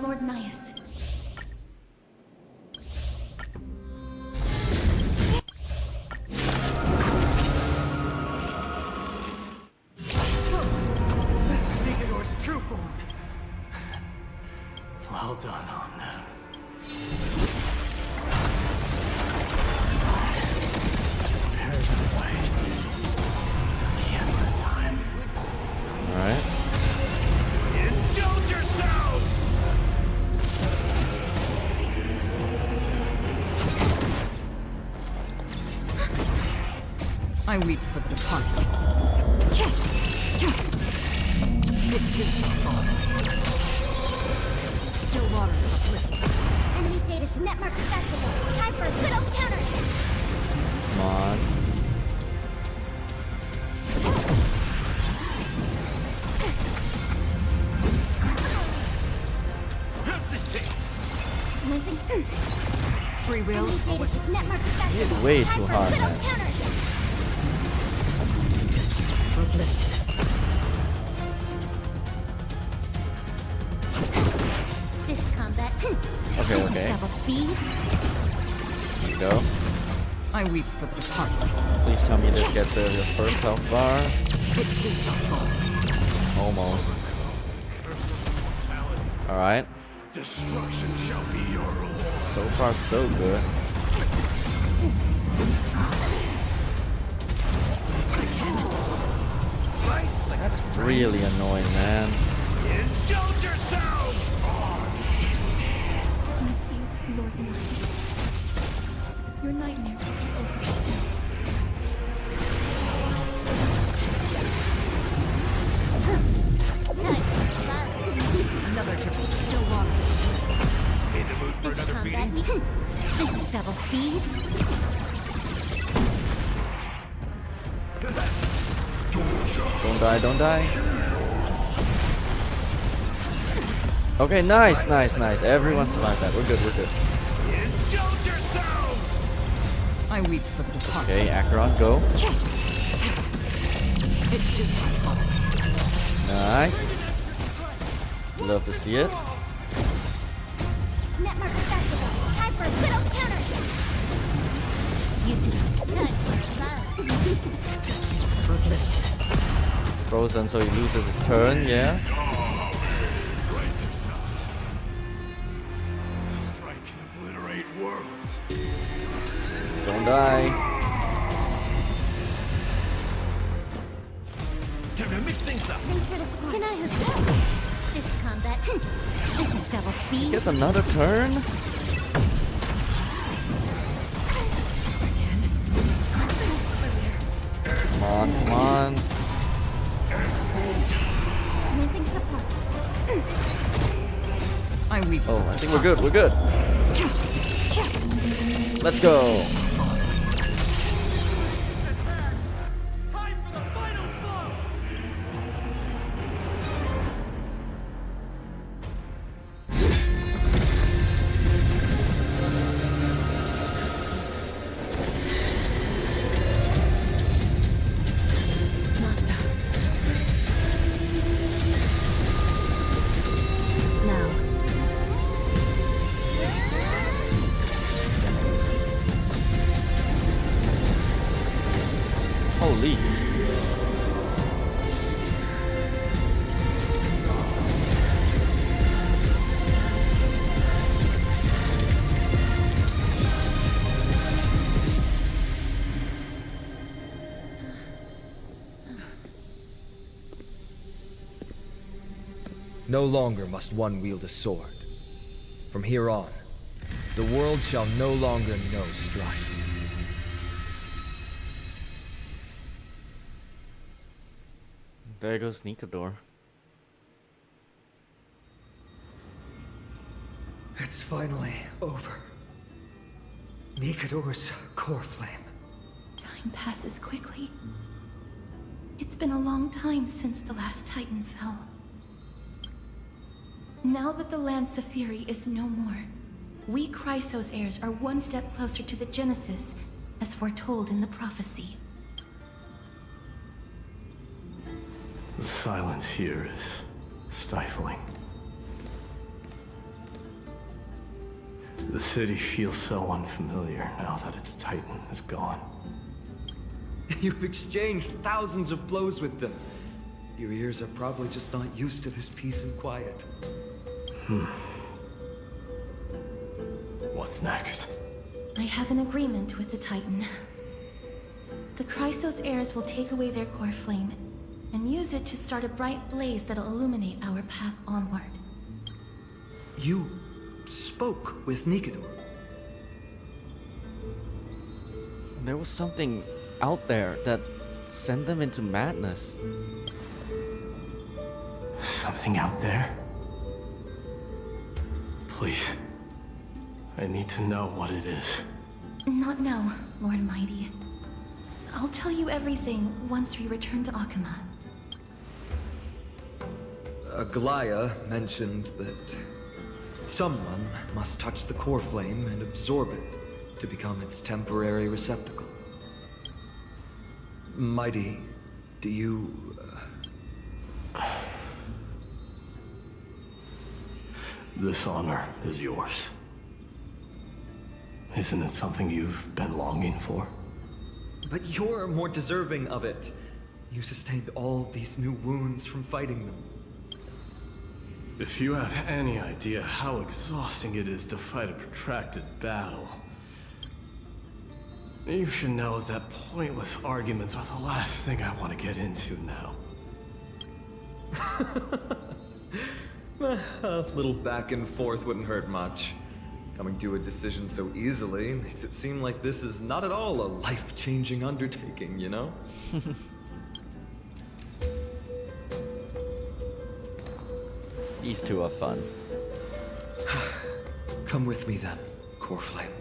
Lord Nias. This is Nicanor's true form. Well done on them. Prepares the way till the end of the time. Alright. Indulge yourselves! I weep for the departed. It takes a fall. Still water uplifted. Enemy data's network festival. Time for a good old counter. Come on. Commencing. Free will. Enemy data's network He festival. hit way Time too for a hard, good old man. counter. Uplifted. This combat. Okay, This okay. is double speed. Here we go. I weep for the departed. Please tell me this gets rid of your first health bar. It takes a fall. Almost. Alright. Destruction shall be your reward. So far, so good. That's really annoying, man. Indulge yourselves! Miss you, Lord Nias. Your nightmares will be over soon. Another triple. Still water. In the mood for This another combat. beating? This is double speed. Don't die, don't die. Okay, nice. Everyone survived that. We're good. I weep for the departed. Okay, Acheron, go. Nice. Love to see it. Network festival. Time for a little counter. You two. Time for a vote. Frozen, so he loses his turn, yeah. Brace yourselves. Strike and obliterate worlds. Don't die. Time to mix things up. Thanks for the score. Can I hook you up? This combat. This is double speed. Gets another turn. Come on, come on. Commencing support. I weep. Oh, I think we're good, we're good. Let's go. Holy. No longer must one wield a sword. From here on, the world shall no longer know strife. There goes Nikador. It's finally over. Nikador's core flame. Time passes quickly. It's been a long time since the last Titan fell. Now that the Lance of Fury is no more, we Chrysos heirs are one step closer to the Genesis, as foretold in the prophecy. The silence here is stifling. The city feels so unfamiliar now that its Titan is gone. You've exchanged thousands of blows with them. Your ears are probably just not used to this peace and quiet. What's next? I have an agreement with the Titan. The Chrysos heirs will take away their core flame and use it to start a bright blaze that'll illuminate our path onward. You spoke with Nikador. There was something out there that sent them into madness. Something out there? Please. I need to know what it is. Not now, Lord Mighty. I'll tell you everything once we return to Akama. Aglaya mentioned that someone must touch the core flame and absorb it to become its temporary receptacle. Mighty, do you... This honor is yours. Isn't it something you've been longing for? But you're more deserving of it. You sustained all these new wounds from fighting them. If you have any idea how exhausting it is to fight a protracted battle, you should know that pointless arguments are the last thing I want to get into now. A little back and forth wouldn't hurt much. Coming to a decision so easily makes it seem like this is not at all a life-changing undertaking, you know? These two are fun. Come with me then, Core Flame.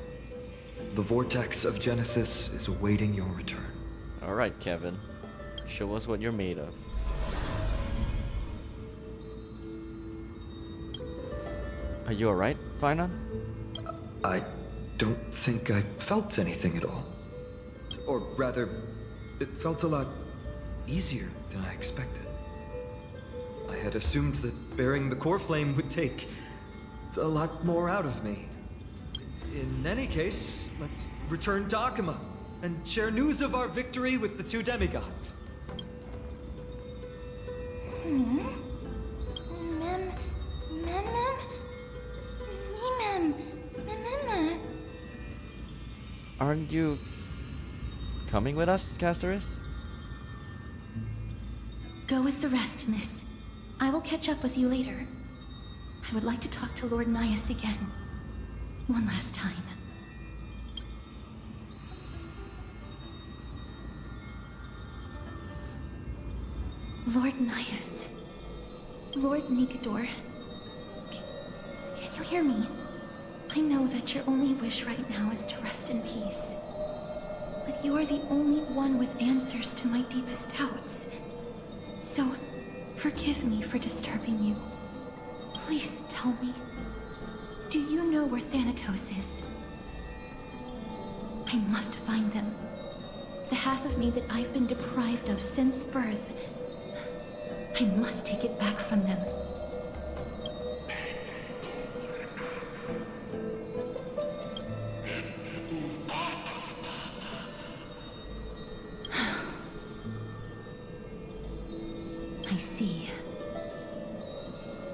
The vortex of Genesis is awaiting your return. Alright, Kevin. Show us what you're made of. Are you alright, Finan? I don't think I felt anything at all. Or rather, it felt a lot easier than I expected. I had assumed that bearing the core flame would take a lot more out of me. In any case, let's return to Akuma and share news of our victory with the two demigods. Aren't you coming with us, Castoris? Go with the rest, miss. I will catch up with you later. I would like to talk to Lord Nias again. One last time. Lord Nias. Lord Nigador. Can you hear me? I know that your only wish right now is to rest in peace. But you are the only one with answers to my deepest doubts. So, forgive me for disturbing you. Please tell me, do you know where Thanatos is? I must find them. The half of me that I've been deprived of since birth. I must take it back from them. I see.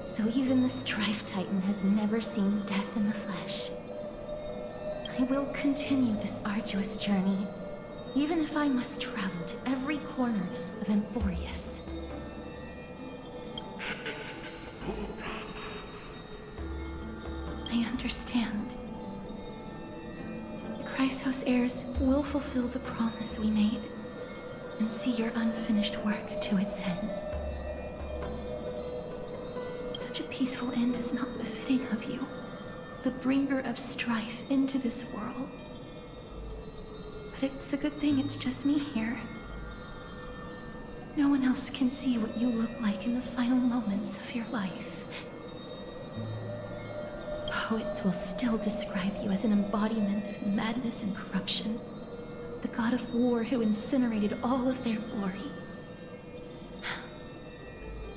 So even the Strife Titan has never seen death in the flesh. I will continue this arduous journey, even if I must travel to every corner of Amphorius. I understand. The Chrysos heirs will fulfill the promise we made, and see your unfinished work to its end. Such a peaceful end is not befitting of you, the bringer of strife into this world. But it's a good thing it's just me here. No one else can see what you look like in the final moments of your life. Poets will still describe you as an embodiment of madness and corruption, the god of war who incinerated all of their glory.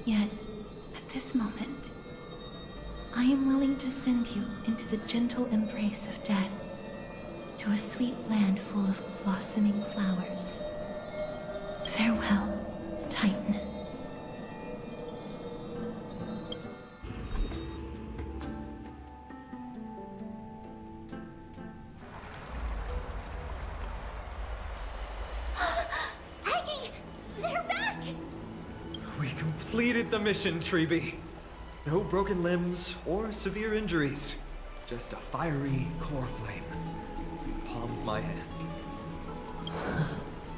Yet, at this moment, I am willing to send you into the gentle embrace of death, to a sweet land full of blossoming flowers. Farewell, Titan. Aggie! They're back! We completed the mission, Treeby. No broken limbs or severe injuries. Just a fiery core flame. You palmed my hand.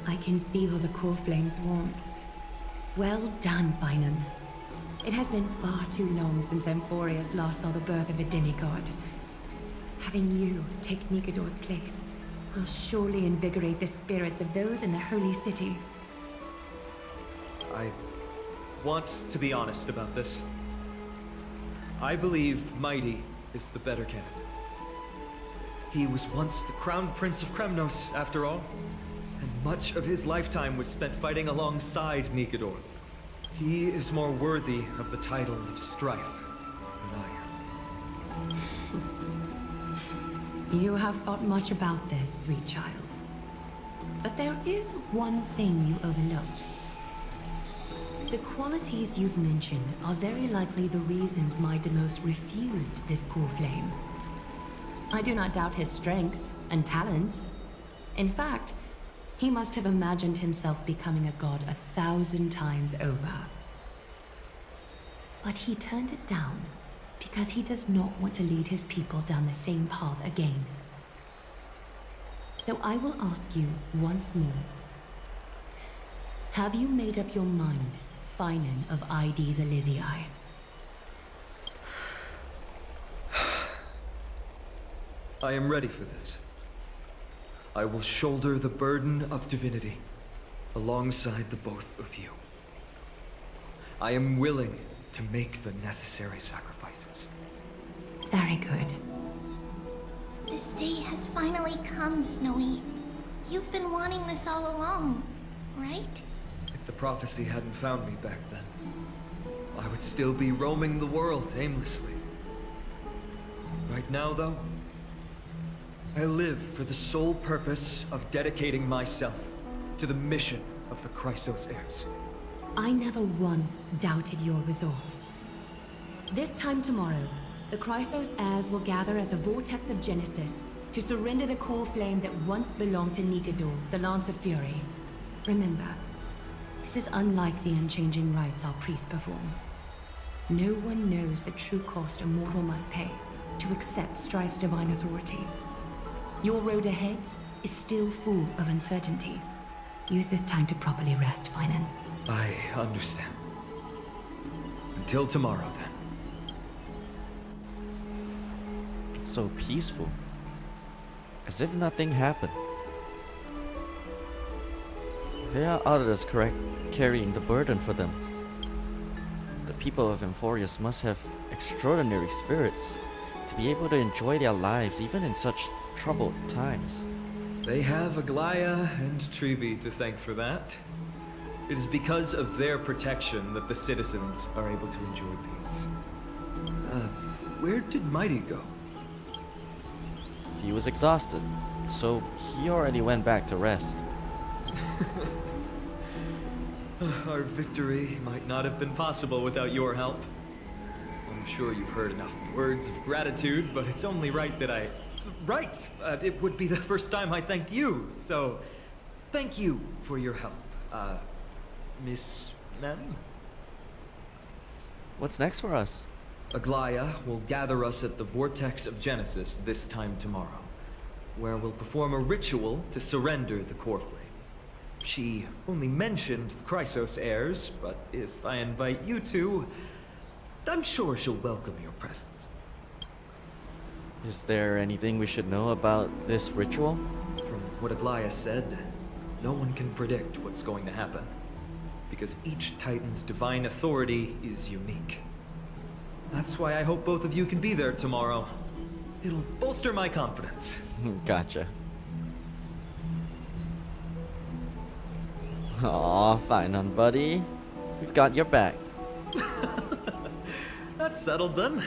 I can feel the core flame's warmth. Well done, Finan. It has been far too long since Amphorius last saw the birth of a demigod. Having you take Nigador's place will surely invigorate the spirits of those in the holy city. I want to be honest about this. I believe Mighty is the better candidate. He was once the Crown Prince of Kremnos, after all, and much of his lifetime was spent fighting alongside Nigador. He is more worthy of the title of Strife than I am. You have thought much about this, sweet child. But there is one thing you overlooked. The qualities you've mentioned are very likely the reasons Deimos refused this core flame. I do not doubt his strength and talents. In fact, he must have imagined himself becoming a god 1,000 times over. But he turned it down because he does not want to lead his people down the same path again. So I will ask you once more. Have you made up your mind, Finan of Ides Elysiae? I am ready for this. I will shoulder the burden of divinity alongside the both of you. I am willing to make the necessary sacrifices. Very good. This day has finally come, Snowy. You've been wanting this all along, right? If the prophecy hadn't found me back then, I would still be roaming the world aimlessly. Right now, though, I live for the sole purpose of dedicating myself to the mission of the Chrysos heirs. I never once doubted your resolve. This time tomorrow, the Chrysos heirs will gather at the Vortex of Genesis to surrender the core flame that once belonged to Nikador, the Lance of Fury. Remember, this is unlike the unchanging rites our priests perform. No one knows the true cost a mortal must pay to accept Strife's divine authority. Your road ahead is still full of uncertainty. Use this time to properly rest, Finan. I understand. Until tomorrow, then. It's so peaceful. As if nothing happened. There are others carrying the burden for them. The people of Emphorius must have extraordinary spirits to be able to enjoy their lives even in such troubled times. They have Aglaya and Trevi to thank for that. It is because of their protection that the citizens are able to enjoy peace. Where did Mighty go? He was exhausted, so he already went back to rest. Our victory might not have been possible without your help. I'm sure you've heard enough words of gratitude, but it's only right that I... Right! It would be the first time I thanked you, so... Thank you for your help, Miss Mem? What's next for us? Aglaya will gather us at the Vortex of Genesis this time tomorrow, where we'll perform a ritual to surrender the core flame. She only mentioned the Chrysos heirs, but if I invite you two, I'm sure she'll welcome your presence. Is there anything we should know about this ritual? From what Aglaya said, no one can predict what's going to happen, because each Titan's divine authority is unique. That's why I hope both of you can be there tomorrow. It'll bolster my confidence. Gotcha. Aw, fine on, buddy. We've got your back. That's settled then.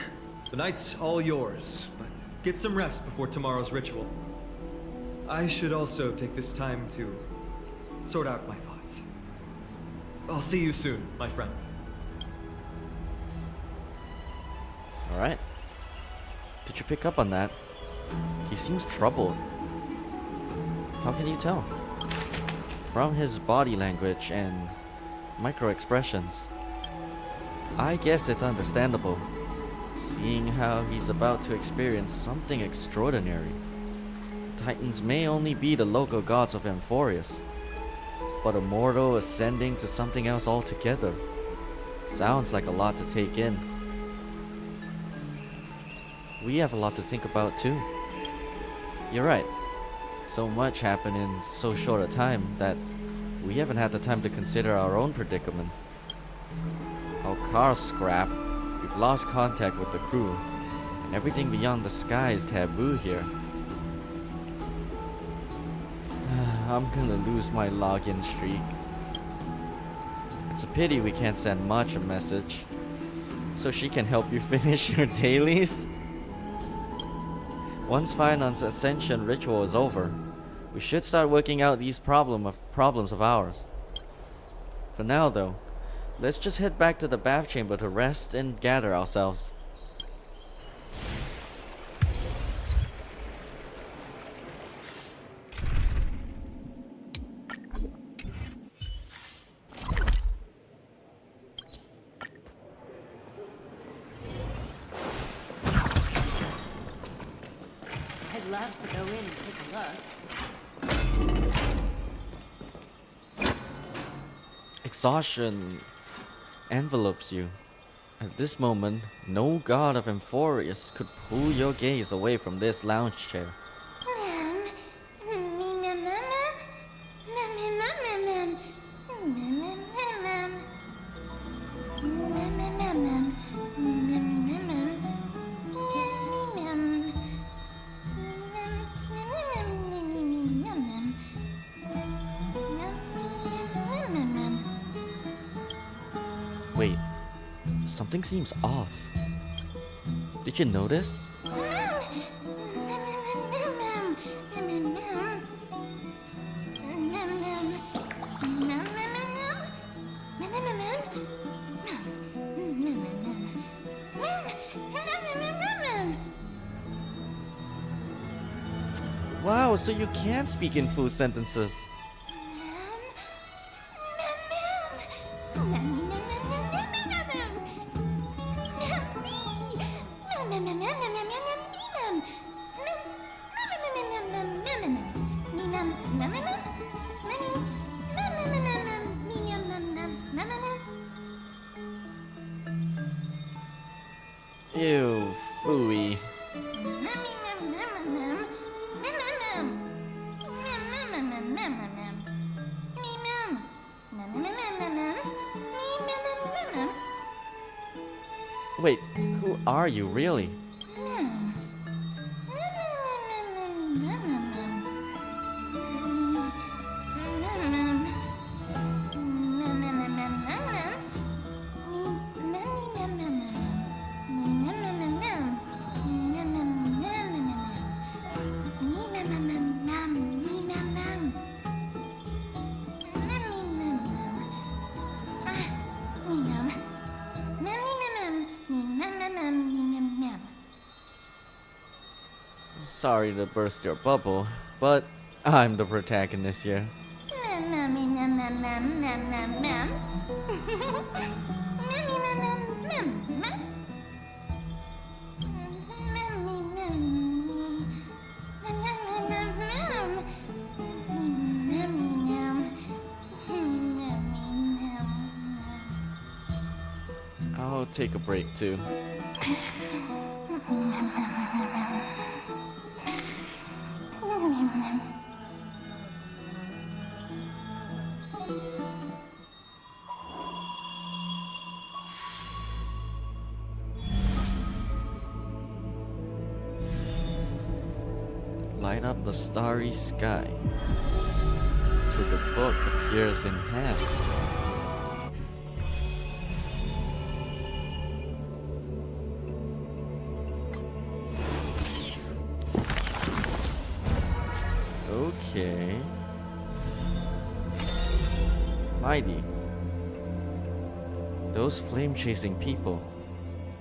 The night's all yours, but get some rest before tomorrow's ritual. I should also take this time to sort out my thoughts. I'll see you soon, my friends. Alright. Did you pick up on that? He seems troubled. How can you tell? From his body language and micro-expressions. I guess it's understandable, seeing how he's about to experience something extraordinary. The Titans may only be the local gods of Emphorius, but a mortal ascending to something else altogether. Sounds like a lot to take in. We have a lot to think about too. You're right. So much happened in so short a time that we haven't had the time to consider our own predicament. Our car's scrapped, we've lost contact with the crew, and everything beyond the sky is taboo here. I'm gonna lose my login streak. It's a pity we can't send Mach a message, so she can help you finish your dailies. Once Finan's ascension ritual is over, we should start working out these problems of ours. For now though, let's just head back to the bath chamber to rest and gather ourselves. I'd love to go in and take a look. Exhaustion envelopes you. At this moment, no god of Emphorius could pull your gaze away from this lounge chair. Wait, something seems off. Did you notice? Wow, so you can speak in full sentences. Ew, phooey. Wait, who are you really? Sorry to burst your bubble, but I'm the protagonist here. I'll take a break too. Light up the starry sky till the book appears in hand. Okay. Mighty. Those flame-chasing people.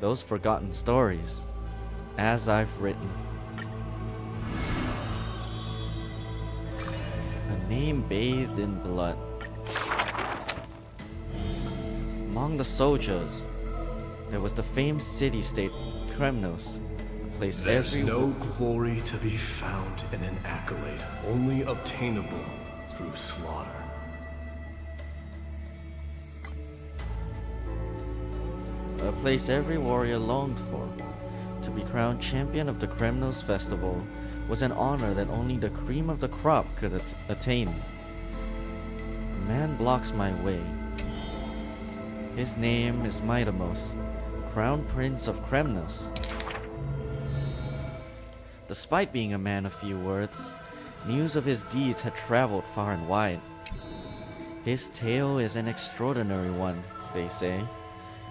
Those forgotten stories. As I've written. A name bathed in blood. Among the soldiers, there was the famed city-state Kremnos. There's no glory to be found in an accolade, only obtainable through slaughter. A place every warrior longed for. To be crowned champion of the Kremnos festival was an honor that only the cream of the crop could attain. A man blocks my way. His name is Maidamos, Crown Prince of Kremnos. Despite being a man of few words, news of his deeds had traveled far and wide. His tale is an extraordinary one, they say.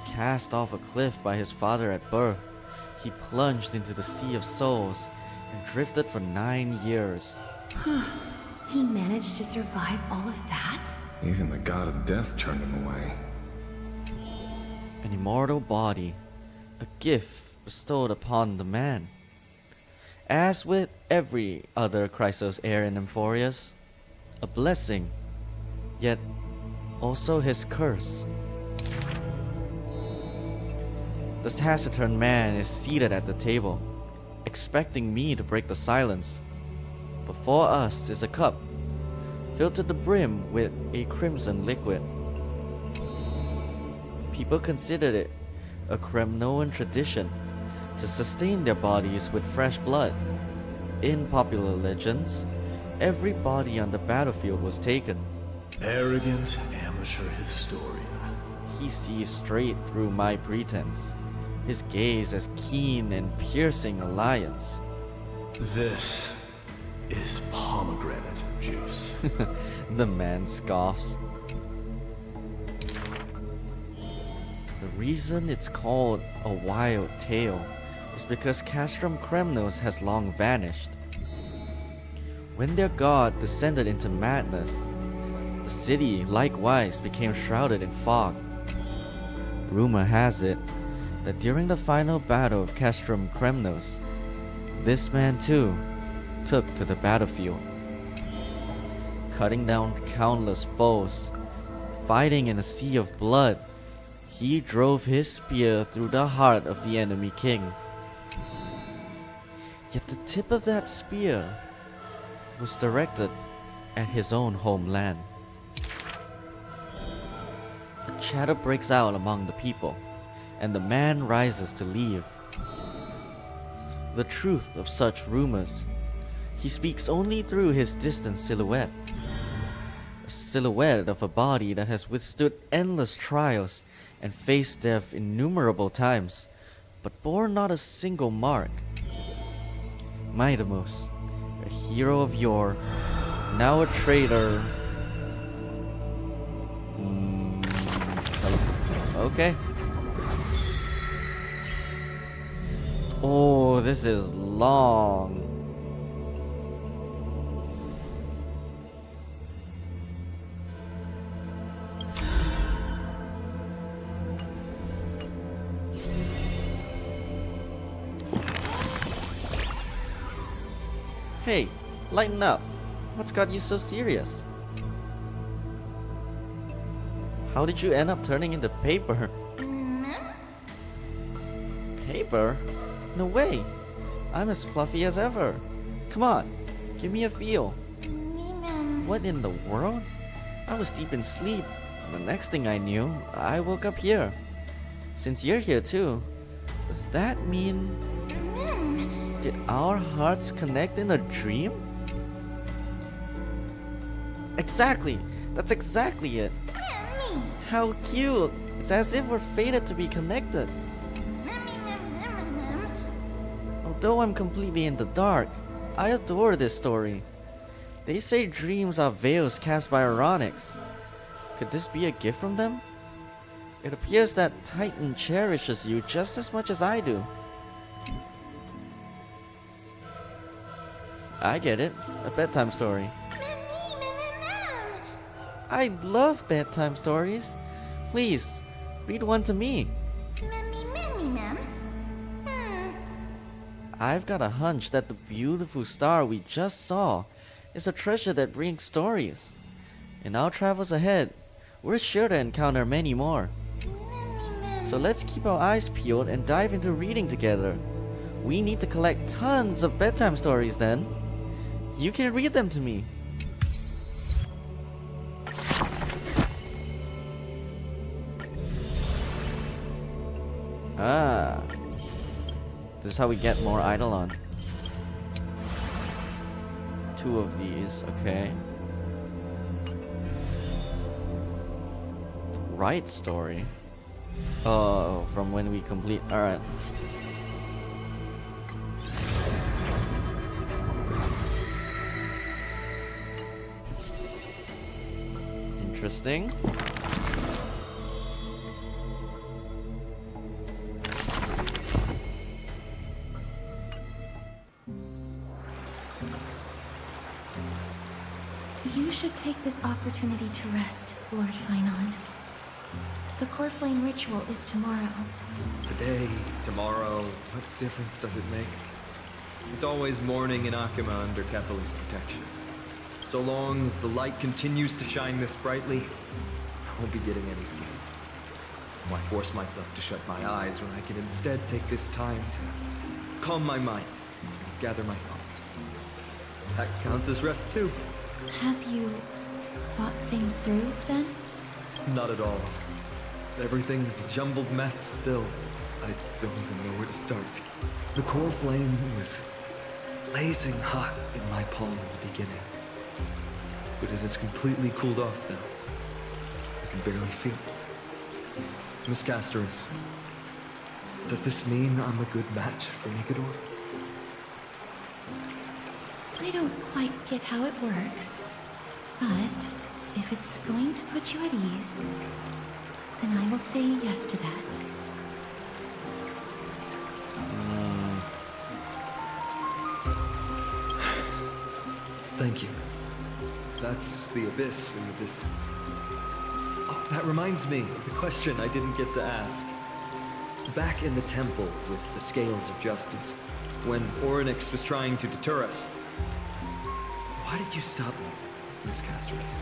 Cast off a cliff by his father at birth, he plunged into the sea of souls and drifted for 9 years. He managed to survive all of that? Even the god of death turned him away. An immortal body, a gift bestowed upon the man. As with every other Chrysos heir in Emphorius, a blessing, yet also his curse. The taciturn man is seated at the table, expecting me to break the silence. Before us is a cup, filled to the brim with a crimson liquid. People considered it a Kremnoan tradition to sustain their bodies with fresh blood. In popular legends, every body on the battlefield was taken. Arrogant amateur historian. He sees straight through my pretense, his gaze as keen and piercing alliance. This is pomegranate juice. The man scoffs. The reason it's called a wild tale is because Castrum Kremnos has long vanished. When their god descended into madness, the city likewise became shrouded in fog. Rumor has it that during the final battle of Castrum Kremnos, this man too took to the battlefield, cutting down countless foes. Fighting in a sea of blood, he drove his spear through the heart of the enemy king. Yet the tip of that spear was directed at his own homeland. A chatter breaks out among the people, and the man rises to leave. The truth of such rumors, he speaks only through his distant silhouette. A silhouette of a body that has withstood endless trials and faced death innumerable times, but bore not a single mark. Maidamos, a hero of yore, now a traitor. Okay. Oh, this is long. Hey, lighten up. What's got you so serious? How did you end up turning into paper? Paper? No way. I'm as fluffy as ever. Come on, give me a feel. What in the world? I was deep in sleep. The next thing I knew, I woke up here. Since you're here too, does that mean... Did our hearts connect in a dream? Exactly! That's exactly it! How cute! It's as if we're fated to be connected. Although I'm completely in the dark, I adore this story. They say dreams are veils cast by ironics. Could this be a gift from them? It appears that Titan cherishes you just as much as I do. I get it. A bedtime story. I love bedtime stories. Please, read one to me. I've got a hunch that the beautiful star we just saw is a treasure that brings stories. In our travels ahead, we're sure to encounter many more. So let's keep our eyes peeled and dive into reading together. We need to collect tons of bedtime stories then. You can read them to me. Ah. This is how we get more Eidolon. 2 of these, okay. The right story. Oh, from when we complete. Alright. Interesting. You should take this opportunity to rest, Lord Finon. The core flame ritual is tomorrow. Today, tomorrow, what difference does it make? It's always morning in Akima under Catholi's protection. So long as the light continues to shine this brightly, I won't be getting any sleep. Why force myself to shut my eyes when I can instead take this time to calm my mind, gather my thoughts? That counts as rest too. Have you thought things through, then? Not at all. Everything's a jumbled mess still. I don't even know where to start. The core flame was blazing hot in my palm in the beginning. But it has completely cooled off now. I can barely feel it. Miss Casterus, does this mean I'm a good match for Nigador? I don't quite get how it works, but if it's going to put you at ease... Then I will say yes to that. Thank you. That's the abyss in the distance. Oh, that reminds me of the question I didn't get to ask. Back in the temple with the scales of justice, when Orynyx was trying to deter us, why did you stop me, Miss Castros?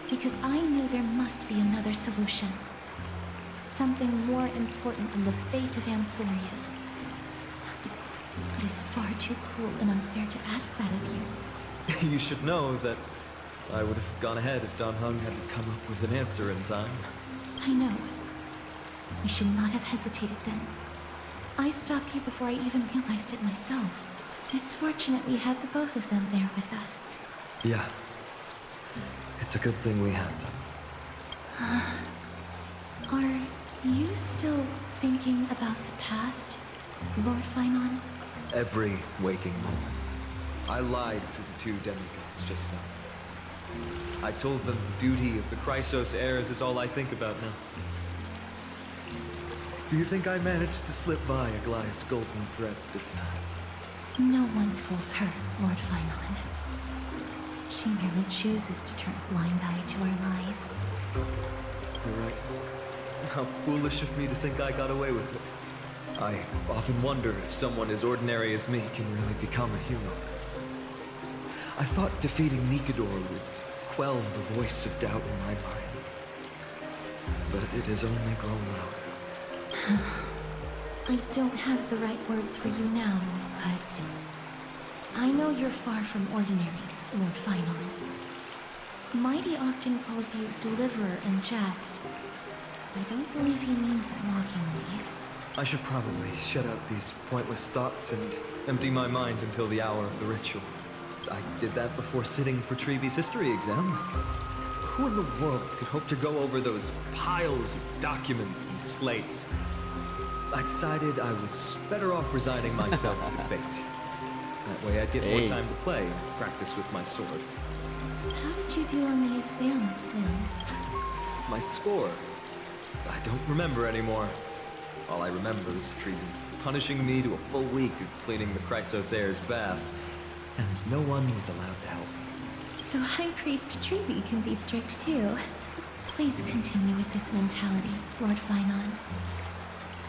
Because I knew there must be another solution. Something more important than the fate of Amphorius. It is far too cruel and unfair to ask that of you. You should know that I would have gone ahead if Don Hung hadn't come up with an answer in time. I know. We should not have hesitated then. I stopped you before I even realized it myself. It's fortunate we had the both of them there with us. Yeah. It's a good thing we had them. Are you still thinking about the past, Lord Finon? Every waking moment. I lied to the two demigods just now. I told them the duty of the Chrysos heirs is all I think about now. Do you think I managed to slip by Aglaya's golden threads this time? No one fools her, Lord Finon. She merely chooses to turn a blind eye to our lies. You're right. How foolish of me to think I got away with it. I often wonder if someone as ordinary as me can really become a hero. I thought defeating Mikador would quell the voice of doubt in my mind. But it has only grown louder. I don't have the right words for you now, but I know you're far from ordinary, Lord Finon. Mighty often calls you Deliverer in jest. I don't believe he means it mockingly. I should probably shut out these pointless thoughts and empty my mind until the hour of the ritual. I did that before sitting for Treeby's history exam. Who in the world could hope to go over those piles of documents and slates? I decided I was better off resigning myself to fate. That way I'd get more time to play and practice with my sword. How did you do on the exam, then? My score? I don't remember anymore. All I remember is Treeby punishing me to a full week of cleaning the Chrysos heir's bath, and no one was allowed to help me. So High Priest Treeby can be strict too. Please continue with this mentality, Lord Finon.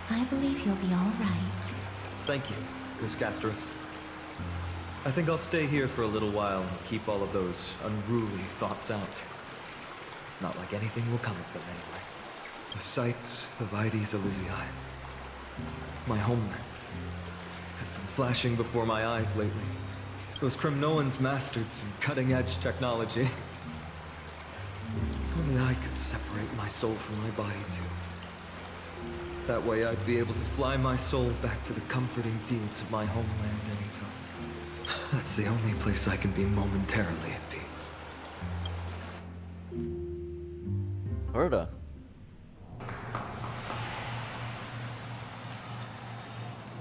I believe you'll be all right. Thank you, Miss Castros. I think I'll stay here for a little while and keep all of those unruly thoughts out. It's not like anything will come of them anyway. The sights of Ides Elysiae, my homeland, have been flashing before my eyes lately. Those Kremnoans mastered some cutting-edge technology. If only I could separate my soul from my body too. That way I'd be able to fly my soul back to the comforting fields of my homeland anytime. That's the only place I can be momentarily at peace. Herta.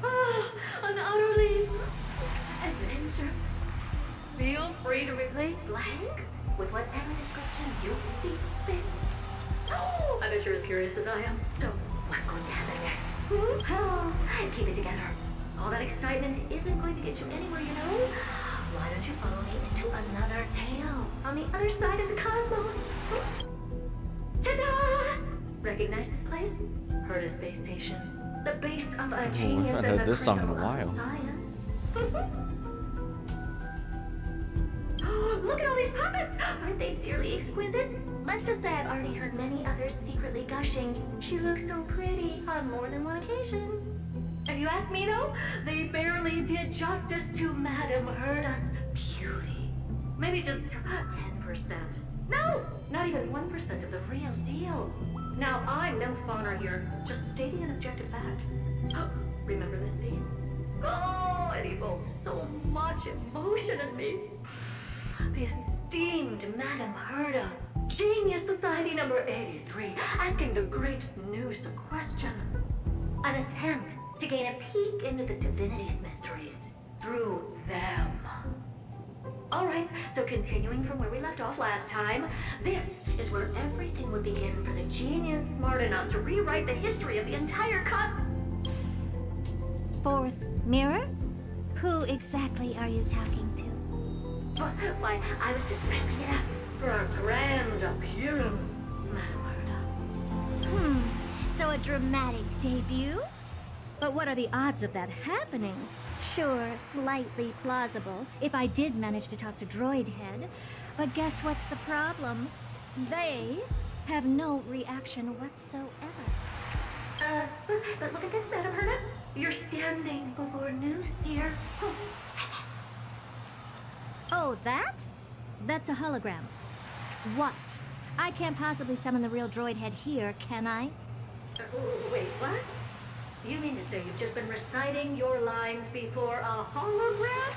An utterly adventure. Feel free to replace blank with whatever description you think fit. Oh, I bet you're as curious as I am. So, what's going to happen next? Oh, keep it together. All that excitement isn't going to get you anywhere, you know? Why don't you follow me into another tale on the other side of the cosmos? Ta-da! Recognize this place? Herta Space Station. The base of a genius I haven't heard and the this song in a cradle of while. science. Look at all these puppets! Aren't they dearly exquisite? Let's just say I've already heard many others secretly gushing. She looks so pretty on more than one occasion. If you ask me though, they barely did justice to Madame Herta's beauty. Maybe just 10%. No, not even 1% of the real deal. Now, I'm no fawner here, just stating an objective fact. Remember this scene? Oh, it evokes so much emotion in me. The esteemed Madame Herta, Genius Society number 83, asking the great Noose a question. An attempt to gain a peek into the divinity's mysteries through them. Alright, so continuing from where we left off last time, this is where everything would begin for the genius smart enough to rewrite the history of the entire Fourth mirror? Who exactly are you talking to? Why, I was just ramping it up for our grand appearance, Madam Herta. So a dramatic debut? But what are the odds of that happening? Sure, slightly plausible, if I did manage to talk to Droid Head. But guess what's the problem? They have no reaction whatsoever. But look at this, Madam Herta. You're standing before Noose here. Oh, that? That's a hologram. What? I can't possibly summon the real Droid Head here, can I? Wait, what? You mean to say you've just been reciting your lines before a hologram?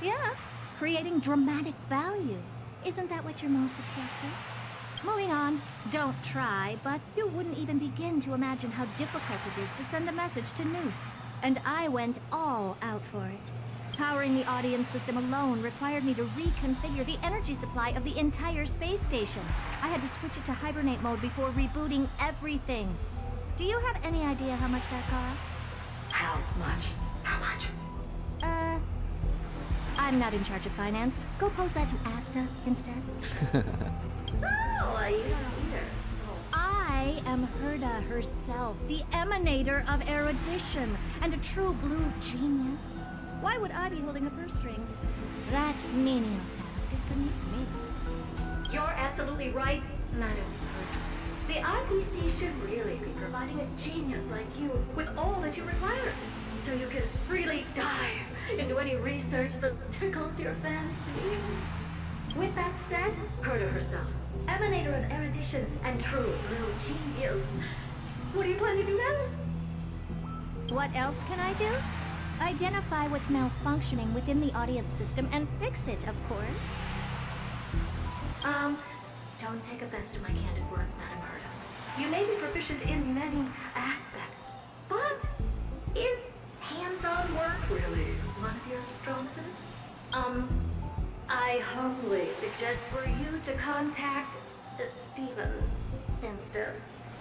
Yeah, creating dramatic value. Isn't that what you're most obsessed with? Moving on. Don't try, but you wouldn't even begin to imagine how difficult it is to send a message to Noose. And I went all out for it. Powering the audience system alone required me to reconfigure the energy supply of the entire space station. I had to switch it to hibernate mode before rebooting everything. Do you have any idea how much that costs? How much? How much? I'm not in charge of finance. Go pose that to Asta instead. Oh, you don't either. I am Herta herself, the emanator of erudition, and a true blue genius. Why would I be holding the purse strings? That menial task is beneath me. You're absolutely right, Madam Herta. The IPC should really be providing a genius like you with all that you require, so you can freely dive into any research that tickles your fancy. With that said, Herta herself, emanator of erudition and true blue genius. What do you plan to do now? What else can I do? Identify what's malfunctioning within the audience system and fix it, of course. Don't take offense to my candid words, Madam Herta. You may be proficient in many aspects, but is hands-on work really one of your strong suits? I humbly suggest for you to contact Steven instead.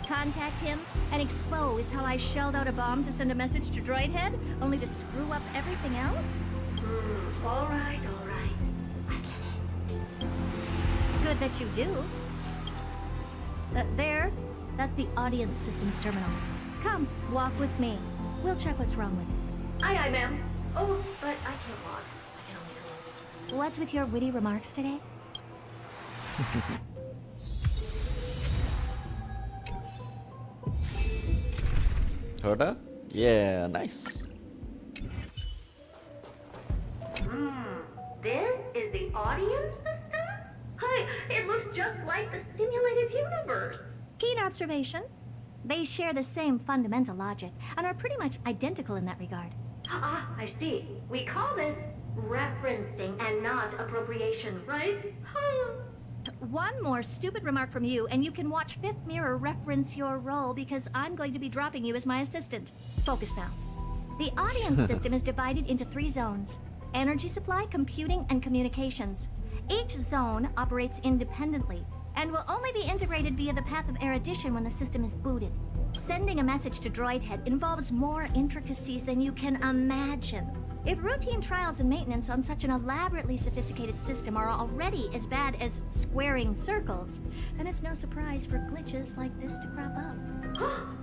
Contact him and expose how I shelled out a bomb to send a message to Droid Head, only to screw up everything else? All right. I get it. Good that you do. There, that's the audience systems terminal. Come, walk with me. We'll check what's wrong with it. Aye, ma'am. Oh, but I can't walk. I can only go. What's with your witty remarks today? Herta? Yeah, nice. This is the audience system? Hi, it looks just like the simulated universe. Keen observation. They share the same fundamental logic and are pretty much identical in that regard. Ah, I see. We call this referencing and not appropriation, right? One more stupid remark from you, and you can watch Fifth Mirror reference your role because I'm going to be dropping you as my assistant. Focus now. The audience system is divided into 3 zones: energy supply, computing, and communications. Each zone operates independently and will only be integrated via the path of erudition when the system is booted. Sending a message to Droid Head involves more intricacies than you can imagine. If routine trials and maintenance on such an elaborately sophisticated system are already as bad as squaring circles, then it's no surprise for glitches like this to crop up.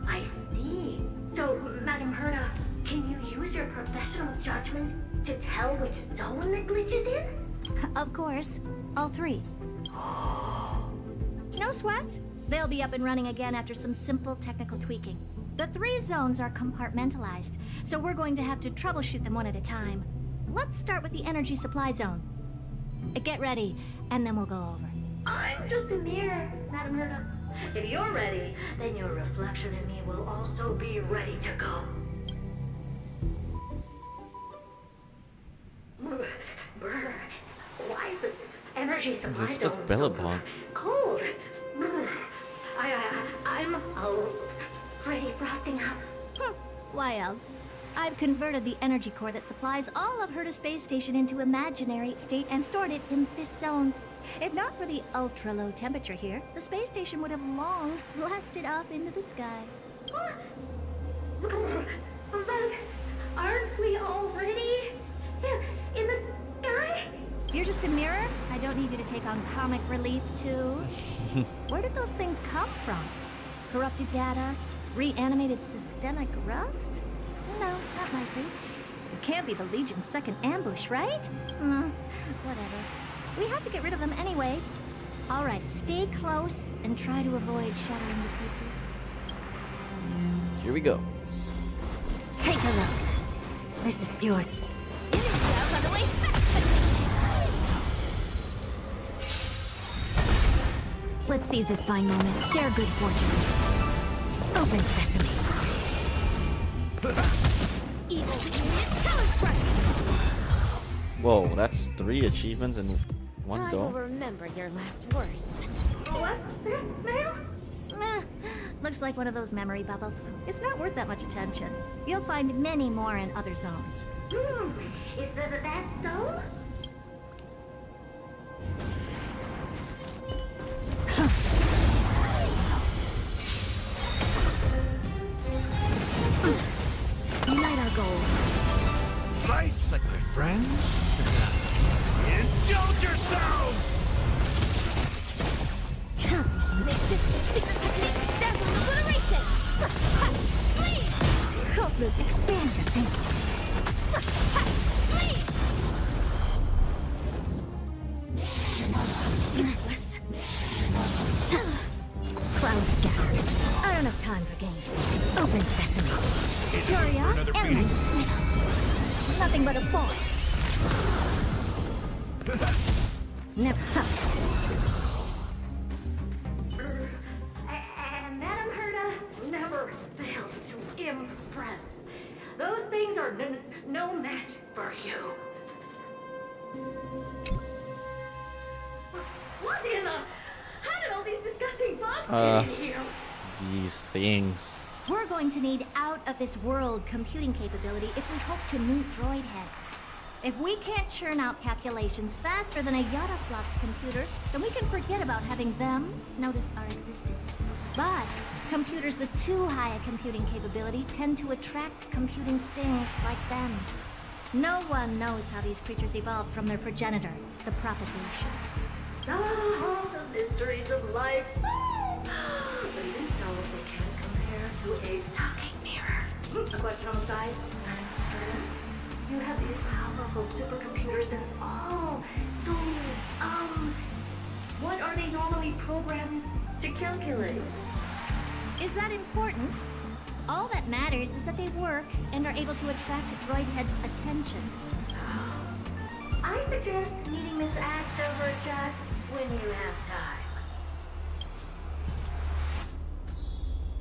I see. So, Madam Herta, can you use your professional judgment to tell which zone the glitch is in? Of course. All 3. No sweat. They'll be up and running again after some simple technical tweaking. The 3 zones are compartmentalized, so we're going to have to troubleshoot them one at a time. Let's start with the energy supply zone. Get ready, and then we'll go over. I'm just a mirror, Madam Herta. If you're ready, then your reflection in me will also be ready to go. Brr, why is this energy supply This is just zone Bellabong. cold? I'm already frosting up. Why else? I've converted the energy core that supplies all of Herta space station into imaginary state and stored it in this zone. If not for the ultra-low temperature here, the space station would have long blasted off into the sky. But aren't we already in the sky? You're just a mirror? I don't need you to take on comic relief, too. Where did those things come from? Corrupted data? Reanimated systemic rust? No, not likely. It can't be the Legion's second ambush, right? Whatever. We have to get rid of them anyway. All right, stay close and try to avoid shattering to pieces. Here we go. Take a look. This is pure. Let's seize this fine moment. Share good fortunes. Open sesame. Evil unit telestrike. Whoa, that's 3 achievements in one I go. will remember your last words. What's this, ma'am? Looks like one of those memory bubbles. It's not worth that much attention. You'll find many more in other zones. Is that so? Unite our goals. Nice, my friend. Indulge yourselves! Dazzling obliteration! Hopeless expansion. Cloud scattered. I don't have time for games. Open sesame. Curious, endless. Nothing but a boy. Never. And Madam Herta never fails to impress. Those things are no match for you. What in the... How did all these disgusting bugs get in here? These things. We're going to need out-of-this-world computing capability if we hope to meet Droidhead. If we can't churn out calculations faster than a Yataflop's computer, then we can forget about having them notice our existence. But computers with too high a computing capability tend to attract computing stings like them. No one knows how these creatures evolved from their progenitor, the propagation. Oh, the mysteries of life. But even so, they can't compare to a talking mirror. A question on the side? You have these powerful supercomputers and so, what are they normally programmed to calculate? Is that important? All that matters is that they work and are able to attract Droidhead's attention. I suggest meeting Miss Asta for a chat when you have time.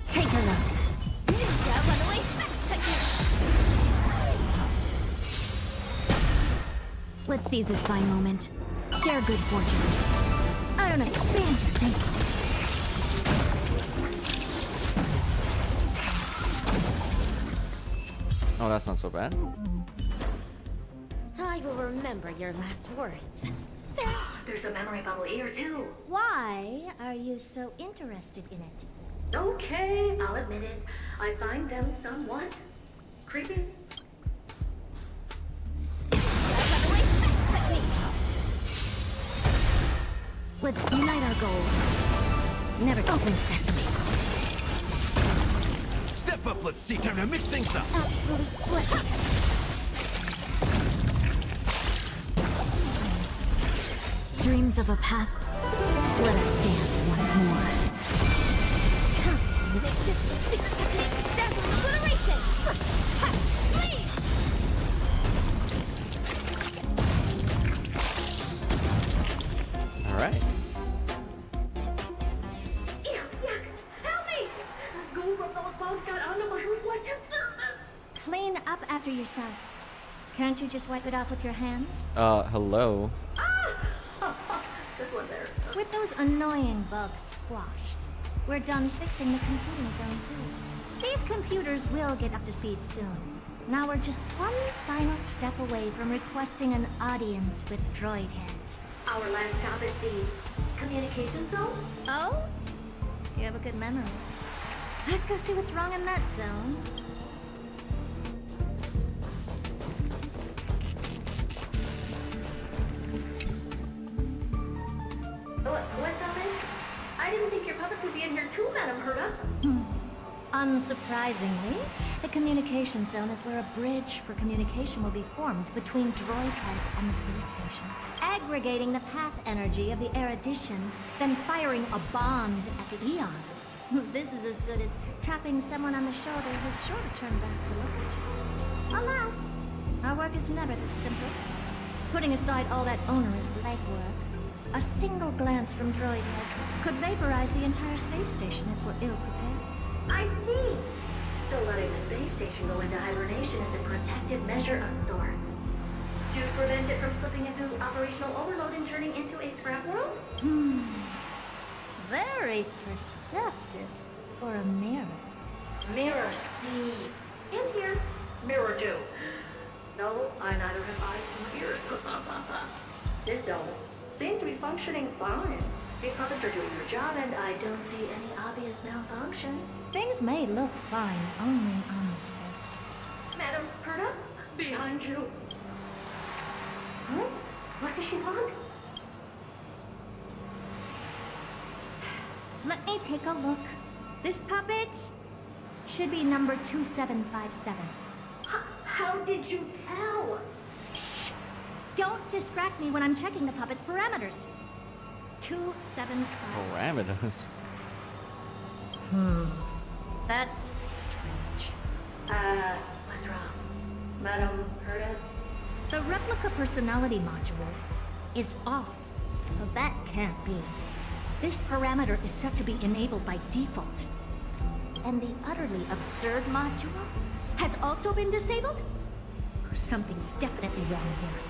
Take a look. Ninja runaway fast technique. Let's seize this fine moment. Share good fortunes. I don't know. Expansion, thank you. Oh, that's not so bad. I will remember your last words. There's a memory bubble here, too. Why are you so interested in it? Okay, I'll admit it. I find them somewhat creepy. Let's unite our goals. Never open sesame. Step up, let's see. Time to mix things up. Absolute split. Dreams of a past. Let us dance once more. Dazzling obliteration! Alright. Ew, yuck! Help me! Goo from those bugs got onto my reflective surface! Clean up after yourself. Can't you just wipe it off with your hands? Hello. Good one there. With those annoying bugs squashed, we're done fixing the computing zone too. These computers will get up to speed soon. Now we're just one final step away from requesting an audience with Droid Head. Our last stop is the communication zone? Oh? You have a good memory. Let's go see what's wrong in that zone. What's up, Miss? I didn't think your puppets would be in here too, Madam Herta. Unsurprisingly, the communication zone is where a bridge for communication will be formed between Droid Head and the space station, aggregating the path energy of the erudition, then firing a bond at the Eon. This is as good as tapping someone on the shoulder who's sure to turn back to look at you. Alas, our work is never this simple. Putting aside all that onerous legwork, a single glance from Droid Head could vaporize the entire space station if we're ill-prepared. I see. So letting the space station go into hibernation is a protective measure of sorts. To prevent it from slipping into operational overload and turning into a scrap world? Very perceptive for a mirror. Mirror C. And here. Mirror 2. No, I neither have eyes nor ears. This zone seems to be functioning fine. These puppets are doing their job, and I don't see any obvious malfunction. Things may look fine only on the surface. Madam Herta, behind you. Huh? What does she want? Let me take a look. This puppet should be number 2757. How did you tell? Shh! Don't distract me when I'm checking the puppet's parameters. 275. Parameters. That's strange. What's wrong? Madam Herta? The replica personality module is off. But that can't be. This parameter is set to be enabled by default. And the utterly absurd module has also been disabled? Something's definitely wrong here.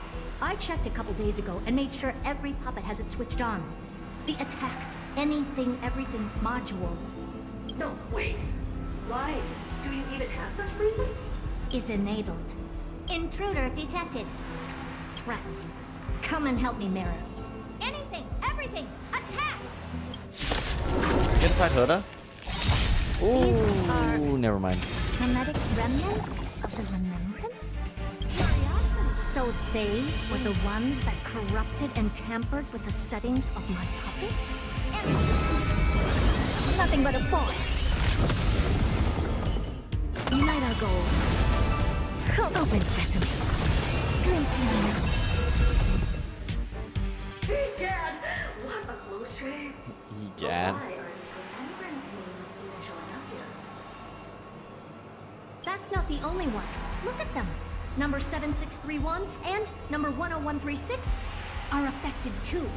I checked a couple days ago and made sure every puppet has it switched on. The attack, anything, everything module. No, wait. Why? Do you even have such reasons? Is enabled. Intruder detected. Trats. Come and help me, Mirror. Anything, everything, attack! Get fight Herta. Ooh, never mind. Hermetic remnants of the remembrance? So they were the ones that corrupted and tampered with the settings of my puppets? And nothing but a boy. Unite our goal. Open sesame. Egad! What a close shave. Egad. Why are his remembrance names even showing up here? That's not the only one. Look at them. Number 7631 and number 10136 are affected too.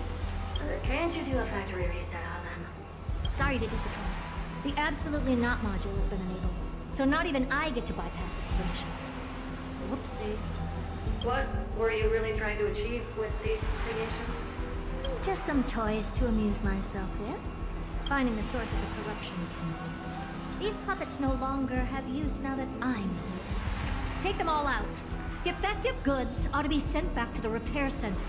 Can't you do a factory reset on them? Sorry to disappoint. The absolutely not module has been enabled, so not even I get to bypass its permissions. Whoopsie. What were you really trying to achieve with these creations? Just some toys to amuse myself with. Finding the source of the corruption can wait. These puppets no longer have use now that I'm here. Take them all out. Defective goods ought to be sent back to the repair center.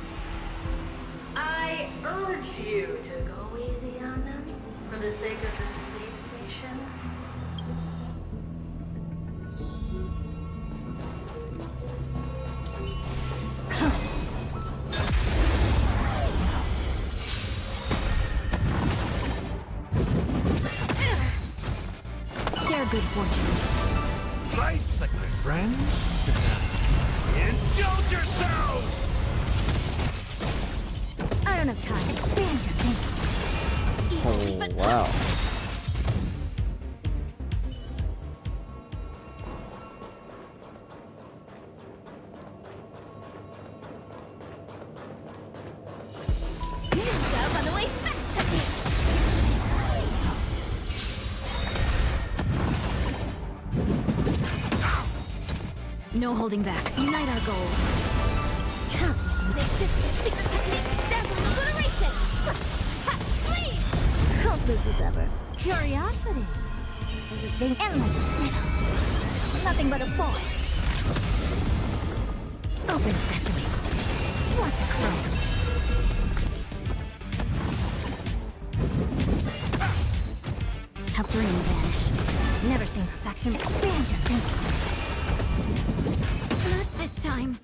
I urge you to go easy on them for the sake of the space station. Share good fortunes. Bicycle, friends. Indulge yourselves! I don't have time. Expand your thinking. Oh, wow. Run away fast, Tucky! No holding back. Unite our goal. Secret technique, dazzling obliteration! Please! Helpless as ever. Curiosity is a endless riddle. Nothing but a boy. Open sesame. What a crow. Her brain vanished. Never seen perfection. Expand your thinking. Not this time.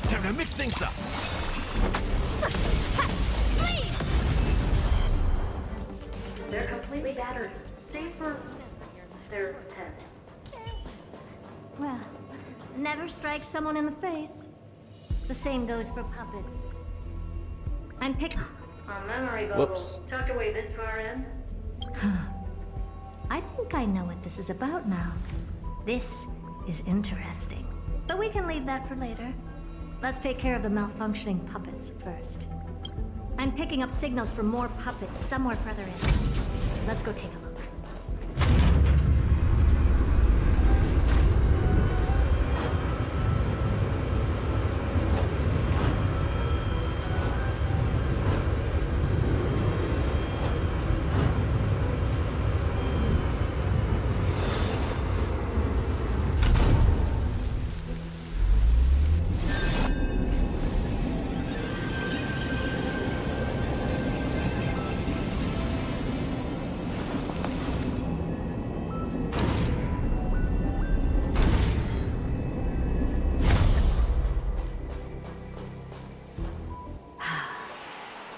Time to mix things up. They're completely battered, save for their heads. Well, never strike someone in the face. The same goes for puppets. I'm pick. A memory bubble. Whoops. Tucked away this far in. I think I know what this is about now. This is interesting. But we can leave that for later. Let's take care of the malfunctioning puppets first. I'm picking up signals from more puppets somewhere further in. Let's go take a look.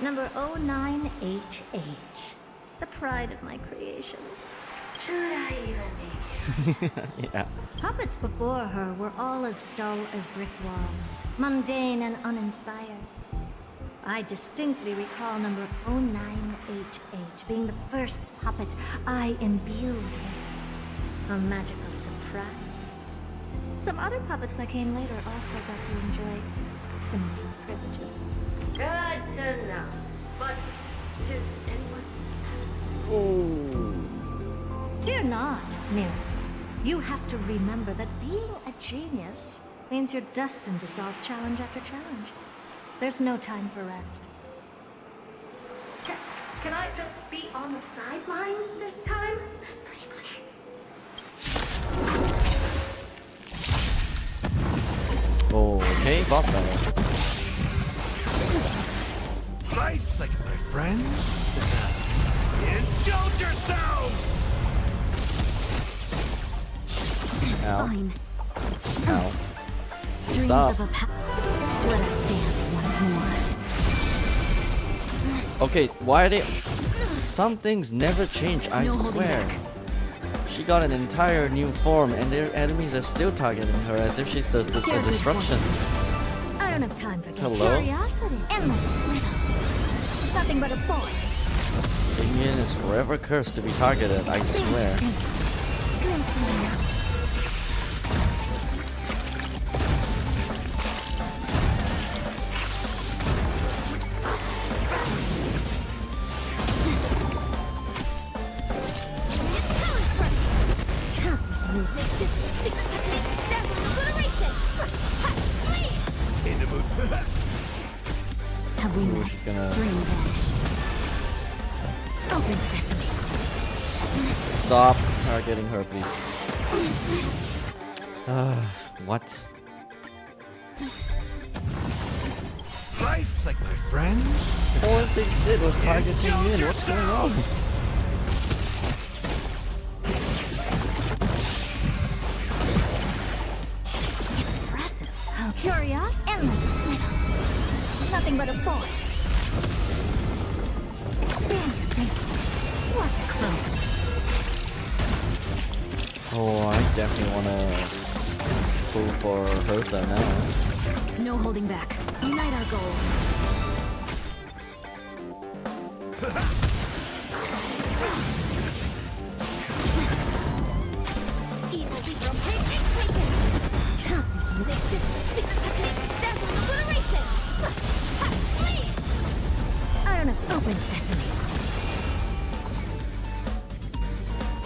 Number 0988. The pride of my creations. Should I even be? Yeah. Puppets before her were all as dull as brick walls, mundane and uninspired. I distinctly recall number 0988 being the first puppet I imbued with a magical surprise. Some other puppets that came later also got to enjoy similar privileges. Good to know. But did anyone? Fear not, Mira. You have to remember that being a genius means you're destined to solve challenge after challenge. There's no time for rest. Can I just be on the sidelines this time? Pretty please. Okay, boss battle. Nice, like my friends. Indulge yourselves! Ow. Fine. Ow. Dreams Stop. of a Let us dance once more. Okay, why are they... Some things never change, I No holding swear. back. She got an entire new form and their enemies are still targeting her as if she's the Share good destruction. I don't have time for Hello? curiosity. Endless riddle. Nothing but a boy. Damien is forever cursed to be targeted, I swear. In the mood. Have we Ooh, met? she's gonna... Dream vanished. Open sesame. Stop targeting her, please. What? Nice, like my friends. All they did was target Damien. What's going on? Impressive. How curious. Endless riddle. Nothing but a boy. Expand your thinking. What a crow. Oh, I definitely wanna pull for Herta now. No holding back. Unite our goal. Evil Libra, taken. Cosmic Elixir. Dazzling obliteration. I don't have to open sesame.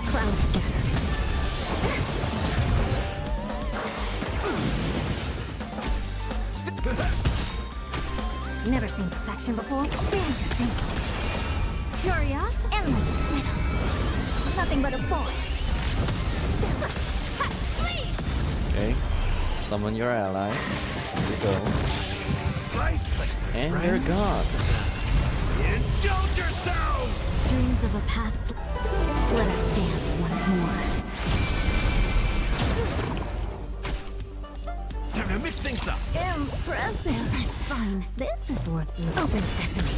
Cloud scatter. Never seen perfection before. Expand your thinking. Curious, endless riddle. Nothing but a boy. Okay. Summon your allies. Here you go. And they're gone. Indulge yourselves! Dreams of a past. Let us dance once more. Time to mix things up. Impressive. That's fine. This is worth the open sesame.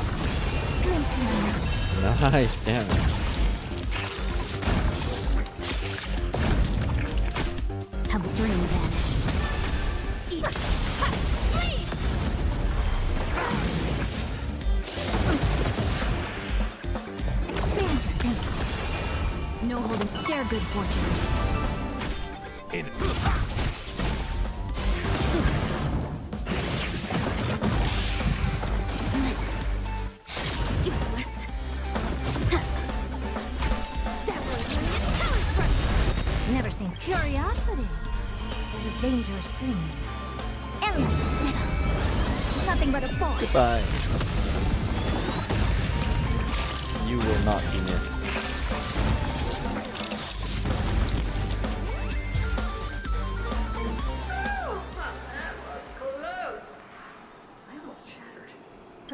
Glimpse me. Nice damage. How the dream vanished. Eat. Ha! Flee! Expand your thinking. No holding. Share good fortunes. Useless. Never seen curiosity. Is a dangerous thing. Endless rhythm. Nothing but a bore. Goodbye. You will not be missed.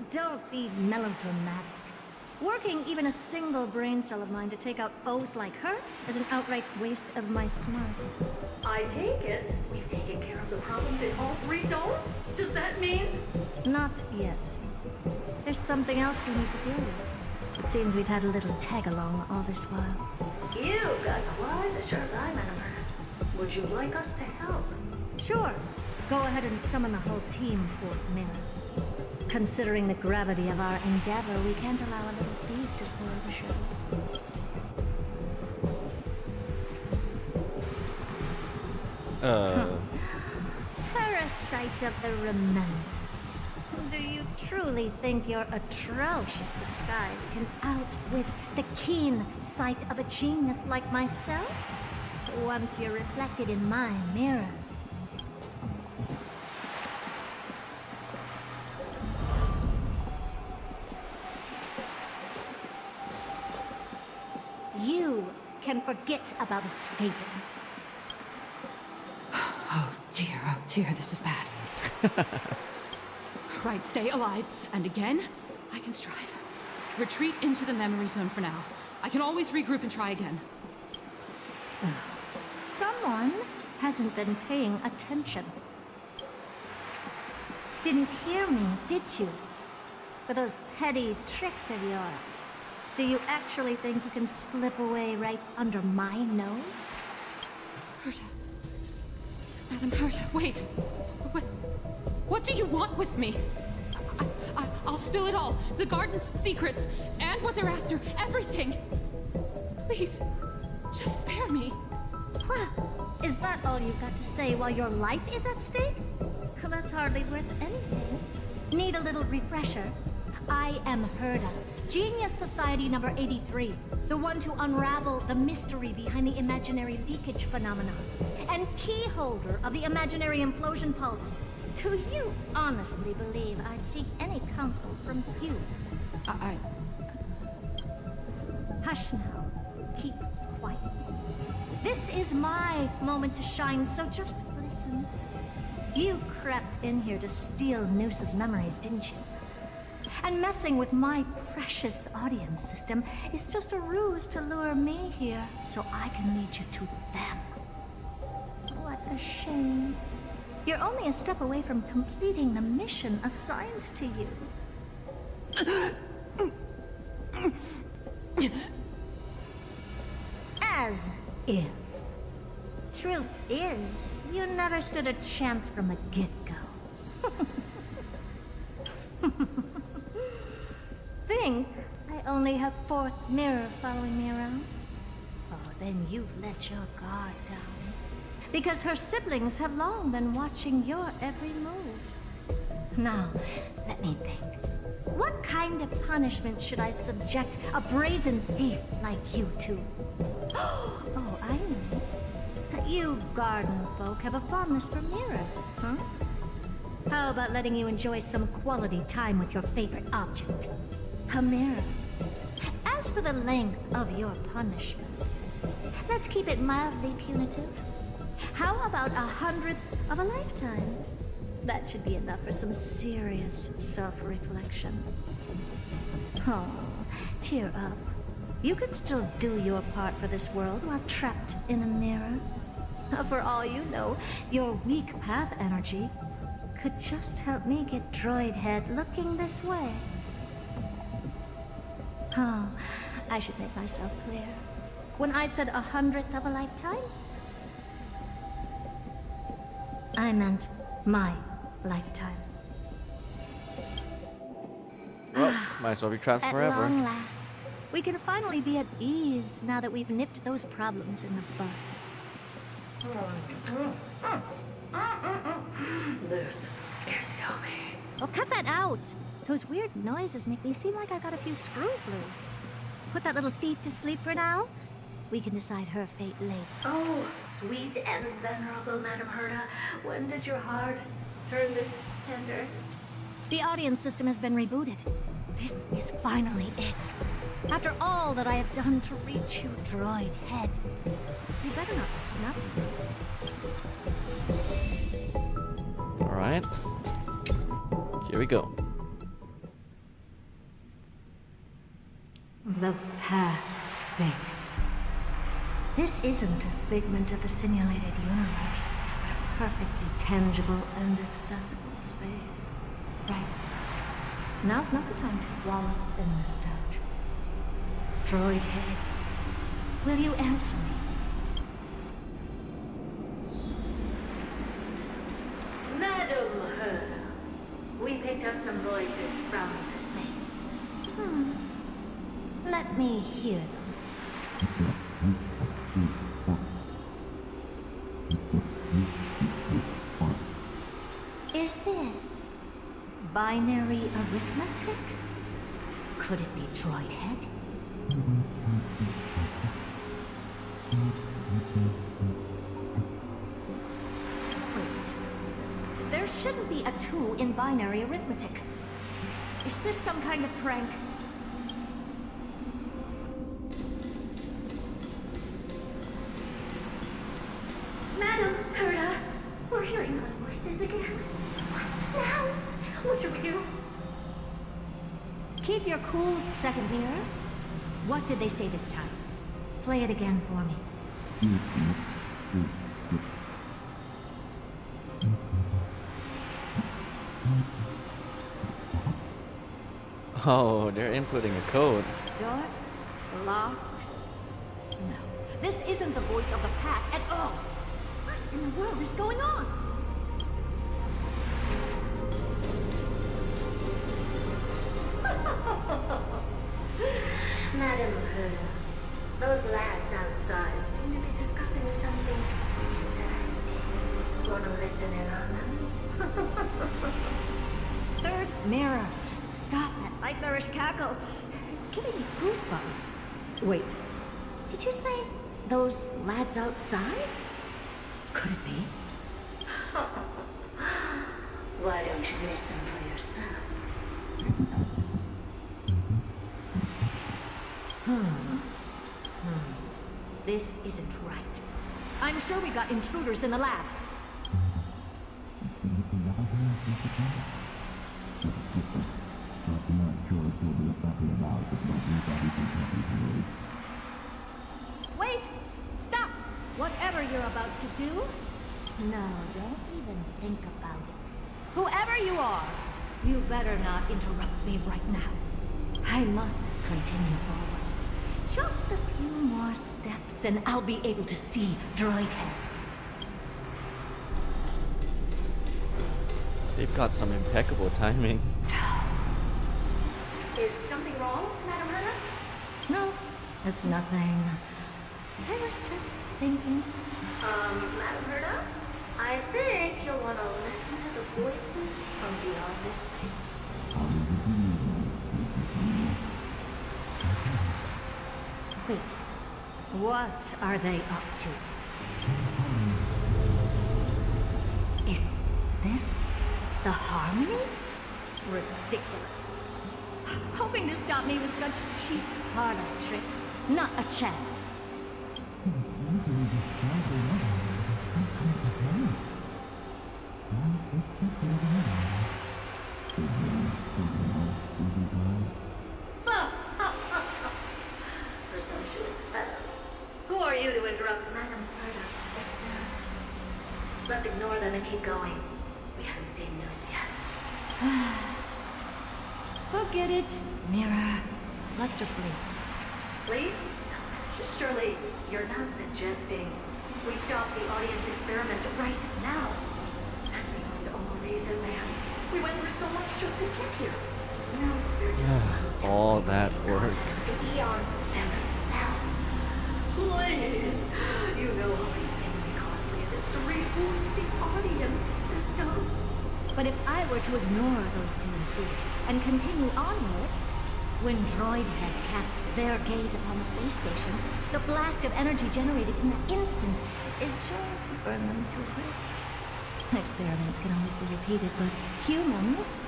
Don't be melodramatic. Working even a single brain cell of mine to take out foes like her is an outright waste of my smarts. I take it we've taken care of the problems in all 3 zones? Does that mean? Not yet. There's something else we need to deal with. It seems we've had a little tag-along all this while. You got quite the sharp eye, Manor. Would you like us to help? Sure. Go ahead and summon the whole team, Fourth Mirror. Considering the gravity of our endeavor, we can't allow a little thief to spoil the show. Parasite of the remembrance. Do you truly think your atrocious disguise can outwit the keen sight of a genius like myself? Once you're reflected in my mirrors. You can forget about escaping. Oh dear, this is bad. Right, stay alive, and again, I can strive. Retreat into the memory zone for now. I can always regroup and try again. Someone hasn't been paying attention. Didn't hear me, did you? For those petty tricks of yours. Do you actually think you can slip away right under my nose? Herta. Madam Herta, wait. What do you want with me? I'll spill it all. The garden's secrets, and what they're after. Everything. Please, just spare me. Well, is that all you've got to say while your life is at stake? Well, that's hardly worth anything. Need a little refresher? I am Herta, Genius Society number 83, the one to unravel the mystery behind the imaginary leakage phenomenon, and key holder of the imaginary implosion pulse. Do you honestly believe I'd seek any counsel from you? Hush now. Keep quiet. This is my moment to shine, so just listen. You crept in here to steal Noose's memories, didn't you? And messing with my precious audience system is just a ruse to lure me here so I can lead you to them. What a shame. You're only a step away from completing the mission assigned to you. As if. Truth is, you never stood a chance from the get-go. Think I only have Fourth Mirror following me around? Oh, then you've let your guard down. Because her siblings have long been watching your every move. Now, let me think. What kind of punishment should I subject a brazen thief like you to? Oh, I know. You garden folk have a fondness for mirrors, huh? How about letting you enjoy some quality time with your favorite object? A mirror. As for the length of your punishment, let's keep it mildly punitive. How about 100th of a lifetime? That should be enough for some serious self-reflection. Oh, cheer up. You can still do your part for this world while trapped in a mirror. For all you know, your weak path energy could just help me get Droid Head looking this way. Oh, I should make myself clear. When I said 100th of a lifetime, I meant my lifetime. Well, might as well be trapped forever. At long last, we can finally be at ease now that we've nipped those problems in the bud. This is yummy. Oh, cut that out! Those weird noises make me seem like I got a few screws loose. Put that little thief to sleep for now. We can decide her fate later. Oh, sweet and venerable Madam Herta, when did your heart turn this tender? The audience system has been rebooted. This is finally it. After all that I have done to reach you, Droid Head, you better not snub me. Alright. Here we go. The path space. This isn't a figment of the simulated universe, but a perfectly tangible and accessible space. Right. Now's not the time to wallow in nostalgia. Droid Head, will you answer me? Madam Herta, we picked up some voices from the space. Let me hear them. Is this binary arithmetic? Could it be Droid Head? Wait. There shouldn't be a 2 in binary arithmetic. Is this some kind of prank? Madam Herta, we're hearing those voices again. What now? What should we do? Keep your cool, second mirror. What did they say this time? Play it again for me. Oh, they're inputting a code. Door locked. No, this isn't the voice of the path at all. What in the world is going on? Madam Herta, those lads outside seem to be discussing something interesting. Wanna listen in on them? Third mirror. Stop that nightmarish cackle. It's giving me goosebumps. Wait, did you say those lads outside? Could it be? Why don't you listen for yourself? This isn't right. I'm sure we got intruders in the lab. Wait! Stop! Whatever you're about to do, no, don't even think about it. Whoever you are, you better not interrupt me right now. I must continue forward. Just a few more steps and I'll be able to see Droid Head. They've got some impeccable timing. Is something wrong, Madam Herta? No, it's nothing. I was just thinking. Madam Herta? I think you'll want to listen to the voices from beyond this space. Wait, what are they up to? Is this the harmony? Ridiculous. Hoping to stop me with such cheap parlor tricks. Not a chance. Presumptuous fellows. Who are you to interrupt Madame Herta's experiment? Let's ignore them and keep going. We haven't seen news yet. Forget it, Mira. Let's just leave. Leave? Surely you're not suggesting we stop the audience experiment right now? That's beyond all reason, man. We went through so much just to get here. No, they're just All that work. the Eon themselves. Please! You know how insanely costly it is to reboot the audience system. But if I were to ignore those two intruders and continue onward, when Droidhead casts their gaze upon the space station, the blast of energy generated in that instant is sure to burn them to a crisp. Experiments can always be repeated, but humans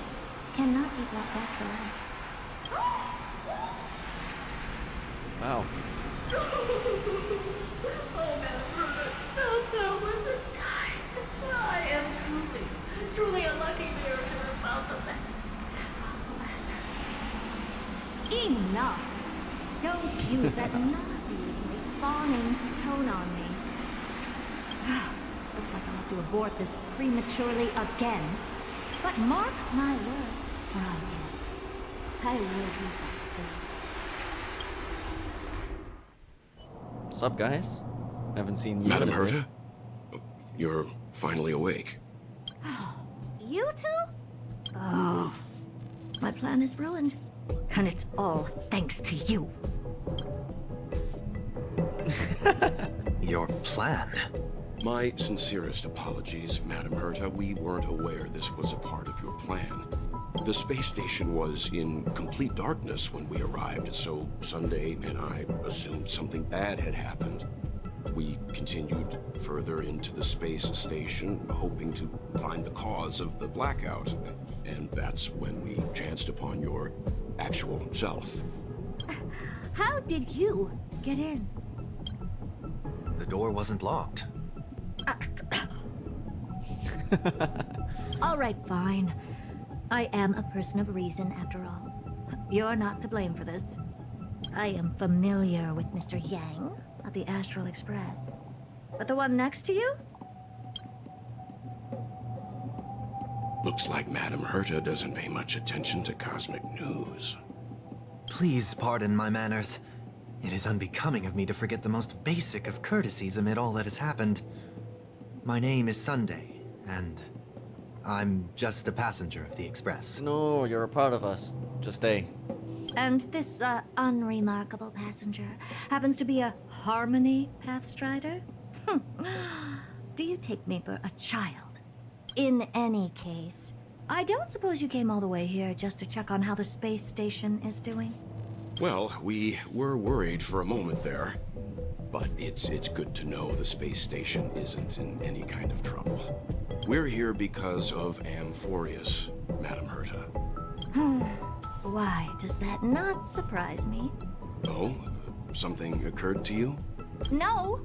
cannot be brought back to life. Wow. Oh, Madame Herta, I am truly unlucky there to have found the best Enough! Don't use that nauseatingly fawning tone on me. Looks like I'll have to abort this prematurely again. But mark my words, Droidhead. I will be back for you. What's up, guys? Haven't seen you. Madam in a bit. Herta? You're finally awake. You two? Oh, my plan is ruined. And it's all thanks to you. Your plan? My sincerest apologies, Madam Herta. We weren't aware this was a part of your plan. The space station was in complete darkness when we arrived, so Sunday and I assumed something bad had happened. We continued further into the space station, hoping to find the cause of the blackout. And that's when we chanced upon your actual self. How did you get in? The door wasn't locked. All right, fine. I am a person of reason, after all. You're not to blame for this. I am familiar with Mr. Yang of the Astral Express. But the one next to you? Looks like Madam Herta doesn't pay much attention to cosmic news. Please pardon my manners. It is unbecoming of me to forget the most basic of courtesies amid all that has happened. My name is Sunday, and I'm just a passenger of the Express. No, you're a part of us. Just stay. And this, unremarkable passenger happens to be a Harmony Pathstrider? Do you take me for a child? In any case, I don't suppose you came all the way here just to check on how the space station is doing? Well, we were worried for a moment there. But it's good to know the space station isn't in any kind of trouble. We're here because of Amphorius, Madam Herta. Why does that not surprise me? Oh? Something occurred to you? No!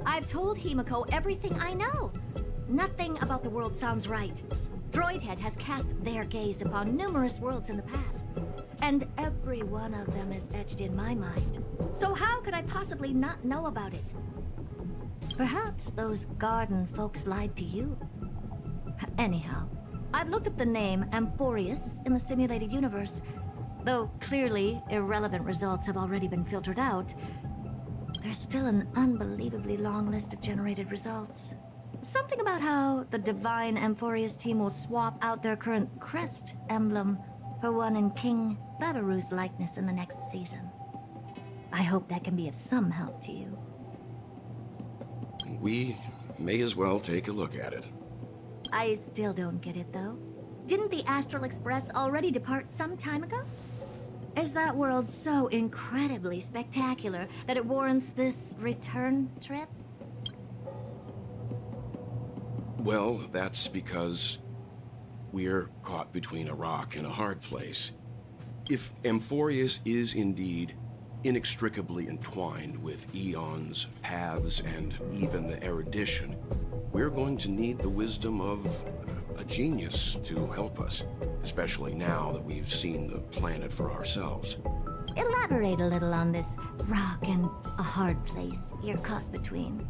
I've told Himiko everything I know. Nothing about the world sounds right. Droidhead has cast their gaze upon numerous worlds in the past, and every one of them is etched in my mind. So how could I possibly not know about it? Perhaps those garden folks lied to you. Anyhow, I've looked up the name Amphorius in the simulated universe. Though clearly irrelevant results have already been filtered out, there's still an unbelievably long list of generated results. Something about how the Divine Amphorius team will swap out their current crest emblem for one in King Babaru's likeness in the next season. I hope that can be of some help to you. We may as well take a look at it. I still don't get it, though. Didn't the Astral Express already depart some time ago? Is that world so incredibly spectacular that it warrants this return trip? Well, that's because we're caught between a rock and a hard place. If Amphorius is indeed inextricably entwined with eons, paths, and even the erudition, we're going to need the wisdom of a genius to help us, especially now that we've seen the planet for ourselves. Elaborate a little on this rock and a hard place you're caught between.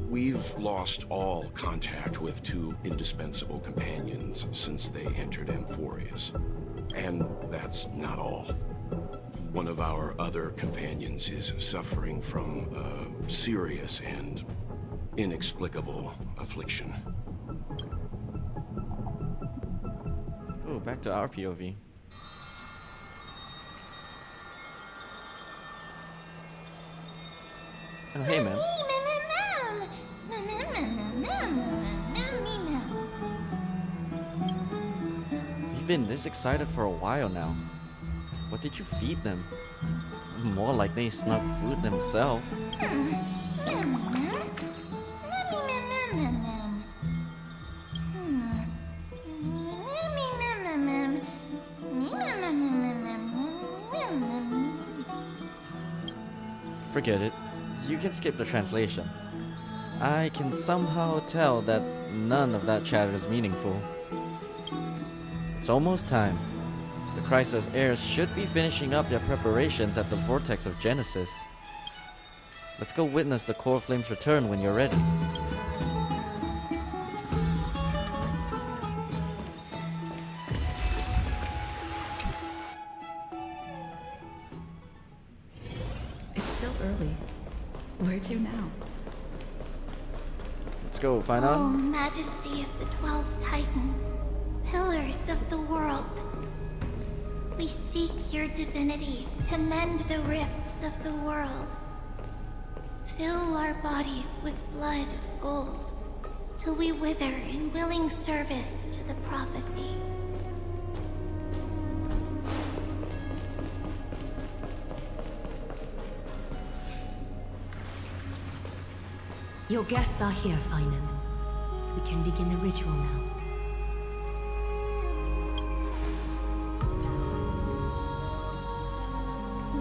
We've lost all contact with two indispensable companions since they entered Amphorius. And that's not all. One of our other companions is suffering from a serious and inexplicable affliction. Oh, back to our POV. Oh, hey, man. You've been this excited for a while now. What did you feed them? More like they snuck food themselves. Forget it. You can skip the translation. I can somehow tell that none of that chatter is meaningful. It's almost time. The Chrysos heirs should be finishing up their preparations at the Vortex of Genesis. Let's go witness the Core Flame's return when you're ready. It's still early. Where to now? Let's go find out. Oh, Majesty of the 12 Titans, pillars of the world. We seek your divinity to mend the rifts of the world. Fill our bodies with blood of gold, till we wither in willing service to the prophecy. Your guests are here, Finan. We can begin the ritual now.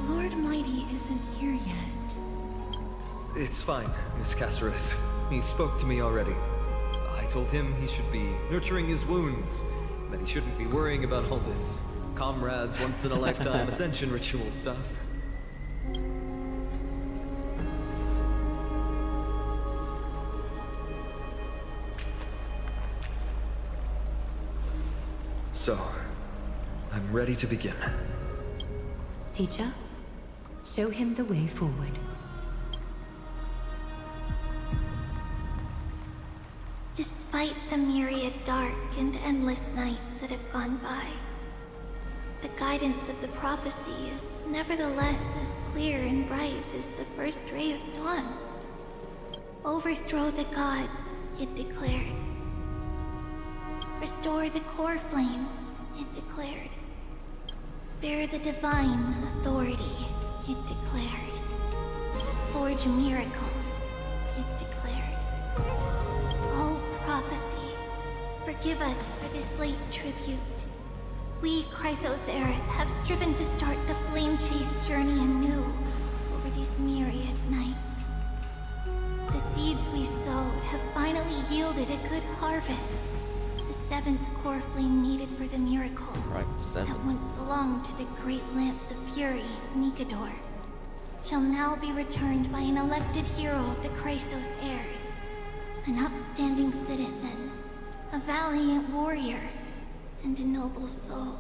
Lord Mighty isn't here yet. It's fine, Miss Caceres. He spoke to me already. I told him he should be nurturing his wounds, that he shouldn't be worrying about all this comrades once-in-a-lifetime ascension ritual stuff. So, I'm ready to begin. Teacher, show him the way forward. Despite the myriad dark and endless nights that have gone by, the guidance of the prophecy is nevertheless as clear and bright as the first ray of dawn. Overthrow the gods, it declared. Restore the core flames, it declared. Bear the divine authority, it declared. Forge miracles, it declared. Oh, prophecy, forgive us for this late tribute. We, Chrysos heirs, have striven to start the flame chase journey anew over these myriad nights. The seeds we sowed have finally yielded a good harvest. The 7th core flame needed for the miracle that once belonged to the great Lance of Fury, Nikador, shall now be returned by an elected hero of the Chrysos heirs, an upstanding citizen, a valiant warrior, and a noble soul.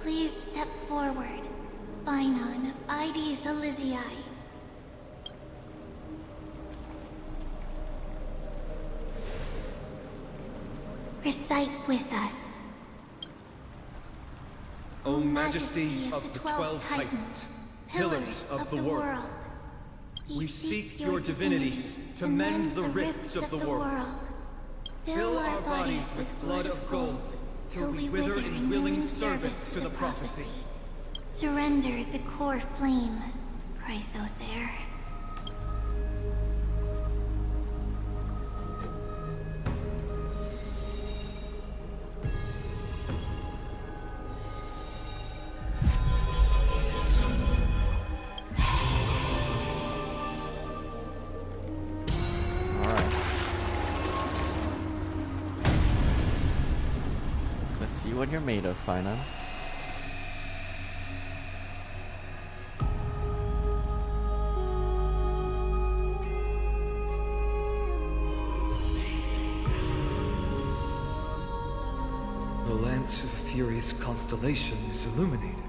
Please step forward, Finan of Ides Elysiae. Recite with us. O Majesty of the 12 Titans, pillars of the world, we seek your divinity to mend the rifts of the world. Fill our bodies with blood of gold, till we wither in willing service to the prophecy. Surrender the core flame, Chrysos heir. what you're made of, Finan. The Lance of Fury's constellation is illuminated.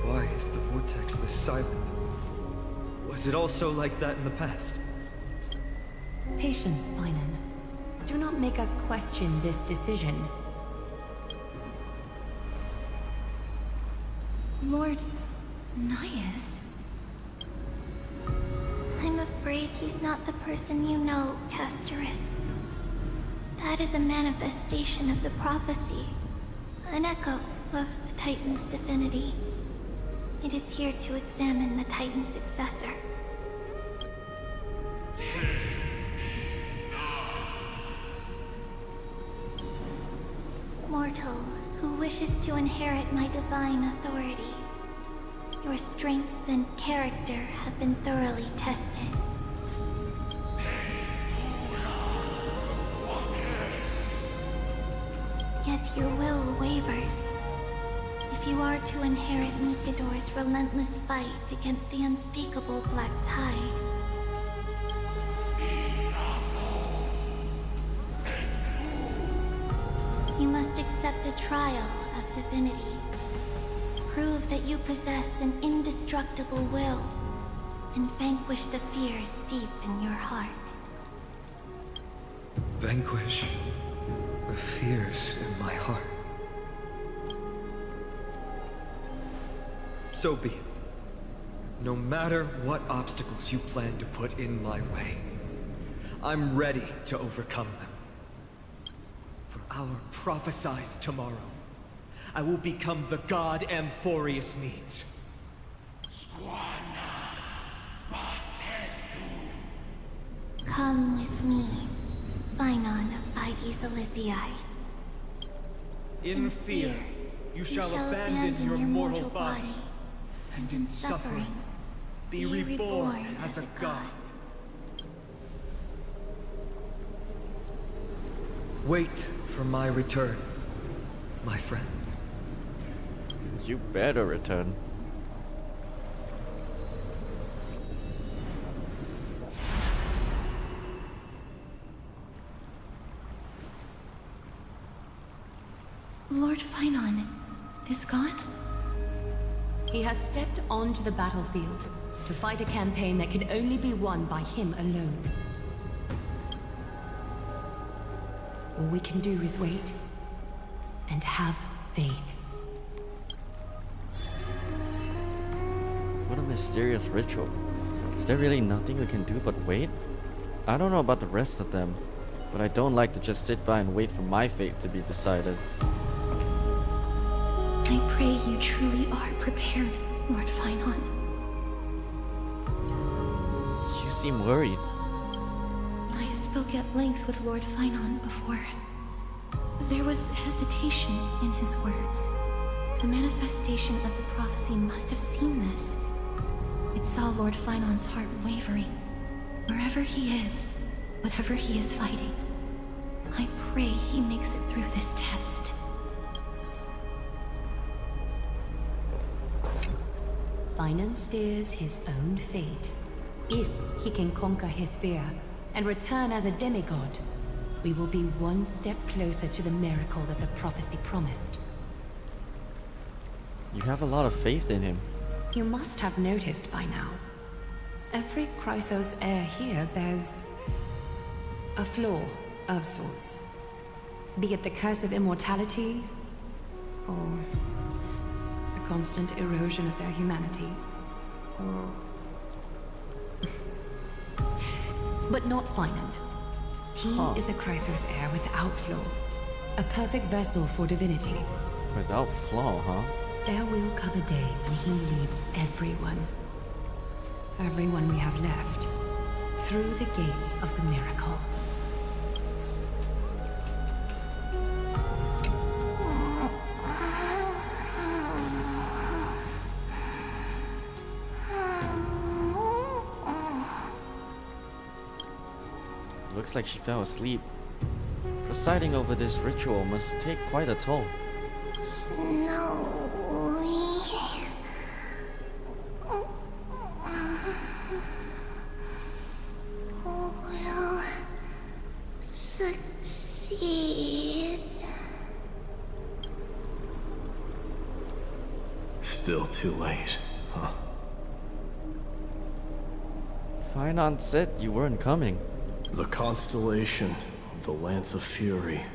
Why is the vortex this silent? Was it also like that in the past? Patience, Finan. Do not make us question this decision. Lord Nyas? I'm afraid he's not the person you know, Castorus. That is a manifestation of the prophecy, an echo of the Titan's divinity. It is here to examine the Titan's successor. Mortal, who wishes to inherit my divine authority. Your strength and character have been thoroughly tested. Yet your will wavers. If you are to inherit Mikador's relentless fight against the unspeakable Black Tide, you must accept a trial of divinity. Prove that you possess an indestructible will, and vanquish the fears deep in your heart. Vanquish the fears in my heart. So be it. No matter what obstacles you plan to put in my way, I'm ready to overcome them. For our prophesied tomorrow, I will become the god Amphorius needs. Come with me, Finan of Aegis Elysiae. In fear, you shall abandon your mortal body, and in suffering, be reborn as a god. Wait for my return, my friends. You better return. Lord Finan is gone? He has stepped onto the battlefield to fight a campaign that can only be won by him alone. All we can do is wait and have faith. What a mysterious ritual. Is there really nothing we can do but wait? I don't know about the rest of them, but I don't like to just sit by and wait for my fate to be decided. I pray you truly are prepared, Lord Finan. You seem worried. I spoke at length with Lord Finan before. There was hesitation in his words. The manifestation of the prophecy must have seen this. It saw Lord Finan's heart wavering. Wherever he is, whatever he is fighting, I pray he makes it through this test. Finan steers his own fate. If he can conquer his fear and return as a demigod, we will be one step closer to the miracle that the prophecy promised. You have a lot of faith in him. You must have noticed by now. Every Chrysos heir here bears a flaw of sorts. Be it the curse of immortality, or the constant erosion of their humanity, or... But not Finan. He is a Chrysos heir without flaw. A perfect vessel for divinity. Without flaw, huh? There will come a day when he leads everyone we have left, through the gates of the miracle. Looks like she fell asleep. Presiding over this ritual must take quite a toll. Snowy. Will succeed. Still too late, huh? Finon said you weren't coming. The constellation of the Lance of Fury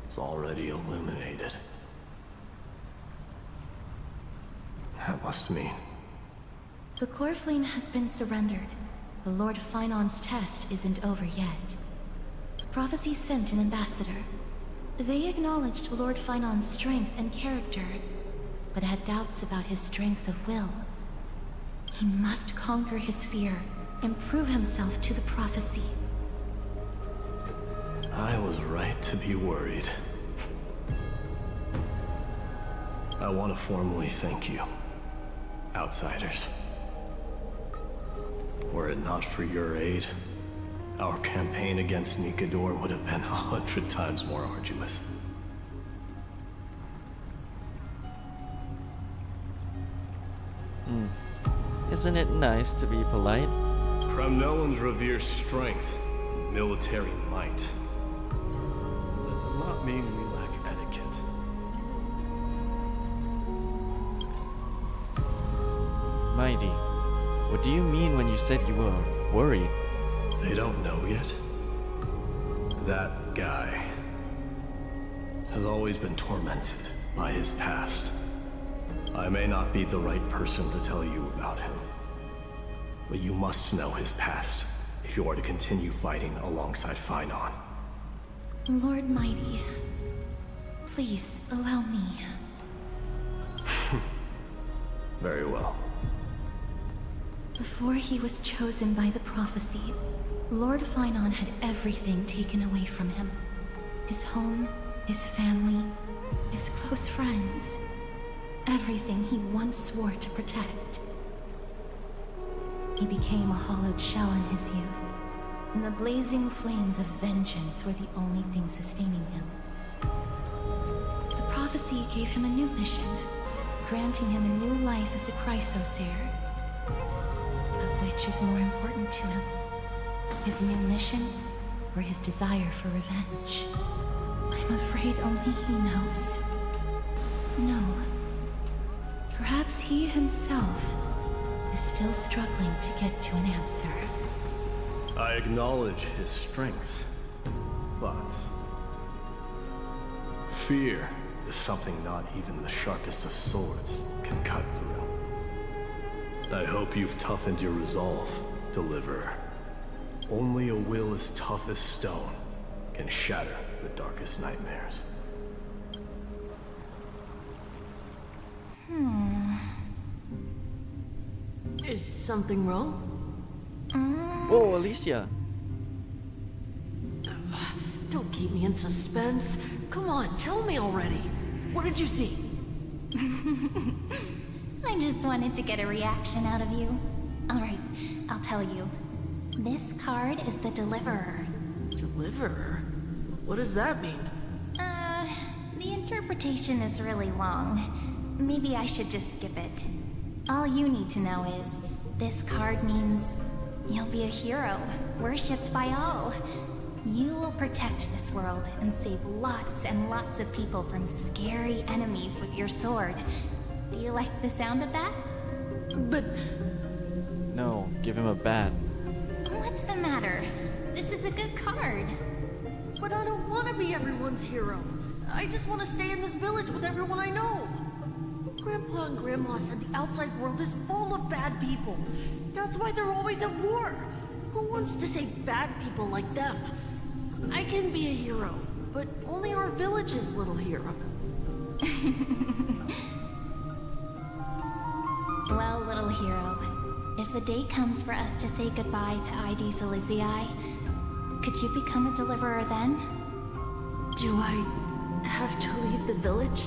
is already illuminated. That must mean... The core flame has been surrendered. The Lord Finon's test isn't over yet. Prophecy sent an ambassador. They acknowledged Lord Finon's strength and character, but had doubts about his strength of will. He must conquer his fear and prove himself to the prophecy. I was right to be worried. I want to formally thank you, outsiders. Were it not for your aid, our campaign against Nikador would have been 100 times more arduous. Isn't it nice to be polite? Kremnoans revere strength, military might. That does not mean we lack etiquette. Mighty, what do you mean when you said you were worried? They don't know yet. That guy has always been tormented by his past. I may not be the right person to tell you about him, but you must know his past if you are to continue fighting alongside Finon. Lord Mighty, please allow me. Very well. Before he was chosen by the prophecy, Lord Finon had everything taken away from him. His home, his family, his close friends. Everything he once swore to protect. He became a hollowed shell in his youth, and the blazing flames of vengeance were the only thing sustaining him. The prophecy gave him a new mission, granting him a new life as a Chrysos heir. But which is more important to him? His new mission, or his desire for revenge? I'm afraid only he knows. No. Perhaps he himself is still struggling to get to an answer. I acknowledge his strength, but fear is something not even the sharpest of swords can cut through. I hope you've toughened your resolve, Deliverer. Only a will as tough as stone can shatter the darkest nightmares. Is something wrong? Whoa, Alicia. Don't keep me in suspense. Come on, tell me already. What did you see? I just wanted to get a reaction out of you. Alright, I'll tell you. This card is the Deliverer. Deliverer? What does that mean? The interpretation is really long. Maybe I should just skip it. All you need to know is, this card means you'll be a hero, worshipped by all. You will protect this world and save lots and lots of people from scary enemies with your sword. Do you like the sound of that? But... No, give him a bat. What's the matter? This is a good card. But I don't want to be everyone's hero. I just want to stay in this village with everyone I know. Grandpa and Grandma said the outside world is full of bad people. That's why they're always at war. Who wants to save bad people like them? I can be a hero, but only our village's little hero. Well, little hero, if the day comes for us to say goodbye to ID Silizii, could you become a deliverer then? Do I have to leave the village?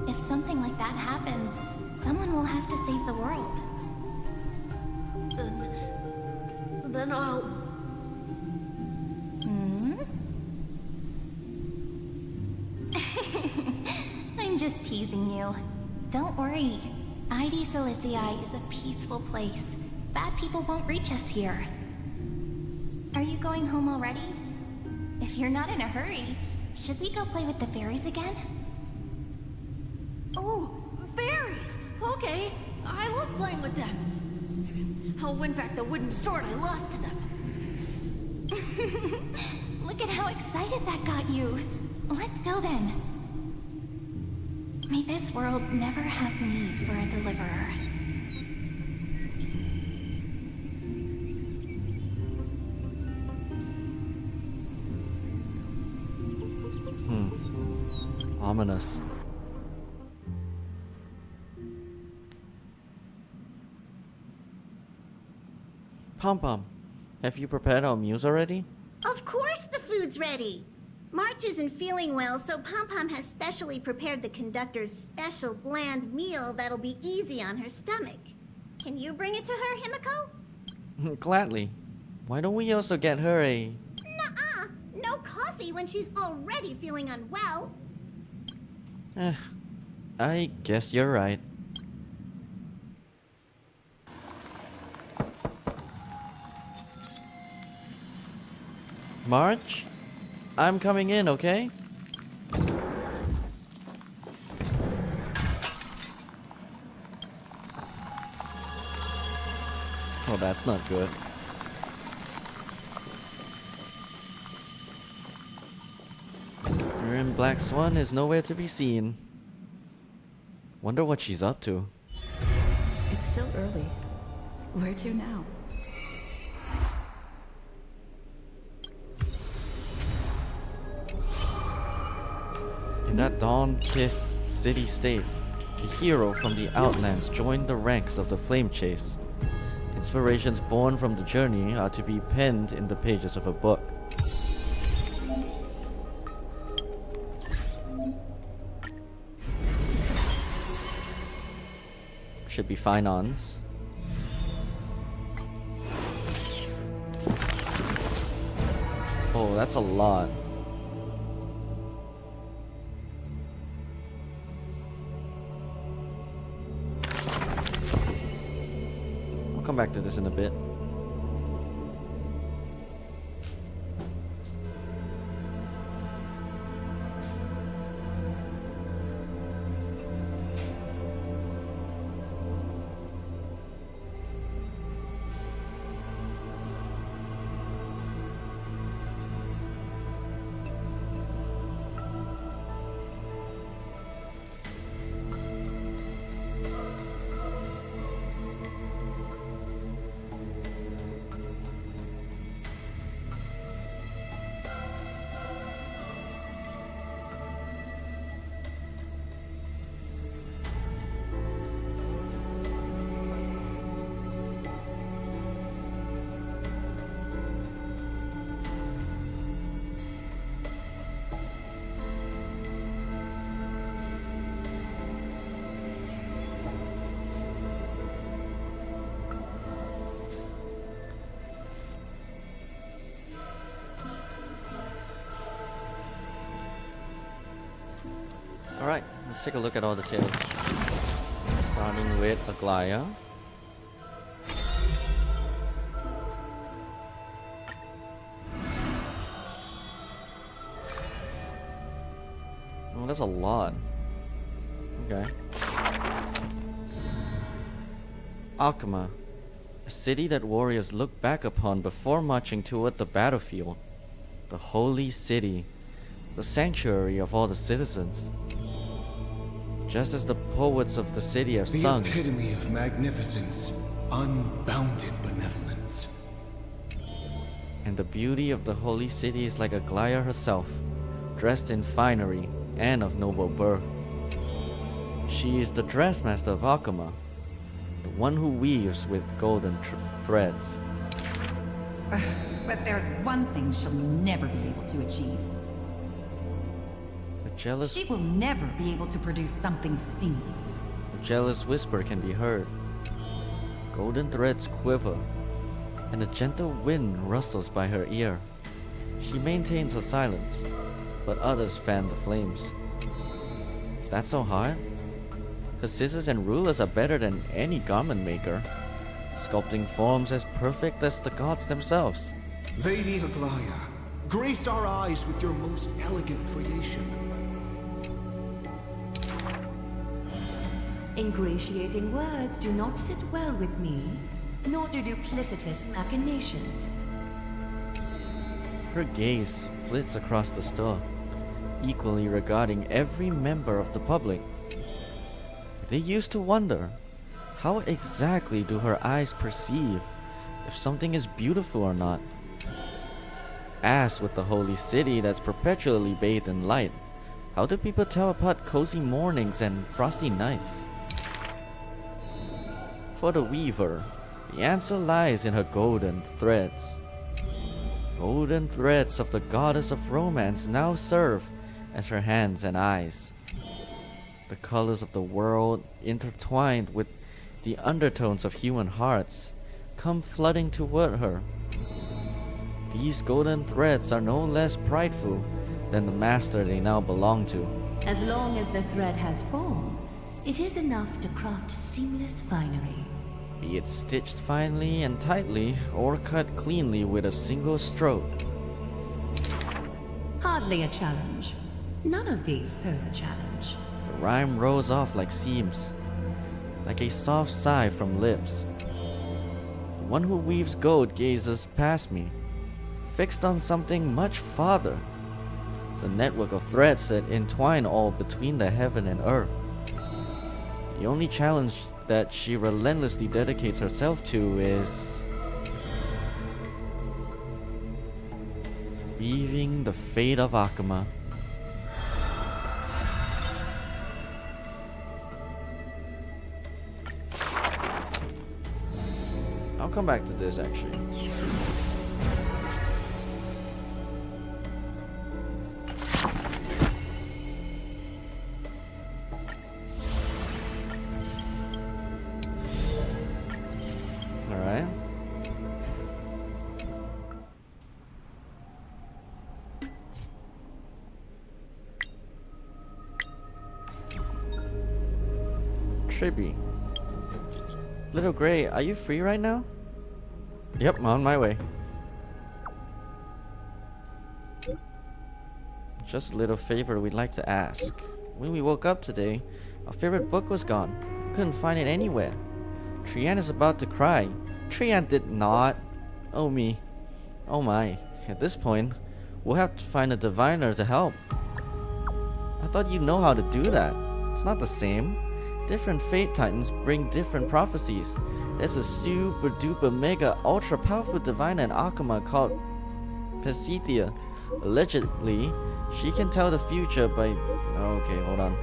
If something like that happens, someone will have to save the world. then I'll... I'm just teasing you. Don't worry. ID Silicii is a peaceful place. Bad people won't reach us here. Are you going home already? If you're not in a hurry, should we go play with the fairies again? Oh, fairies! Okay, I love playing with them. I'll win back the wooden sword I lost to them. Look at how excited that got you. Let's go then. May this world never have need for a deliverer. Ominous. Pom-Pom, have you prepared our meals already? Of course the food's ready. March isn't feeling well, so Pom-Pom has specially prepared the conductor's special bland meal that'll be easy on her stomach. Can you bring it to her, Himiko? Gladly. Why don't we also get her a... Nuh-uh. No coffee when she's already feeling unwell. I guess you're right. March? I'm coming in, okay? Oh, that's not good. Grim Black Swan is nowhere to be seen. Wonder what she's up to. It's still early. Where to now? In that dawn-kissed city-state, a hero from the Outlands joined the ranks of the Flame Chase. Inspirations born from the journey are to be penned in the pages of a book. Should be fine ons. Oh, that's a lot. I'll come back to this in a bit. Alright, let's take a look at all the tales. Starting with Aglaia. Oh, that's a lot. Okay. Alkema, a city that warriors look back upon before marching toward the battlefield. The holy city, the sanctuary of all the citizens. Just as the poets of the city have sung. The epitome of magnificence, unbounded benevolence. And the beauty of the holy city is like Aglaia herself, dressed in finery and of noble birth. She is the dressmaster of Alkema, the one who weaves with golden threads. But there's one thing she'll never be able to achieve. She will never be able to produce something seamless. A jealous whisper can be heard. Golden threads quiver. and a gentle wind rustles by her ear. She maintains her silence, but others fan the flames. Is that so hard? Her scissors and rulers are better than any garment maker, sculpting forms as perfect as the gods themselves. Lady Aglaya, grace our eyes with your most elegant creation. Ingratiating words do not sit well with me, nor do duplicitous machinations. Her gaze flits across the store, equally regarding every member of the public. They used to wonder, how exactly do her eyes perceive if something is beautiful or not? As with the holy city that's perpetually bathed in light, how do people tell apart cozy mornings and frosty nights? For the weaver, the answer lies in her golden threads. Golden threads of the goddess of romance now serve as her hands and eyes. The colors of the world, intertwined with the undertones of human hearts, come flooding toward her. These golden threads are no less prideful than the master they now belong to. As long as the thread has form, it is enough to craft seamless finery. Be it stitched finely and tightly, or cut cleanly with a single stroke. Hardly a challenge. None of these pose a challenge. The rhyme rolls off like seams, like a soft sigh from lips. The one who weaves gold gazes past me, fixed on something much farther. The network of threads that entwine all between the heaven and earth. The only challenge that she relentlessly dedicates herself to is weaving the fate of Akuma. I'll come back to this actually. Alright. Tribby. Little Gray, are you free right now? Yep, I'm on my way. Just a little favor we'd like to ask. When we woke up today, our favorite book was gone. Couldn't find it anywhere. Trian is about to cry. Trian did not. Oh me. Oh my. At this point, we'll have to find a diviner to help. I thought you'd know how to do that. It's not the same. Different Fate Titans bring different prophecies. There's a super duper mega ultra powerful diviner in Akuma called Pesithia. Allegedly, she can tell the future by... Okay, hold on.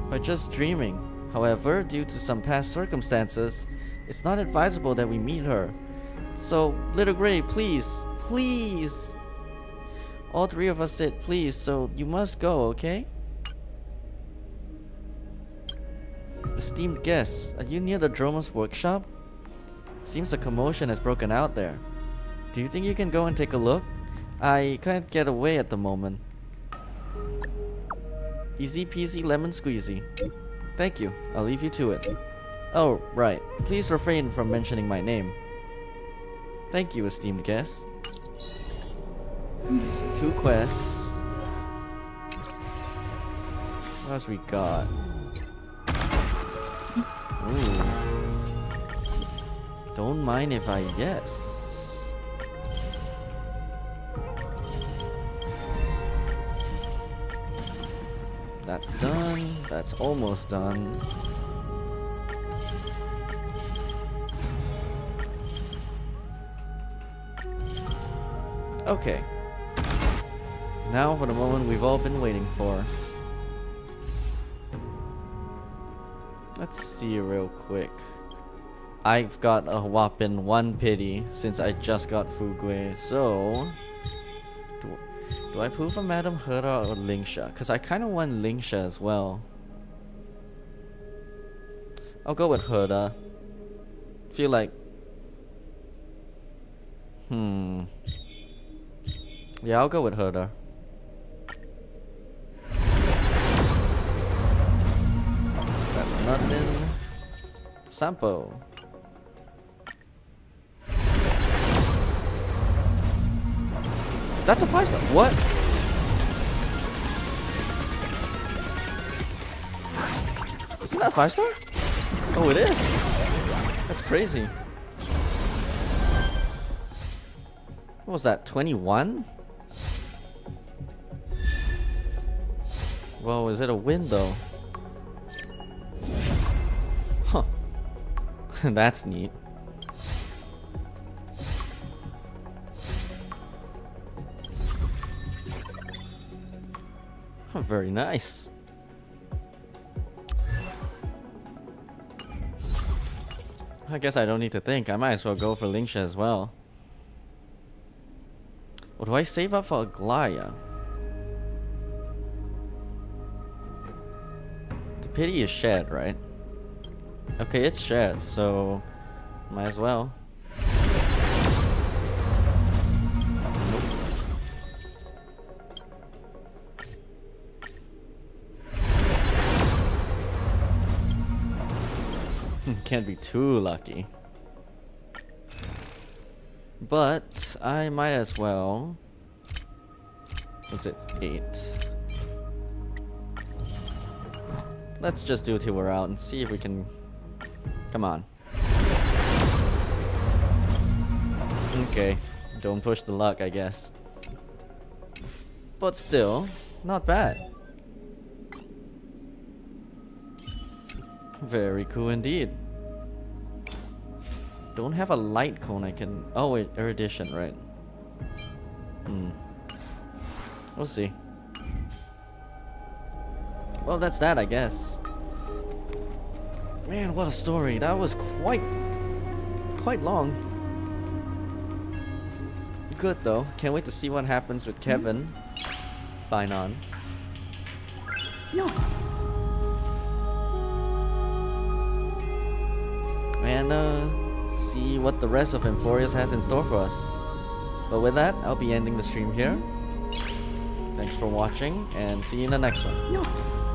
By just dreaming. However, due to some past circumstances, it's not advisable that we meet her. So, Little Gray, please, please. All three of us said please, so you must go, okay? Esteemed guests, are you near the Droma's workshop? Seems a commotion has broken out there. Do you think you can go and take a look? I can't get away at the moment. Easy peasy lemon squeezy. Thank you, I'll leave you to it. Oh, right. Please refrain from mentioning my name. Thank you, esteemed guest. So 2 quests. What else we got? Ooh. Don't mind if I guess. That's done. That's almost done. Okay. Now for the moment we've all been waiting for. Let's see real quick. I've got a whopping 1 pity since I just got Fugui, so... Do I pull for Madam Herta or Lingsha? Because I kind of want Lingsha as well. I'll go with Herta. Feel like... Yeah, I'll go with Herta. That's nothing. Sampo. That's a 5-star. What? Isn't that 5-star? Oh, it is. That's crazy. What was that? 21? Well, is it a win though? Huh. That's neat. Very nice. I guess I don't need to think. I might as well go for Lingsha as well. Or do I save up for Aglaya? The pity is shared, right? Okay, it's shared, so might as well. Can't be too lucky. But I might as well. What's it? 8. Let's just do it till we're out and see if we can. Come on. Okay. Don't push the luck, I guess. But still, not bad. Very cool indeed. Don't have a light cone I can... Oh wait, erudition, right. We'll see. Well, that's that, I guess. Man, what a story. That was quite long. Good though. Can't wait to see what happens with Kevin. Fine on. Nice. And see what the rest of Emphorius has in store for us. But with that, I'll be ending the stream here. Thanks for watching, and see you in the next one. Nice.